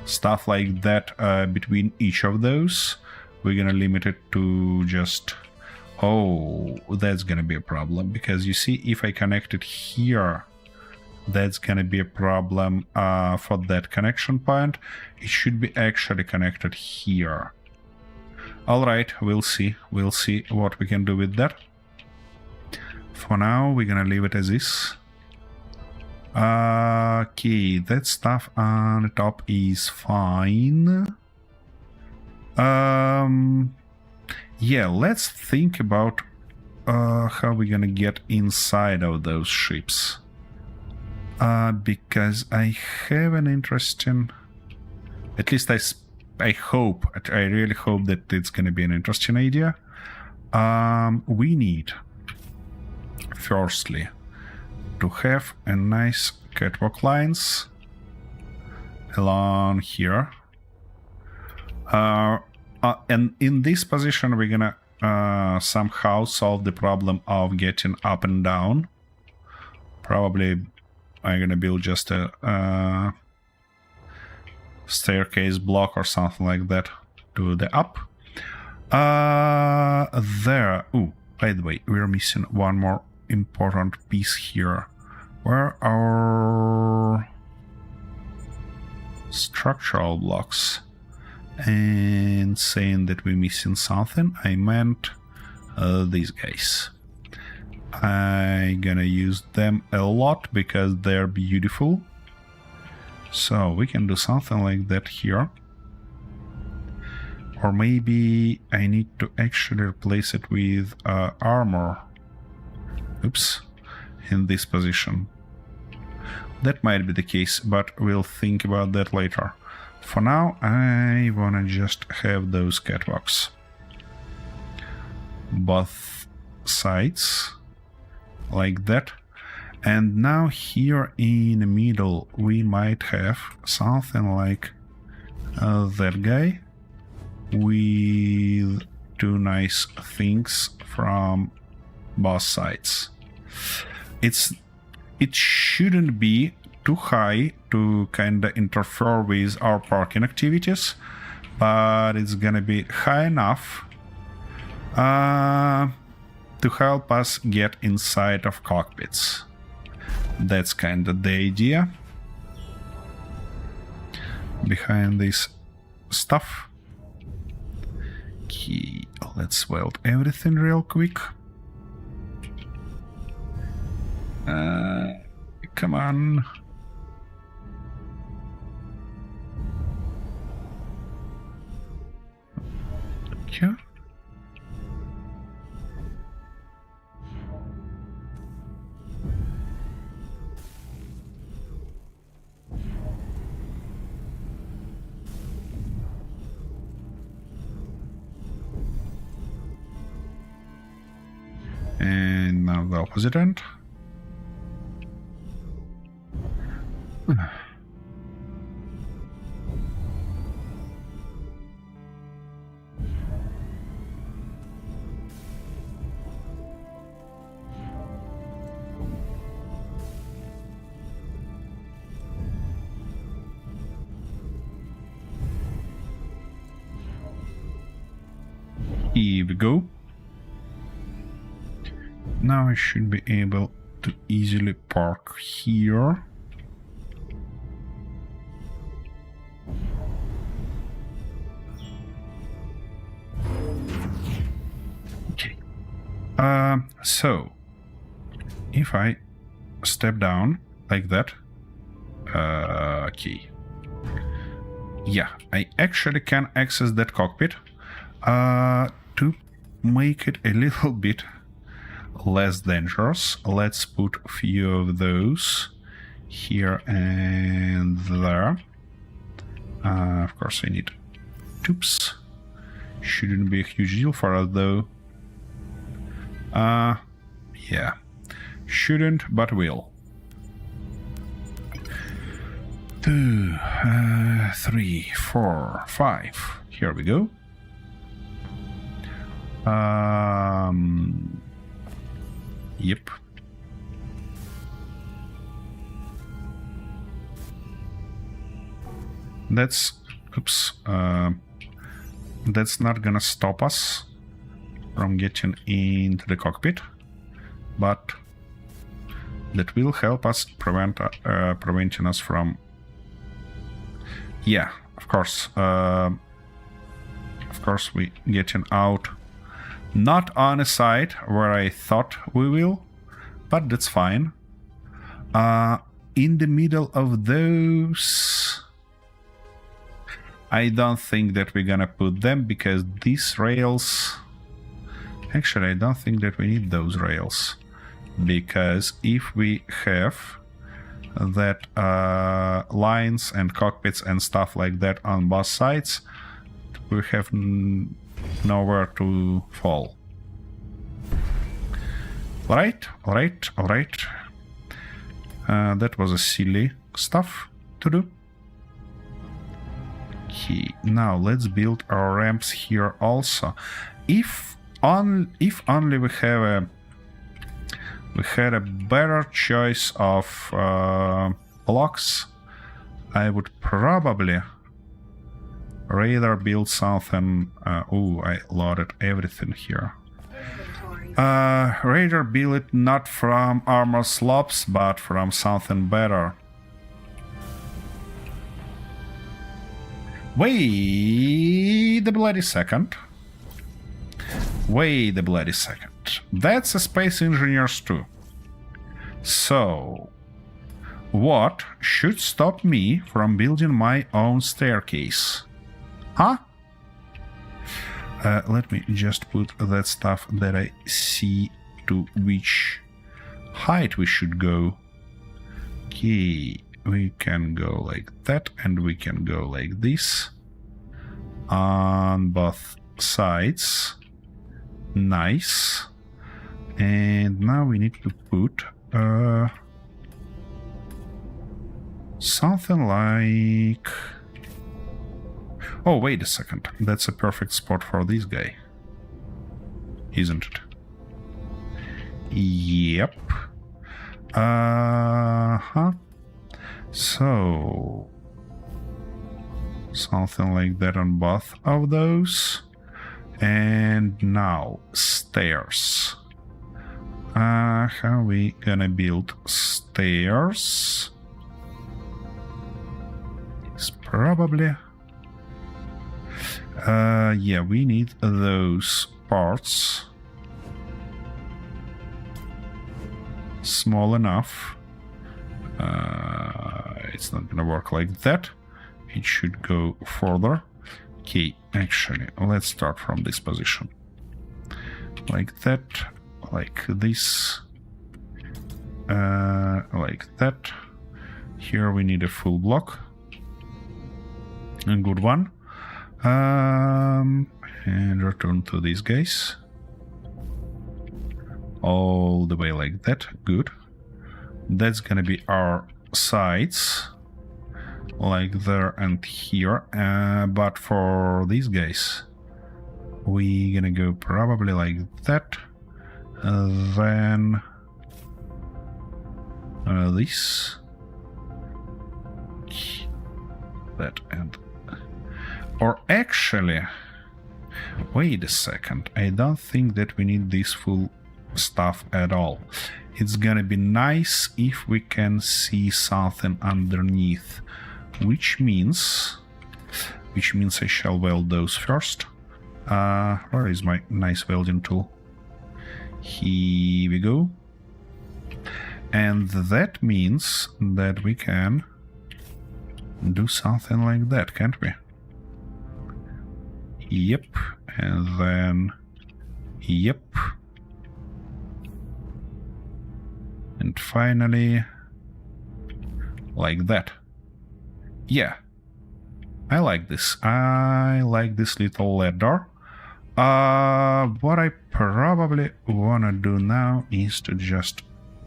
stuff like that between each of those. We're gonna limit it to just... Oh, that's gonna be a problem, because you see, if I connect it here, that's gonna be a problem for that connection point. It should be actually connected here. Alright, we'll see what we can do with that. For now, we're gonna leave it as is. Okay, that stuff on the top is fine. Yeah, let's think about how we're gonna get inside of those ships. Because I have an interesting... At least I really hope that it's gonna be an interesting idea. We need, firstly, to have a nice catwalk lines along here. And in this position, we're gonna somehow solve the problem of getting up and down. Probably I'm gonna build just a staircase block or something like that to the up. There. Ooh, by the way, we're missing one more important piece here. Where are our structural blocks? And saying that we're missing something, I meant these guys. I'm gonna use them a lot because they're beautiful. So we can do something like that here. Or maybe I need to actually replace it with armor. Oops. In this position. That might be the case, but we'll think about that later. For now, I wanna just have those catwalks. Both sides. Like that. And now here in the middle we might have something like that guy with two nice things from both sides. It shouldn't be too high to kinda interfere with our parking activities, but it's gonna be high enough to help us get inside of cockpits. That's kind of the idea behind this stuff. Okay, let's weld everything real quick. Come on. Okay. And now the opposite end. Here we go. Now I should be able to easily park here. Okay. So if I step down like that, okay. Yeah, I actually can access that cockpit. To make it a little bit less dangerous, let's put a few of those here and there. Of course, we need tubes. Shouldn't be a huge deal for us, though. Yeah. Shouldn't, but will. 2, 3, 4, 5. Here we go. Yep. That's not gonna stop us from getting into the cockpit, but that will help us preventing us from. Yeah, of course. We getting out. Not on a side where I thought we will, but that's fine. In the middle of those, I don't think that we're gonna put them because these rails... Actually, I don't think that we need those rails. Because if we have that lines and cockpits and stuff like that on both sides, we have nowhere to fall. Alright. That was a silly stuff to do. Okay, now let's build our ramps here also. If only we had a better choice of blocks, I would probably rather build something. Oh, I loaded everything here. Rather build it not from armor slopes, but from something better. Wait a bloody second. Wait a bloody second. That's a Space Engineers too. So, what should stop me from building my own staircase? Huh? Let me just put that stuff that I see to which height we should go. Okay, we can go like that and we can go like this on both sides. Nice. And now we need to put something like... Oh, wait a second. That's a perfect spot for this guy. Isn't it? Yep. So... something like that on both of those. And now, stairs. How are we gonna build stairs? It's probably... yeah, we need those parts small enough. It's not gonna work like that. It should go further. Okay, actually, let's start from this position. Like that, like this, like that. Here we need a full block. A good one. And return to these guys. All the way like that. Good. That's gonna be our sides. Like there and here. But for these guys, we're gonna go probably like that. Then this. That and... Or actually, wait a second, I don't think that we need this full stuff at all. It's gonna be nice if we can see something underneath, which means I shall weld those first. Where is my nice welding tool? Here we go. And that means that we can do something like that, can't we? Yep, and then yep, and finally like that. Yeah, I like this. I like this little ladder. What I probably wanna do now is to just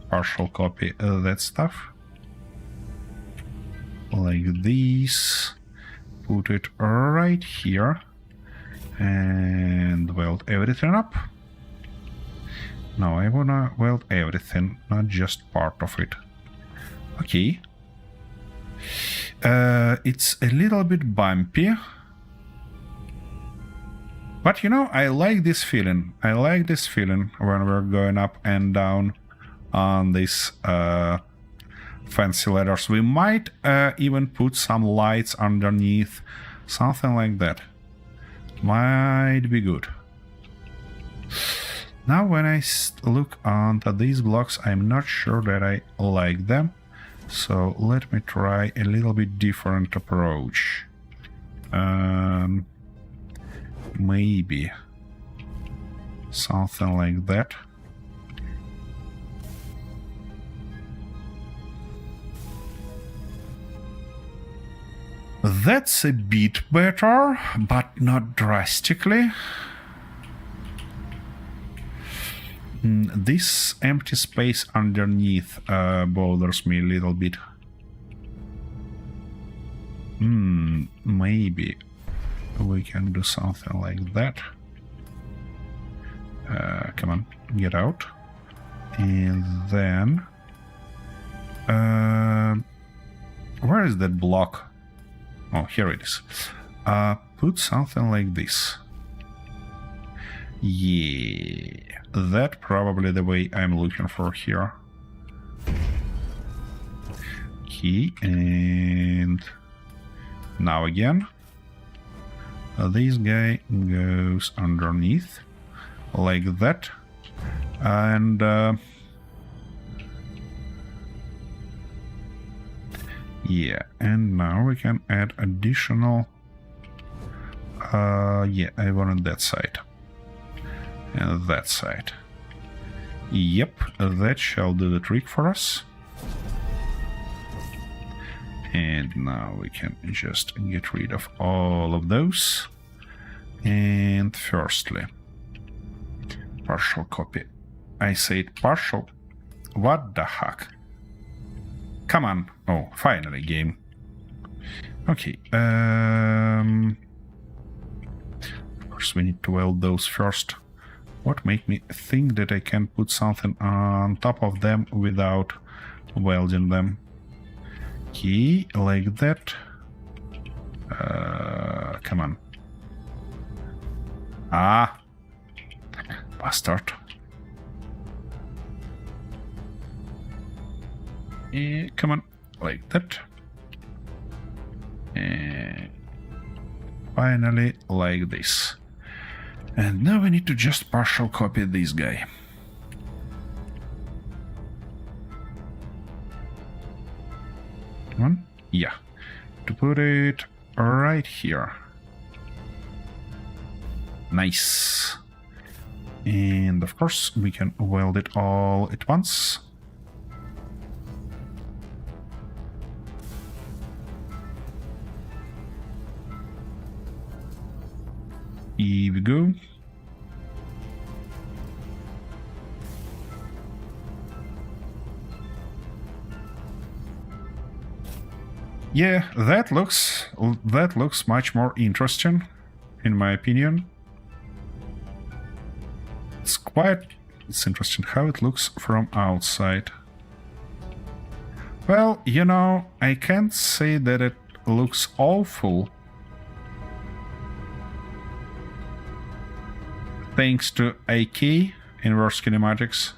partial copy that stuff like this, put it right here, and weld everything up. No, I wanna weld everything, not just part of it. Okay. It's a little bit bumpy. But you know, I like this feeling. I like this feeling when we're going up and down on these fancy ladders. We might even put some lights underneath, something like that. Might be good. Now when I look onto these blocks, I'm not sure that I like them. So let me try a little bit different approach. Maybe something like that. That's a bit better, but not drastically. This empty space underneath bothers me a little bit. Maybe we can do something like that. Come on, get out. And then... where is that block? Oh, here it is. Put something like this. Yeah, that probably the way I'm looking for here. Okay, and now again. This guy goes underneath. like that. And yeah, and now we can add additional. Yeah, I wanted that side and that side. Yep, that shall do the trick for us. And now we can just get rid of all of those. And firstly, partial copy. I said partial. What the heck? Come on. Oh, finally, game. Okay. Of course, we need to weld those first. What make me think that I can put something on top of them without welding them? Okay, like that. Come on. Ah, bastard. Come on, like that. And finally, like this. And now we need to just partial copy this guy. Come on. Yeah. To put it right here. Nice. And of course, we can weld it all at once. Here we go. Yeah, that looks much more interesting, in my opinion. It's interesting how it looks from outside. Well, you know, I can't say that it looks awful. Thanks to AK, Inverse Kinematics.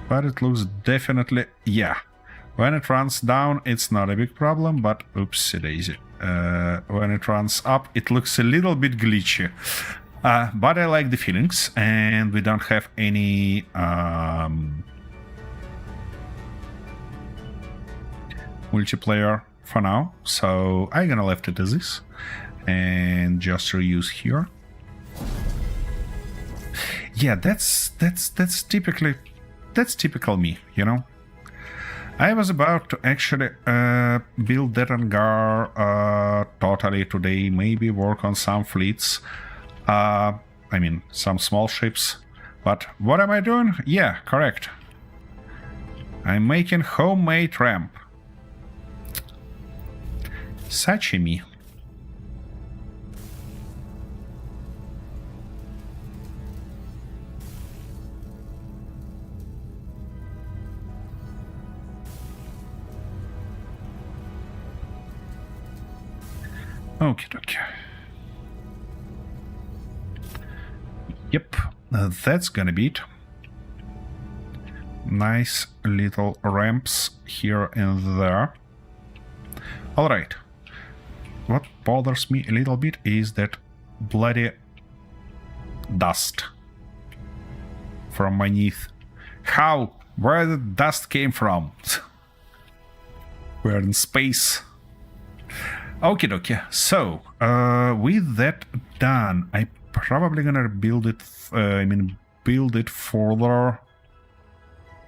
But it looks definitely... yeah. When it runs down, it's not a big problem, but oopsie daisy. When it runs up, it looks a little bit glitchy. But I like the feelings, and we don't have any... multiplayer for now, so I'm gonna left it as this. And just reuse here. Yeah, that's typical me, you know. I was about to actually build that hangar totally today, maybe work on some fleets, I mean some small ships, but what am I doing? Yeah, correct. I'm making homemade ramp. Such a me. Okay. Yep, that's gonna be it. Nice little ramps here and there. Alright. What bothers me a little bit is that bloody dust from beneath. How? Where the dust came from? We're in space. Okay. So, with that done, I probably gonna build it. Build it further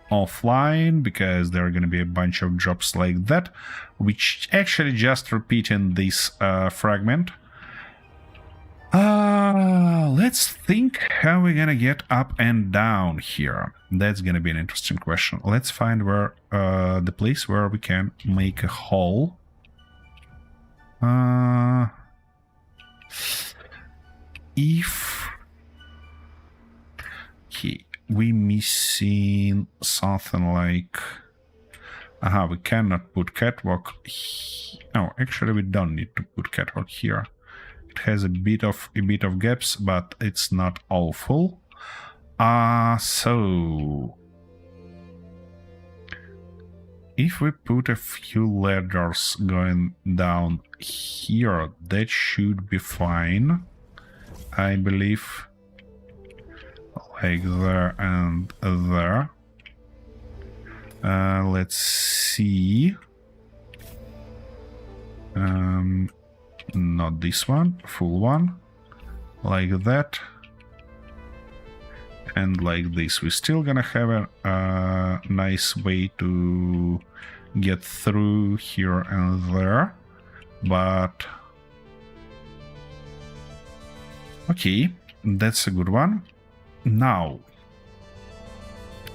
offline, because there are gonna be a bunch of jobs like that, which actually just repeat in this fragment. Let's think how we're gonna get up and down here. That's gonna be an interesting question. Let's find where the place where we can make a hole. If we missing something like we cannot put catwalk. No, actually we don't need to put catwalk here. It has a bit of gaps, but it's not awful. So if we put a few ladders going down here, that should be fine. I believe. Like there and there. Let's see. Not this one, full one. Like that. And like this. We're still gonna have a nice way to get through here and there. But... okay, that's a good one. Now,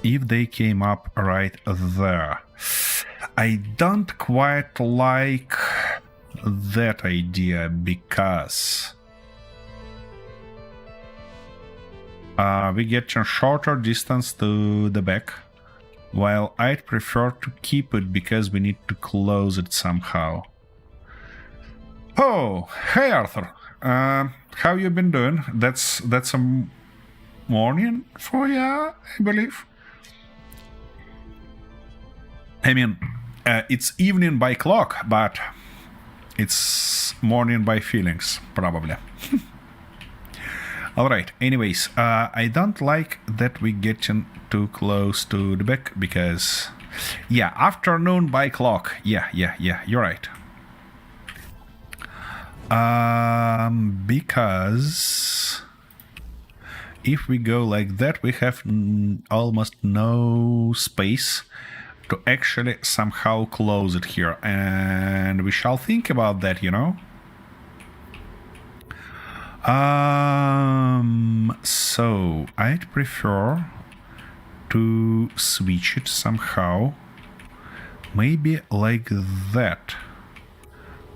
if they came up right there, I don't quite like that idea because we get a shorter distance to the back, while I'd prefer to keep it because we need to close it somehow. Oh, hey Arthur, how you been doing? That's a morning for you, I believe. I mean, it's evening by clock, but it's morning by feelings, probably. Alright, anyways, I don't like that we getting too close to the back because... yeah, afternoon by clock. Yeah, you're right. Because... if we go like that, we have almost no space to actually somehow close it here. And we shall think about that, you know? So I'd prefer to switch it somehow. Maybe like that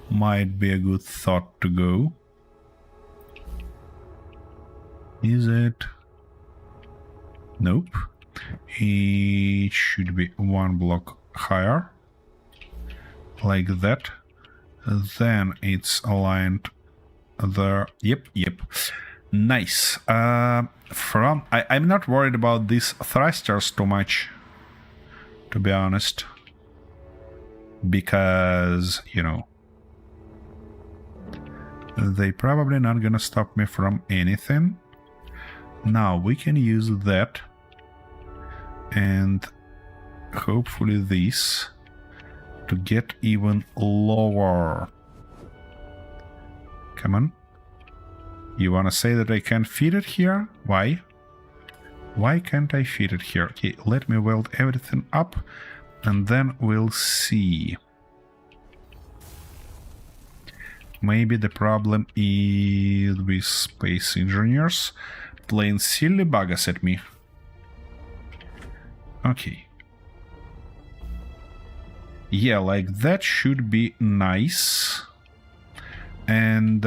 might be a good thought to go. Is it? Nope. It should be one block higher. Like that. Then it's aligned there. Yep. Nice. I'm not worried about these thrusters too much, to be honest. Because, you know, they probably not gonna stop me from anything. Now we can use that and hopefully this to get even lower. Come on. You wanna say that I can't feed it here? Why? Why can't I feed it here? Okay, let me weld everything up and then we'll see. Maybe the problem is with space engineers playing silly buggers at me. Okay. Yeah, like that should be nice. And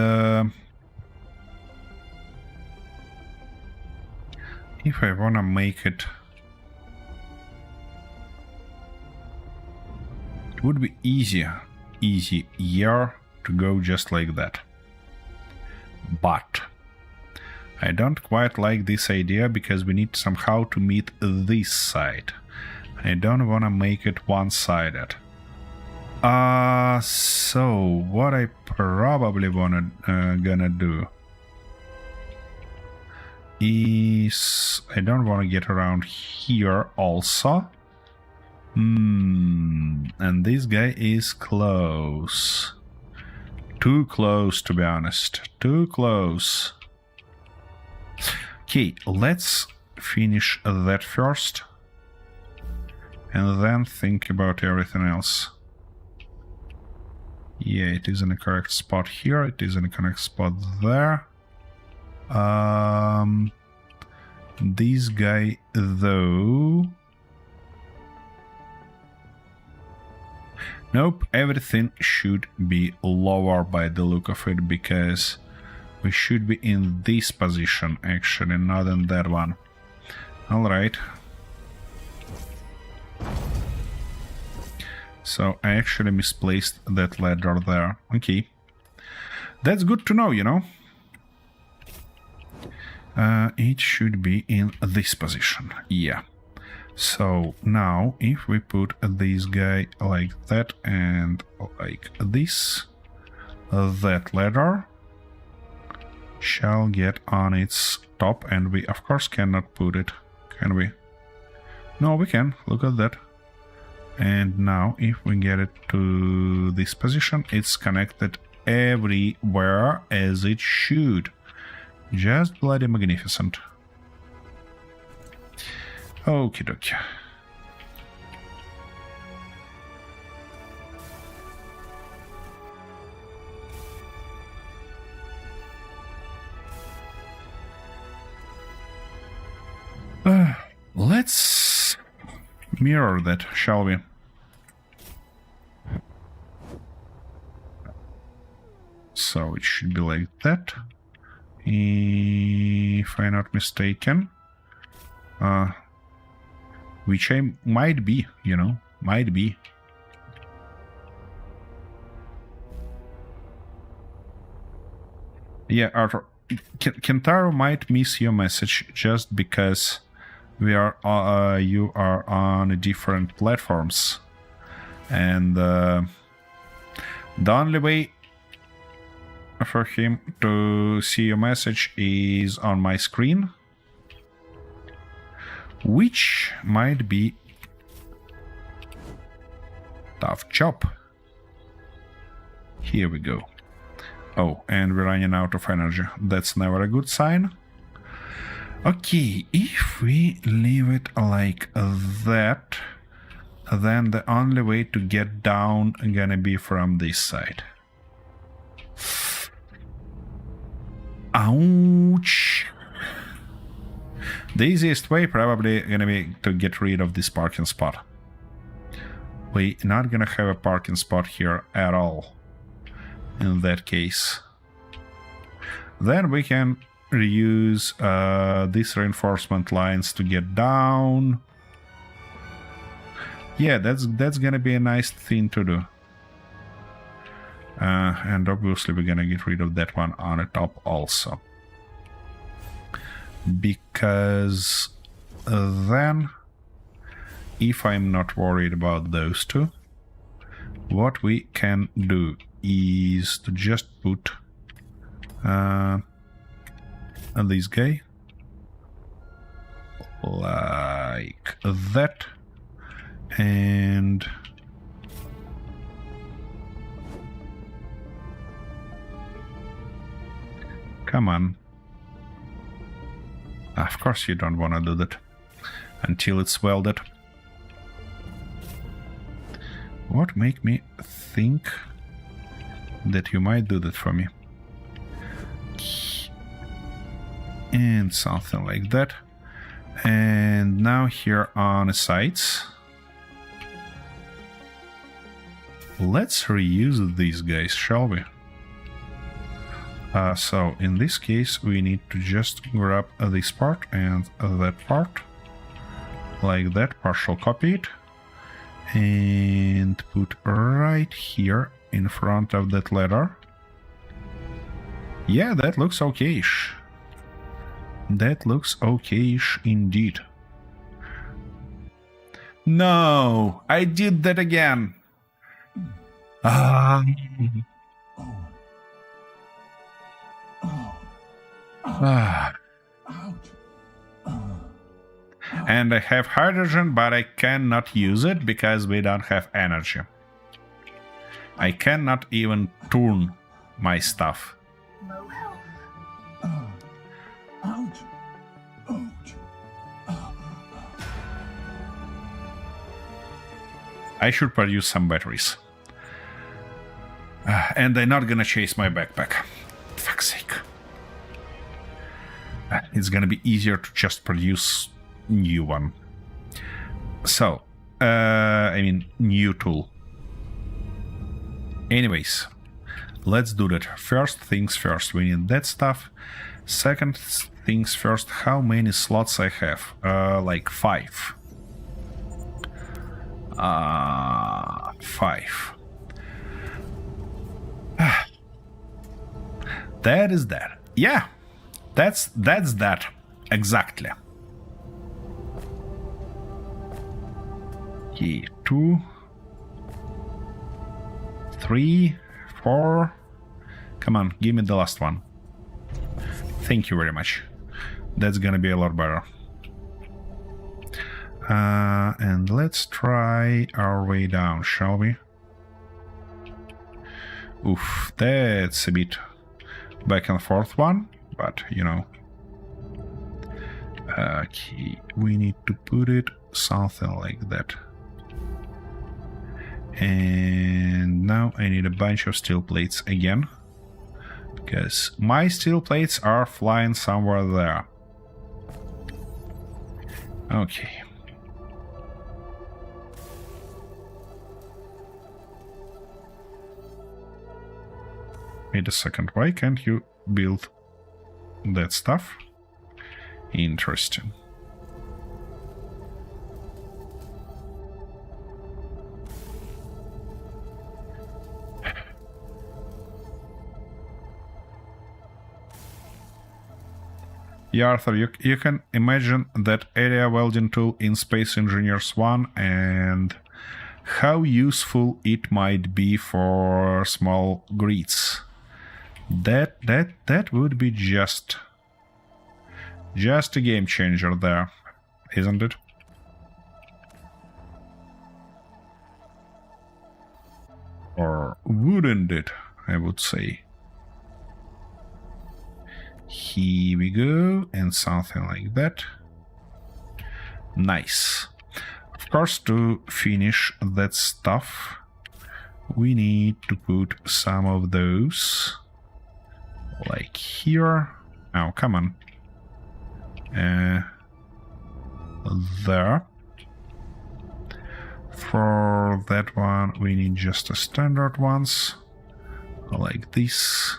if I wanna make it, it would be easier to go just like that. But I don't quite like this idea because we need somehow to meet this side. I don't want to make it one-sided. So what I probably gonna do is I don't want to get around here also. And this guy is close. Too close, to be honest. Too close. Okay, let's finish that first. And then think about everything else. Yeah, it is in the correct spot here. It is in the correct spot there. This guy, though... Nope, everything should be lower by the look of it, because we should be in this position, actually, not in that one. Alright. So I actually misplaced that ladder there. Okay. That's good to know, you know. It should be in this position. Yeah. So now if we put this guy like that and like this, that ladder shall get on its top, and we of course cannot put it, can we? No, we can. Look at that. And now if we get it to this position, it's connected everywhere as it should. Just bloody magnificent. Okie dokie. Let's mirror that, shall we? So it should be like that, if I'm not mistaken. Which I might be, you know, might be. Yeah, Arthur, Kentaro might miss your message just because we are you are on different platforms, and the only way for him to see your message is on my screen, which might be tough job. Here we go. Oh, and we're running out of energy. That's never a good sign. Okay, if we leave it like that, then the only way to get down gonna be from this side. Ouch! The easiest way probably gonna be to get rid of this parking spot. We're not gonna have a parking spot here at all. In that case, then we can reuse these reinforcement lines to get down. Yeah, that's gonna be a nice thing to do. And obviously we're gonna get rid of that one on the top also, because then if I'm not worried about those two, what we can do is to just put this guy like that, and come on. Of course you don't want to do that until it's welded. What make me think that you might do that for me? And something like that. And now here on the sides, let's reuse these guys, shall we? So in this case we need to just grab this part and that part, like that, partial copy it, and put right here in front of that ladder. Yeah, that looks okayish. That looks okayish indeed. No, I did that again. And I have hydrogen, but I cannot use it because we don't have energy. I cannot even turn my stuff. Low health. Ouch. I should produce some batteries. And they're not gonna chase my backpack. Fuck's sake. It's gonna be easier to just produce new one. So, I mean, new tool. Anyways, let's do that. First things first, we need that stuff. Second things first, how many slots I have? Like 5. 5. That is that. Yeah, that's that. Exactly. Okay, 2, 3, 4. Come on, give me the last one. Thank you very much. That's gonna be a lot better. And let's try our way down, shall we? Oof, that's a bit back and forth one, but you know. Okay, we need to put it something like that. And now I need a bunch of steel plates again, because my steel plates are flying somewhere there. Okay. Wait a second, why can't you build that stuff? Interesting. Yeah, Arthur, you can imagine that area welding tool in Space Engineers 1 and how useful it might be for small grids. That would be just a game changer there, isn't it? Or wouldn't it, I would say. Here we go, and something like that. Nice. Of course, to finish that stuff, we need to put some of those, like here. Oh, come on. There. For that one, we need just a standard ones, like this.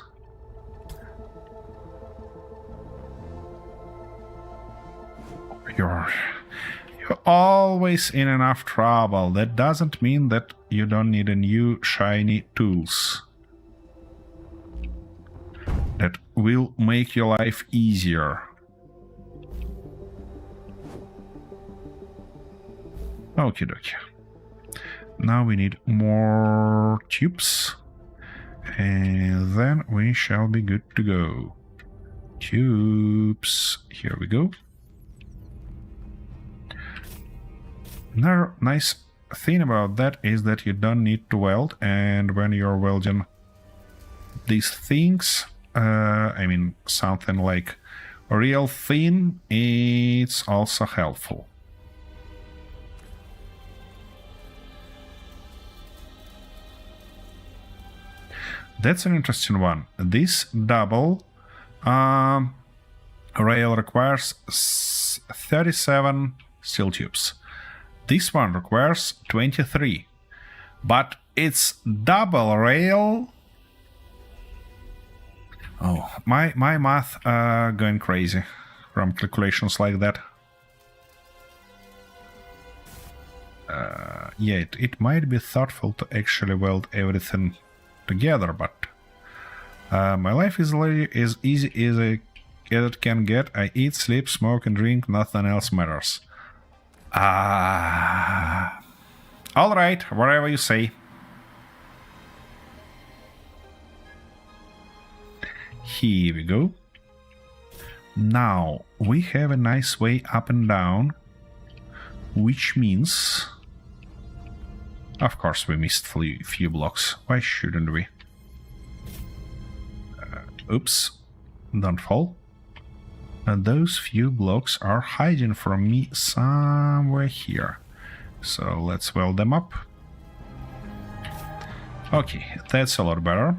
You're always in enough trouble. That doesn't mean that you don't need a new shiny tools that will make your life easier. Okie dokie. Now we need more tubes, and then we shall be good to go. Tubes. Here we go. Another nice thing about that is that you don't need to weld, and when you're welding these things, I mean something like real thin, it's also helpful. That's an interesting one. This double rail requires 37 steel tubes. This one requires 23, but it's double rail. Oh, my math going crazy from calculations like that. Yeah, it might be thoughtful to actually weld everything together, but my life is as easy as it can get. I eat, sleep, smoke, and drink. Nothing else matters. All right, whatever you say. Here we go. Now we have a nice way up and down, which means, of course, we missed few blocks. Why shouldn't we? Oops, don't fall. And those few blocks are hiding from me somewhere here. So let's weld them up. Okay, that's a lot better.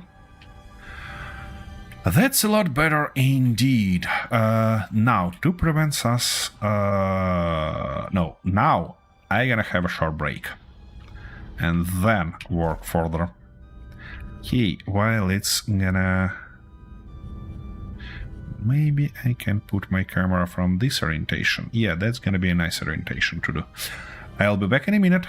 That's a lot better indeed. Now, to prevent us... no, now I'm gonna have a short break. And then work further. Okay, while it's gonna... Maybe I can put my camera from this orientation. Yeah, that's gonna be a nice orientation to do. I'll be back in a minute.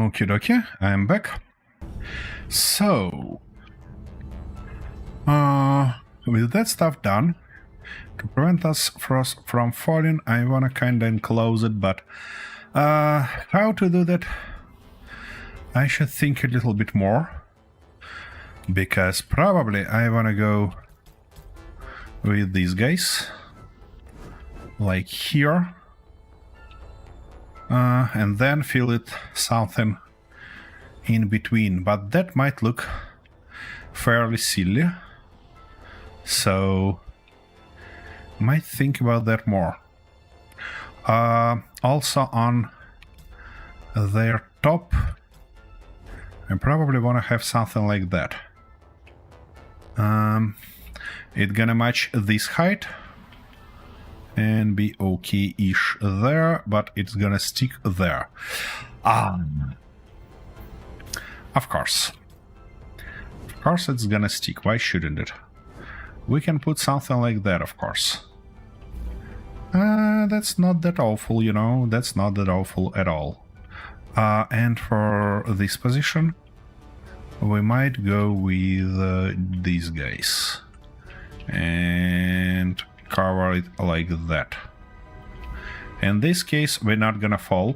Okie dokie, I'm back. So, with that stuff done, to prevent us from falling, I wanna kinda enclose it, but how to do that? I should think a little bit more, because probably I wanna go with these guys, like here, and then fill it something in between, but that might look fairly silly, so might think about that more. Also on their top, I probably want to have something like that. It's gonna match this height and be okay-ish there, but it's gonna stick there. Of course it's gonna stick. Why shouldn't it? We can put something like that, of course. That's not that awful, you know. That's not that awful at all. And for this position, we might go with these guys and cover it like that. In this case, we're not gonna fall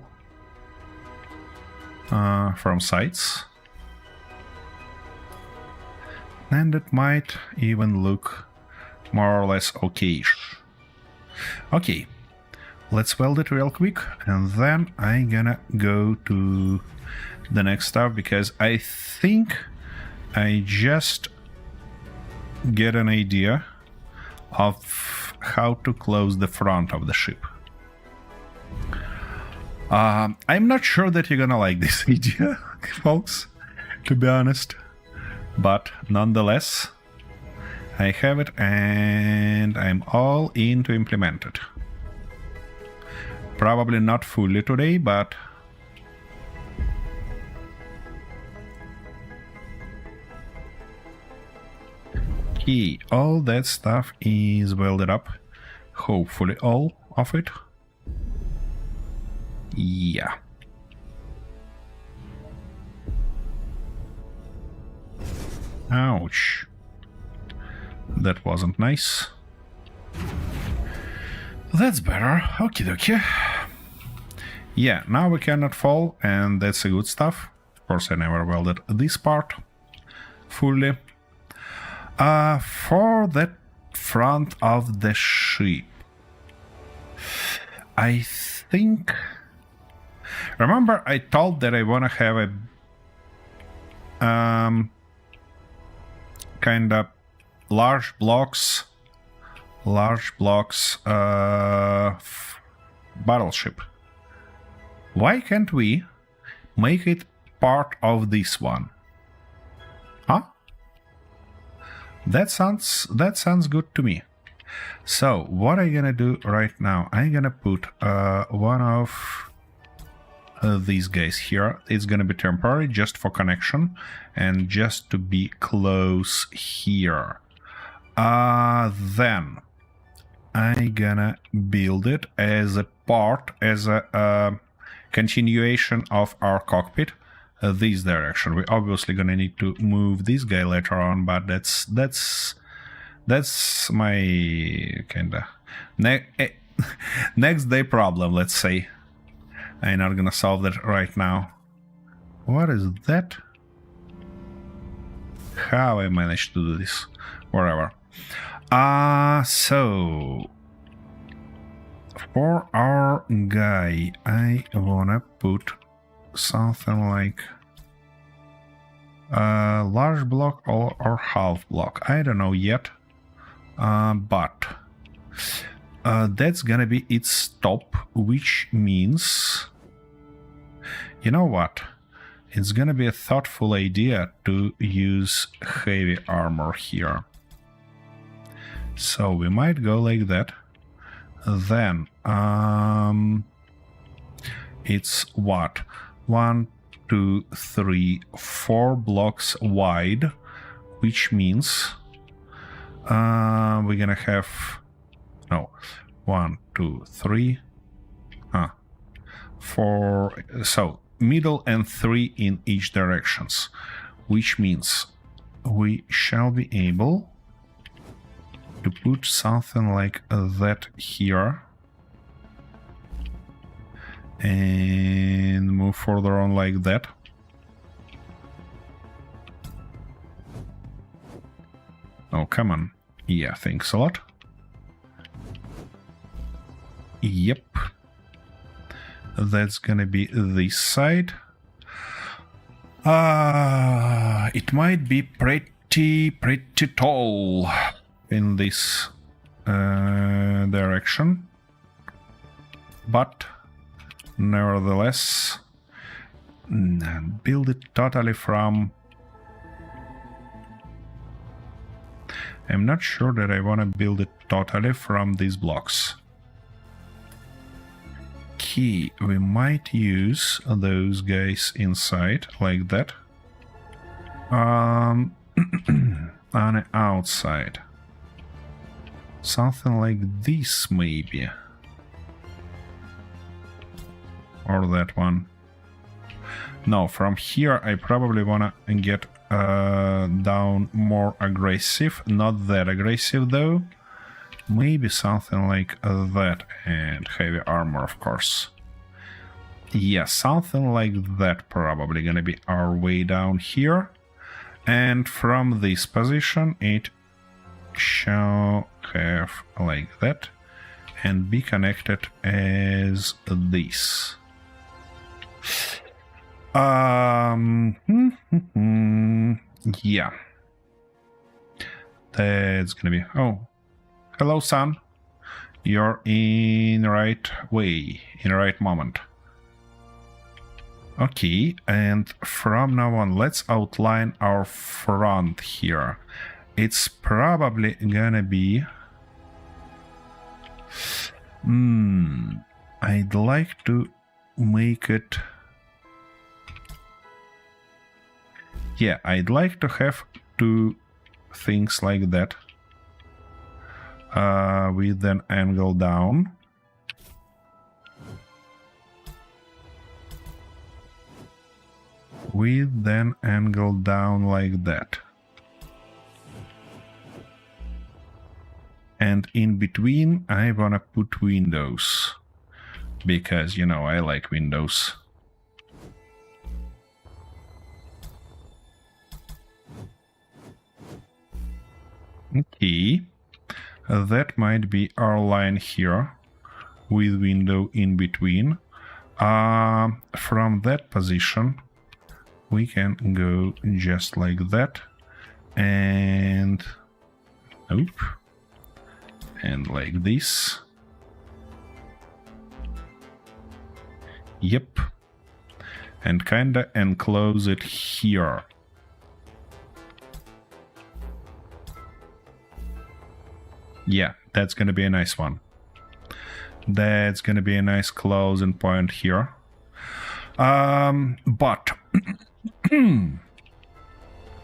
from sides, and it might even look more or less okay-ish. Okay, let's weld it real quick, and then I'm gonna go to the next stuff, because I think I just get an idea of how to close the front of the ship. I'm not sure that you're gonna like this idea, folks, to be honest, but nonetheless, I have it and I'm all in to implement it. Probably not fully today, but okay, all that stuff is welded up. Hopefully all of it. Yeah. Ouch. That wasn't nice. That's better. Okie dokie. Yeah, now we cannot fall, and that's a good stuff. Of course, I never welded this part fully. For that front of the ship, I think... Remember, I told that I want to have a kind of large blocks battleship. Why can't we make it part of this one? Huh? That sounds good to me. So what I'm gonna do right now, I'm gonna put one of these guys here. It's gonna be temporary, just for connection and just to be close here. Then I'm gonna build it as a part, as a continuation of our cockpit, this direction. We're obviously gonna need to move this guy later on, but that's my kinda next day problem, let's say. I'm not gonna solve that right now. What is that? How I managed to do this? Whatever. So for our guy, I wanna put something like a large block or half block. I don't know yet, but that's gonna be its top, which means, you know what? It's gonna be a thoughtful idea to use heavy armor here. So we might go like that. Then it's what? 1, 2, 3, 4 blocks wide, which means we're gonna have 1, 2, 3, 4. So middle and 3 in each directions, which means we shall be able to put something like that here and move further on like that. Oh, come on. Yeah, thanks a lot. Yep. That's gonna be this side. It might be pretty tall in this direction. But nevertheless, build it totally from... I'm not sure that I want to build it totally from these blocks. Key, we might use those guys inside, like that. On the outside. Something like this, maybe. Or that one. No, from here I probably wanna get down more aggressive. Not that aggressive though. Maybe something like that. And heavy armor, of course. Yeah, something like that probably gonna be our way down here. And from this position it shall have like that and be connected as this. Yeah. That's gonna be... Oh. Hello, son. You're in the right way, in the right moment. Okay, and from now on, let's outline our front here. It's probably gonna be... I'd like to make it... Yeah, I'd like to have two things like that. With an angle down. With an angle down like that. And in between, I wanna put windows. Because, you know, I like windows. Okay. That might be our line here, with window in between. From that position, we can go just like that, and... Nope. And like this. Yep. And kinda enclose it here. Yeah, that's gonna be a nice one. That's gonna be a nice closing point here. But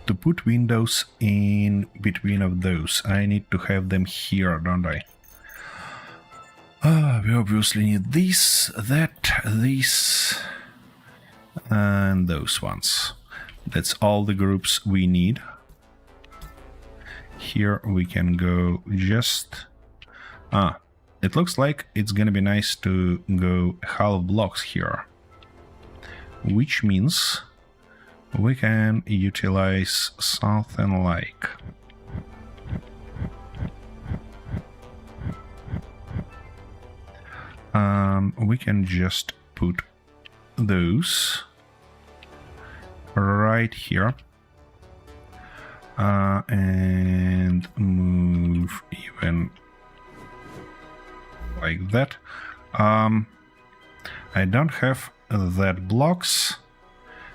to put windows in between of those, I need to have them here, don't I? We obviously need this, that, this, and those ones. That's all the groups we need. Here we can go just... it looks like it's gonna be nice to go half blocks here. Which means we can utilize something like... we can just put those right here. And move even like that. I don't have that blocks.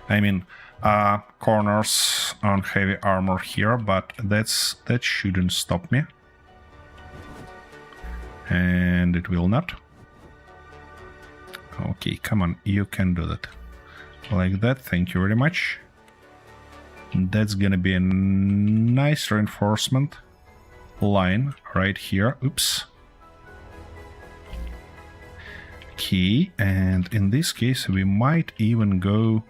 I mean, corners on heavy armor here, but that shouldn't stop me. And it will not. Okay, come on, you can do that. Like that, thank you very much. That's gonna be a nice reinforcement line right here. Oops. Okay, and in this case we might even go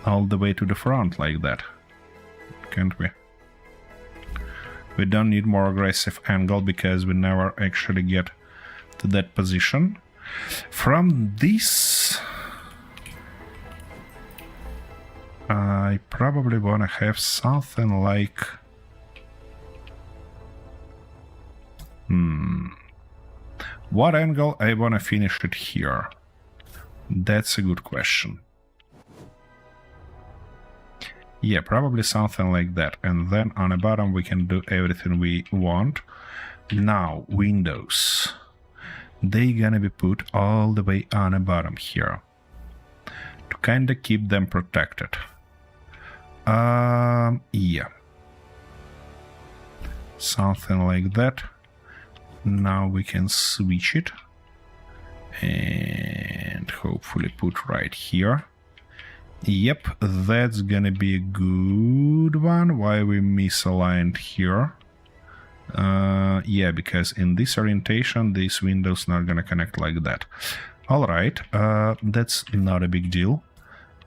all the way to the front like that. Can't we? We don't need more aggressive angle because we never actually get to that position. From this, I probably wanna have something like... What angle I wanna finish it here? That's a good question. Yeah, probably something like that. And then on the bottom we can do everything we want. Now, windows. They gonna be put all the way on the bottom here. To kinda keep them protected. Yeah. Something like that. Now we can switch it. And hopefully put right here. Yep, that's gonna be a good one. Why we misaligned here? Yeah, because in this orientation, this window's not gonna connect like that. Alright, that's not a big deal,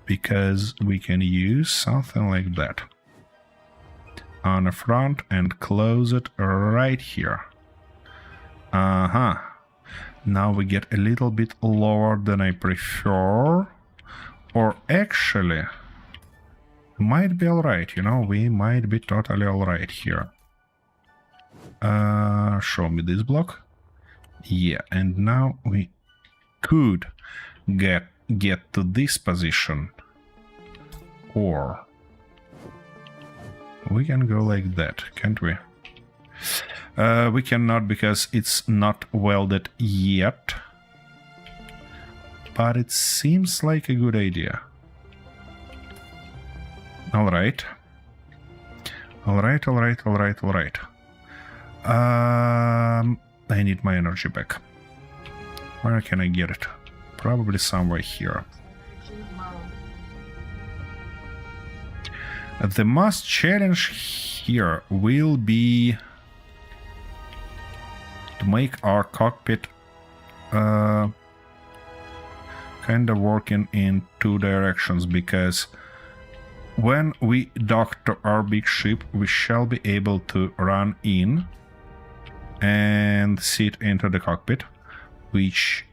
because we can use something like that on the front and close it right here. Now we get a little bit lower than I prefer. Or actually, might be alright, you know, we might be totally alright here. Show me this block. Yeah, and now we could get to this position. Or we can go like that, can't we? We cannot because it's not welded yet. But it seems like a good idea. Alright. Alright. I need my energy back. Where can I get it? Probably somewhere here. The most challenge here will be to make our cockpit kind of working in two directions, because when we dock to our big ship, we shall be able to run in and sit into the cockpit, which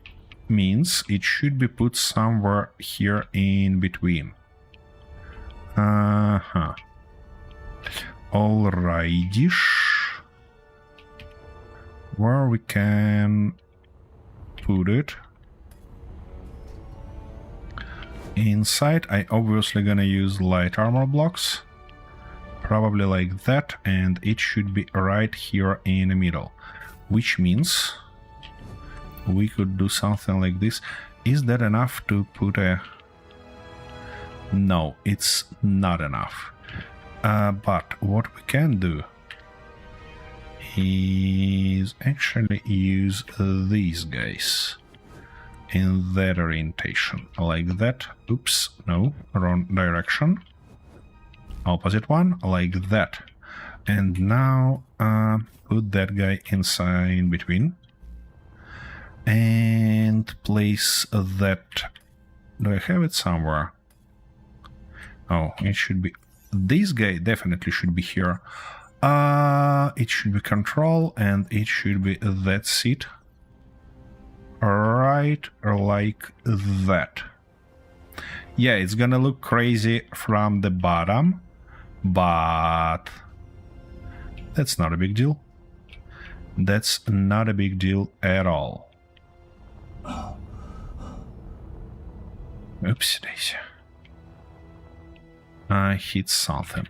means it should be put somewhere here in between. Alrighty-ish. Where we can put it. Inside, I obviously gonna use light armor blocks, probably like that, and it should be right here in the middle, which means we could do something like this. Is that enough to put a... No, it's not enough. But what we can do is actually use these guys in that orientation, like that. Oops, no, wrong direction. Opposite one, like that. And now put that guy inside in between. And place that... Do I have it somewhere? Oh, it should be... This guy definitely should be here. It should be control, and it should be that seat. Right like that. Yeah, it's gonna look crazy from the bottom, but that's not a big deal. That's not a big deal at all. Oops, daisy. I hit something.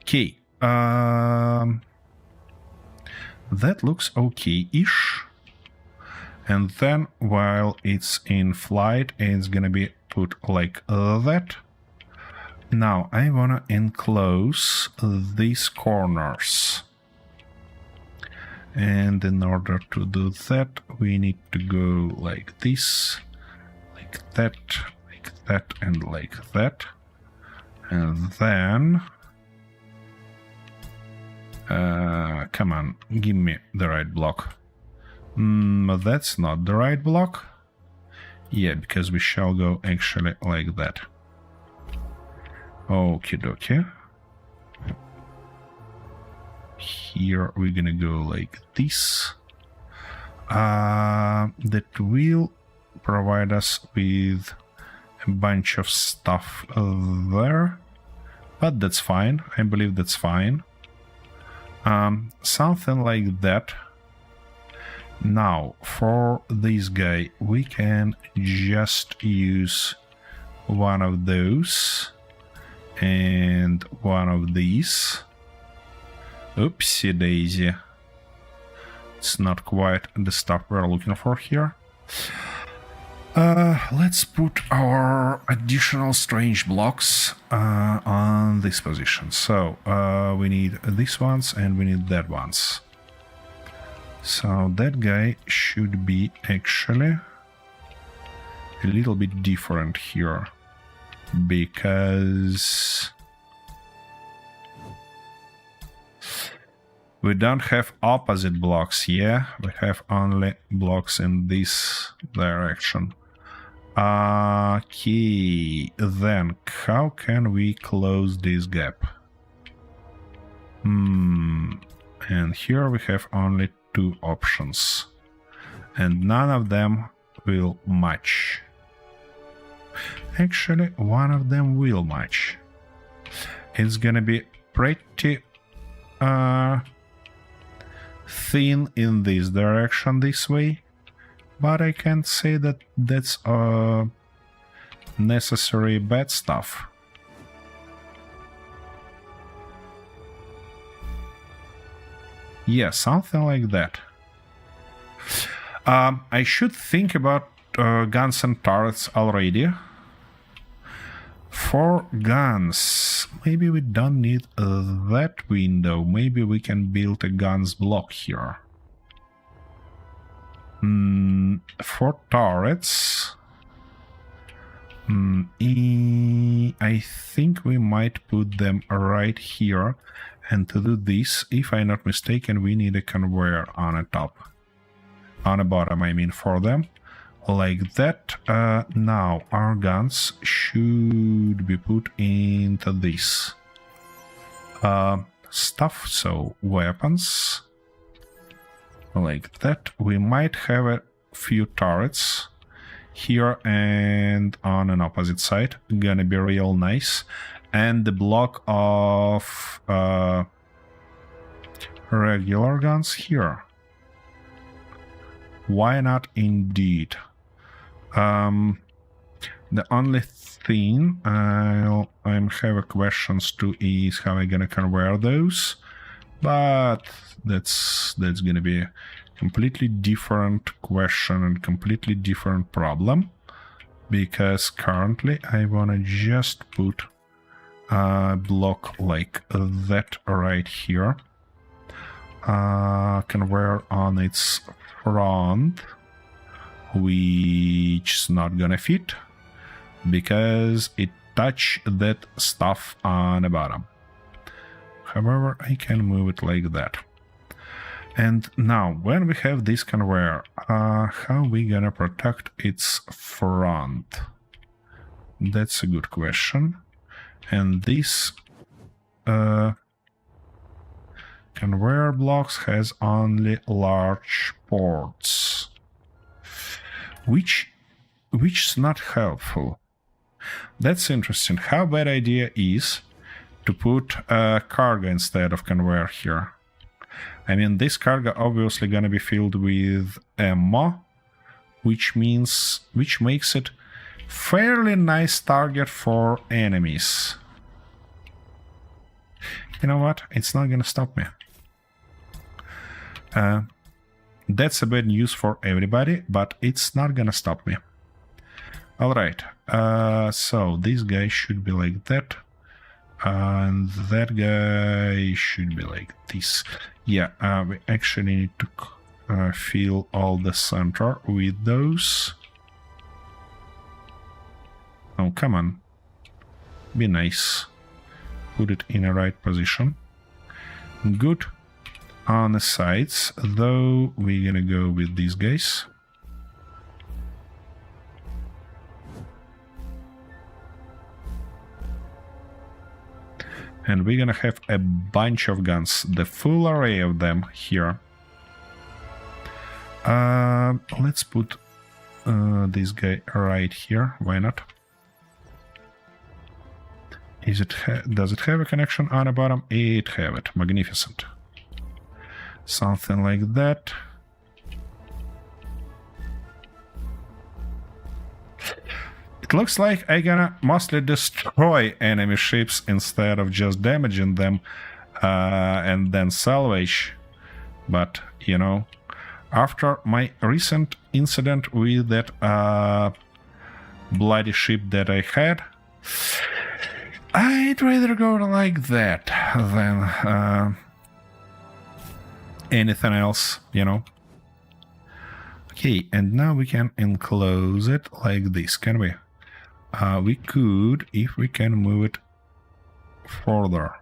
Okay. That looks okay-ish. And then while it's in flight, it's gonna be put like that. Now I wanna enclose these corners. And in order to do that, we need to go like this, and like that. And then... come on, give me the right block. That's not the right block. Yeah, because we shall go actually like that. Okie dokie. Here we're gonna go like this. That will provide us with a bunch of stuff there. But that's fine. I believe that's fine. Something like that. Now, for this guy, we can just use one of those and one of these. Oopsie daisy. It's not quite the stuff we're looking for here. Let's put our additional strange blocks on this position. So we need these ones and we need that ones. So that guy should be actually a little bit different here, because we don't have opposite blocks, yeah? We have only blocks in this direction. Okay, then how can we close this gap? And here we have only two options, and none of them will match. Actually, one of them will match. It's gonna be pretty thin in this direction this way, but I can't say that that's necessary bad stuff. Yeah, something like that. I should think about guns and turrets already. For guns, maybe we don't need that window. Maybe we can build a guns block here. For turrets, I think we might put them right here. And to do this, if I'm not mistaken, we need a conveyor on the top. On the bottom, I mean, for them. Like that. Now, our guns should be put into this stuff, so weapons. Like that. We might have a few turrets here and on an opposite side. Gonna be real nice. And the block of regular guns here. Why not indeed? The only thing I'm having questions to is how I'm gonna convert those, but that's gonna be a completely different question and completely different problem, because currently I wanna just put a block like that right here, convert on its front, which is not gonna fit because it touch that stuff on the bottom. However, I can move it like that. And now, when we have this conveyor, how we gonna protect its front? That's a good question. And this conveyor blocks has only large ports, which is not helpful. That's interesting. How bad idea is to put a cargo instead of conveyor here? I mean, this cargo obviously gonna be filled with ammo, which makes it fairly nice target for enemies. You know what? It's not gonna stop me. That's a bad news for everybody, but it's not gonna stop me. Alright, so this guy should be like that, and that guy should be like this. Yeah, we actually need to fill all the center with those. Oh, come on. Be nice. Put it in the right position. Good. On the sides, though, we're gonna go with these guys. And we're gonna have a bunch of guns, the full array of them here. Let's put this guy right here. Why not? Does it have a connection on the bottom? It have it. Magnificent. Something like that. It looks like I'm gonna mostly destroy enemy ships instead of just damaging them and then salvage. But, you know, after my recent incident with that bloody ship that I had, I'd rather go like that than anything else, you know. Okay, and now we can enclose it like this, can we? We could, if we can move it further.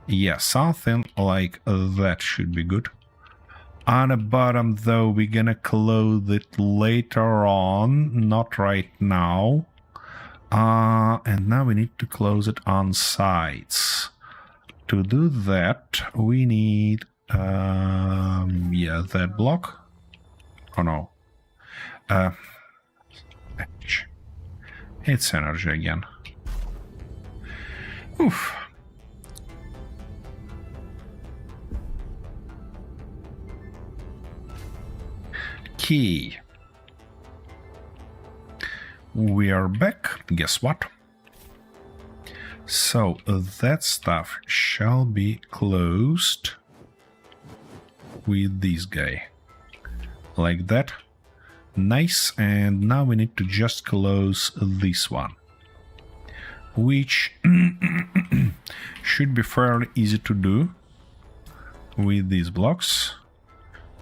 Yeah, something like that should be good. On the bottom, though, we're gonna close it later on, not right now. And now we need to close it on sides. To do that, we need, yeah, that block. Oh no. It's energy again. Oof. Key. We are back. Guess what? So that stuff shall be closed with this guy. Like that. Nice. And now we need to just close this one, which should be fairly easy to do with these blocks.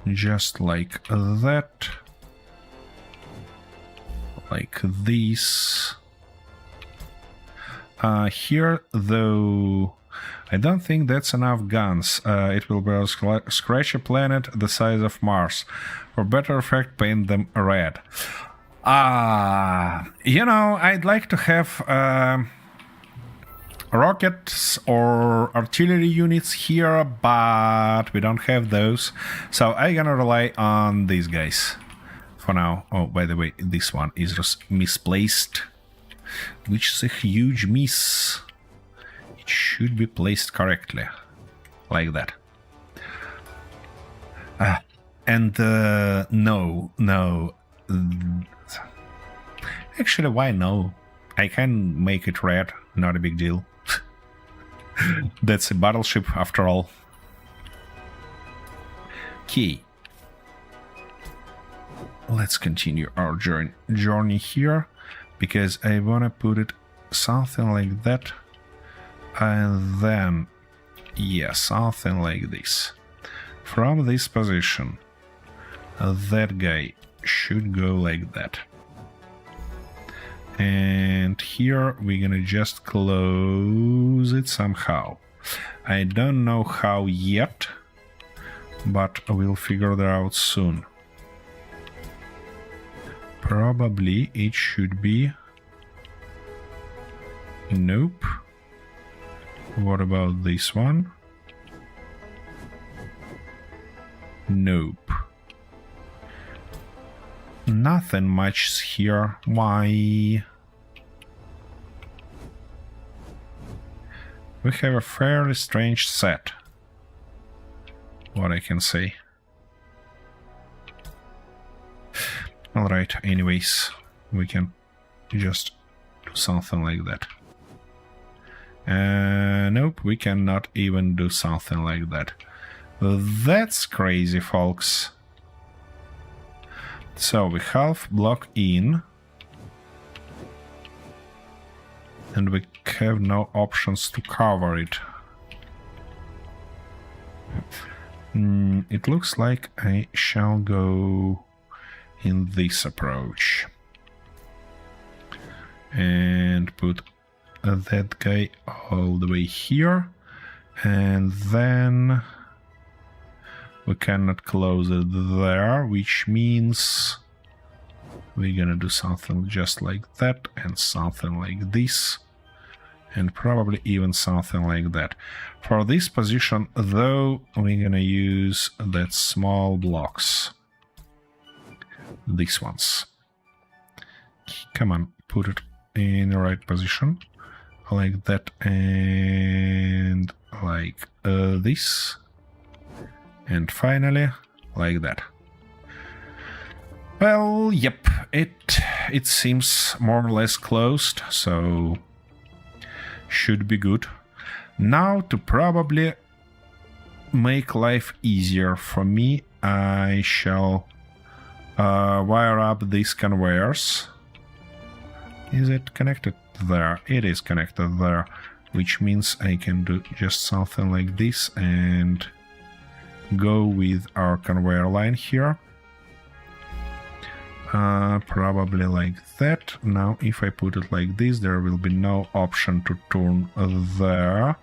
Just like that. Like this. Here, though, I don't think that's enough guns. It will be scratch a planet the size of Mars. For better effect, paint them red. You know, I'd like to have rockets or artillery units here, but we don't have those. So I'm gonna rely on these guys for now. Oh, by the way, this one is just misplaced, which is a huge miss. It should be placed correctly, like that. And no. Actually, why no? I can make it red, not a big deal. That's a battleship after all. Key. Let's continue our journey here, because I wanna put it something like that, and then, yeah, something like this. From this position, that guy should go like that. And here we're gonna just close it somehow. I don't know how yet, but we'll figure that out soon. Probably it should be... Nope. What about this one? Nope. Nothing much here. Why? We have a fairly strange set. What I can say. Alright, anyways, we can just do something like that. Nope, we cannot even do something like that. That's crazy, folks. So we half block in, and we have no options to cover it. It looks like I shall go in this approach and put that guy all the way here, and then we cannot close it there, which means we're gonna do something just like that and something like this, and probably even something like that. For this position, though, we're gonna use that small blocks. These ones. Come on, put it in the right position. Like that, and like this. And finally, like that. Well, yep, it seems more or less closed, so should be good. Now, to probably make life easier for me, I shall wire up these conveyors. Is it connected there? It is connected there, which means I can do just something like this and go with our conveyor line here. Probably like that. Now, if I put it like this, there will be no option to turn there.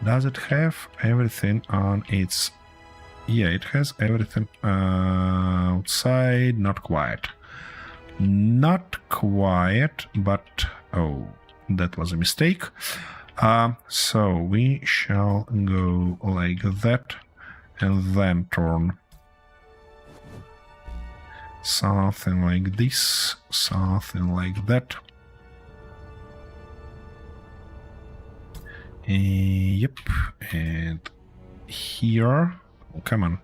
Does it have everything on its... Yeah, it has everything outside. Not quite. Not quite, but... Oh, that was a mistake. So we shall go like that and then turn something like this, something like that. Yep, and here, come on,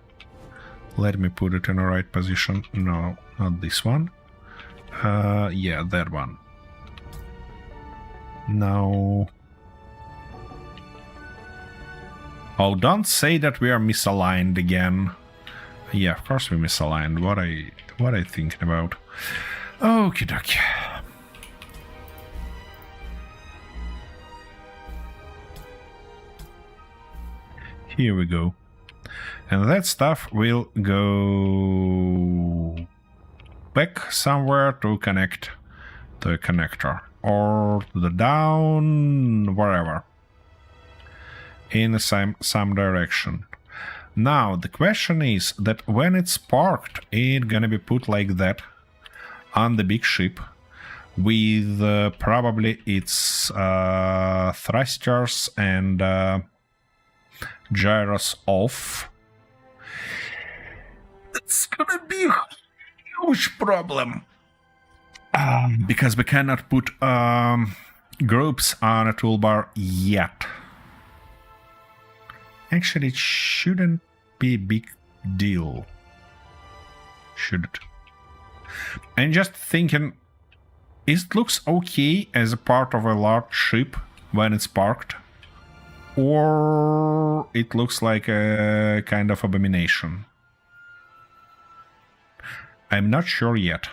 let me put it in the right position. No, not this one. Yeah, that one. Now, oh, don't say that we are misaligned again. Yeah, of course we misaligned. What I thinking about? Okie dokie. Here we go. And that stuff will go back somewhere to connect to a connector or to the down, wherever, in some direction. Now the question is that when it's parked, it's gonna be put like that on the big ship with probably its thrusters and gyros off. It's gonna be a huge problem because we cannot put groups on a toolbar yet. Actually, it shouldn't be a big deal, should it? I'm just thinking, it looks okay as a part of a large ship when it's parked, or it looks like a kind of abomination. I'm not sure yet.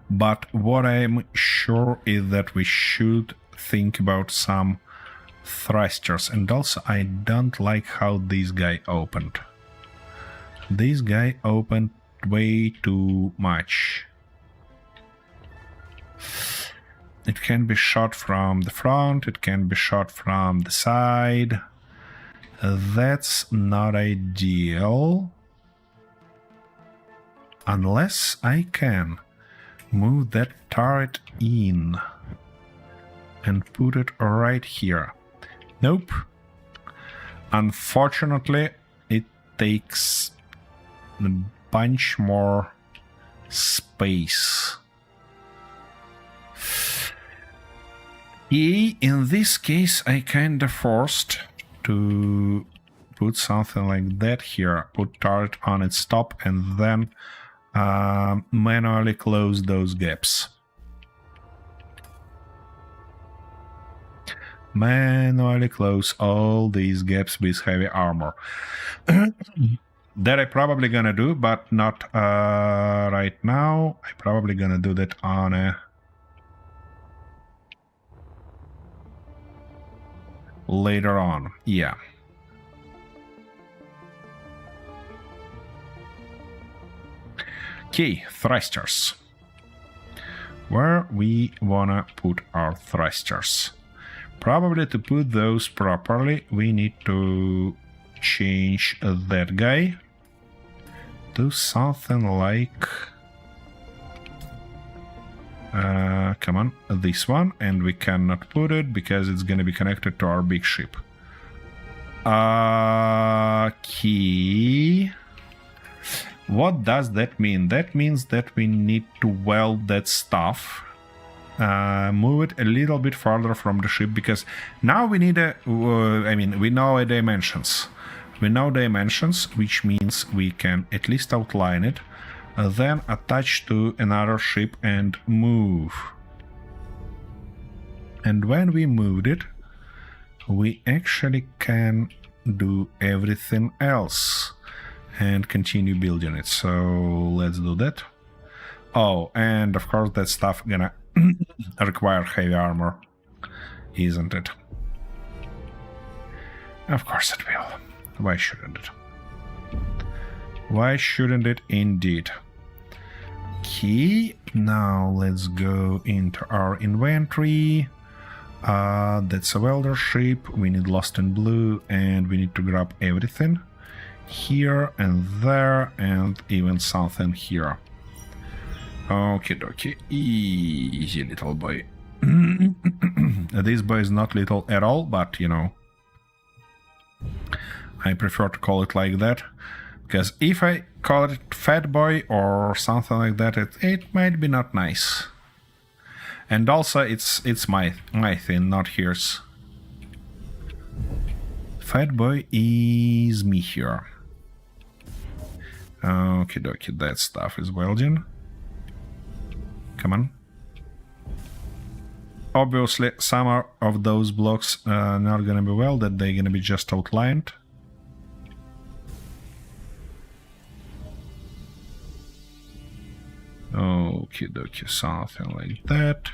But what I'm sure is that we should think about some thrusters. And also, I don't like how this guy opened. This guy opened way too much. It can be shot from the front, it can be shot from the side. That's not ideal. Unless I can move that turret in and put it right here. Nope. Unfortunately, it takes a bunch more space. In this case, I kinda forced to put something like that here, put turret on its top, and then manually close those gaps. Manually close all these gaps with heavy armor. That I probably gonna do, but not right now. I probably gonna do that on a later on. Yeah. Okay, thrusters. Where we wanna put our thrusters? Probably to put those properly, we need to change that guy to something like Come on, this one, and we cannot put it because it's gonna be connected to our big ship. Key. What does that mean? That means that we need to weld that stuff. Move it a little bit farther from the ship, because now we need a... we know a dimensions. We know dimensions, which means we can at least outline it, then attach to another ship and move. And when we moved it, we actually can do everything else and continue building it. So let's do that. Oh, and of course that stuff gonna require heavy armor, isn't it? Of course it will. Why shouldn't it? Why shouldn't it indeed? Key. Now let's go into our inventory. That's a welder ship. We need Lost in Blue, and we need to grab everything here and there, and even something here. Okie dokie. Easy, little boy. This boy is not little at all, but you know, I prefer to call it like that, because if I call it fat boy or something like that, it might be not nice. And also it's my thing, not hers. Fat boy is me here. Okie dokie, that stuff is welding. Come on. Obviously, some of those blocks are not gonna be welded, they're gonna be just outlined. Okie dokie, something like that.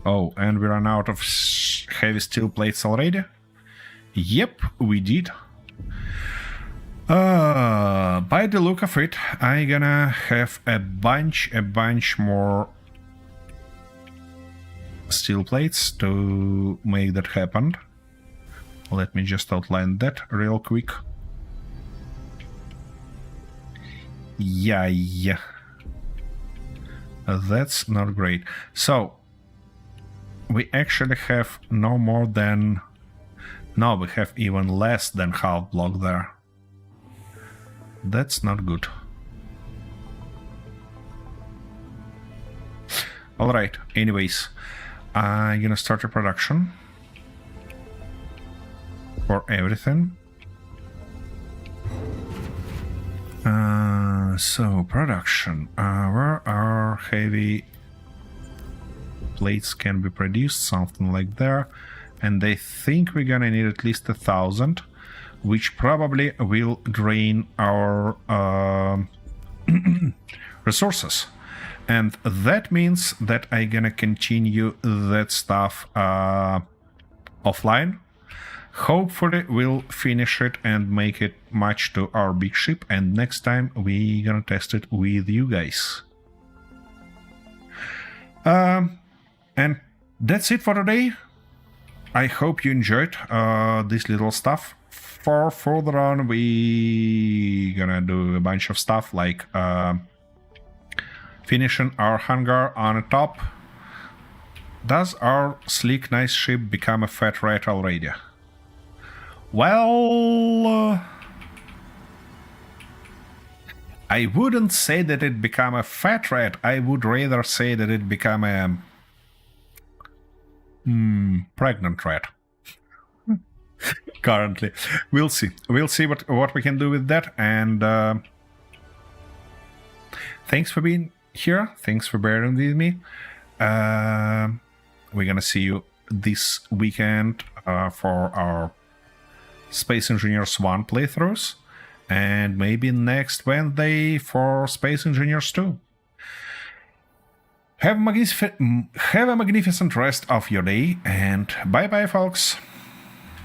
Oh, and we ran out of heavy steel plates already? Yep, we did. By the look of it, I'm gonna have a bunch more steel plates to make that happen. Let me just outline that real quick. Yeah. That's not great. So, we actually have no more than... No, we have even less than half block there. That's not good. Alright, anyways, I'm gonna start a production for everything. So, production. Where our heavy plates can be produced, something like there. And I think we're gonna need at least 1,000, which probably will drain our resources. And that means that I'm gonna continue that stuff offline. Hopefully we'll finish it and make it match to our big ship, and next time we're gonna test it with you guys. And that's it for today. I hope you enjoyed this little stuff. For further on, we gonna do a bunch of stuff like finishing our hangar on the top. Does our sleek, nice ship become a fat rat already? Well, I wouldn't say that it become a fat rat. I would rather say that it become a pregnant rat. Currently, we'll see what we can do with that. And thanks for being here. Thanks for bearing with me. We're gonna see you this weekend for our Space Engineers 1 playthroughs, and maybe next Wednesday for Space Engineers 2. Have a magnificent rest of your day, and bye bye, folks.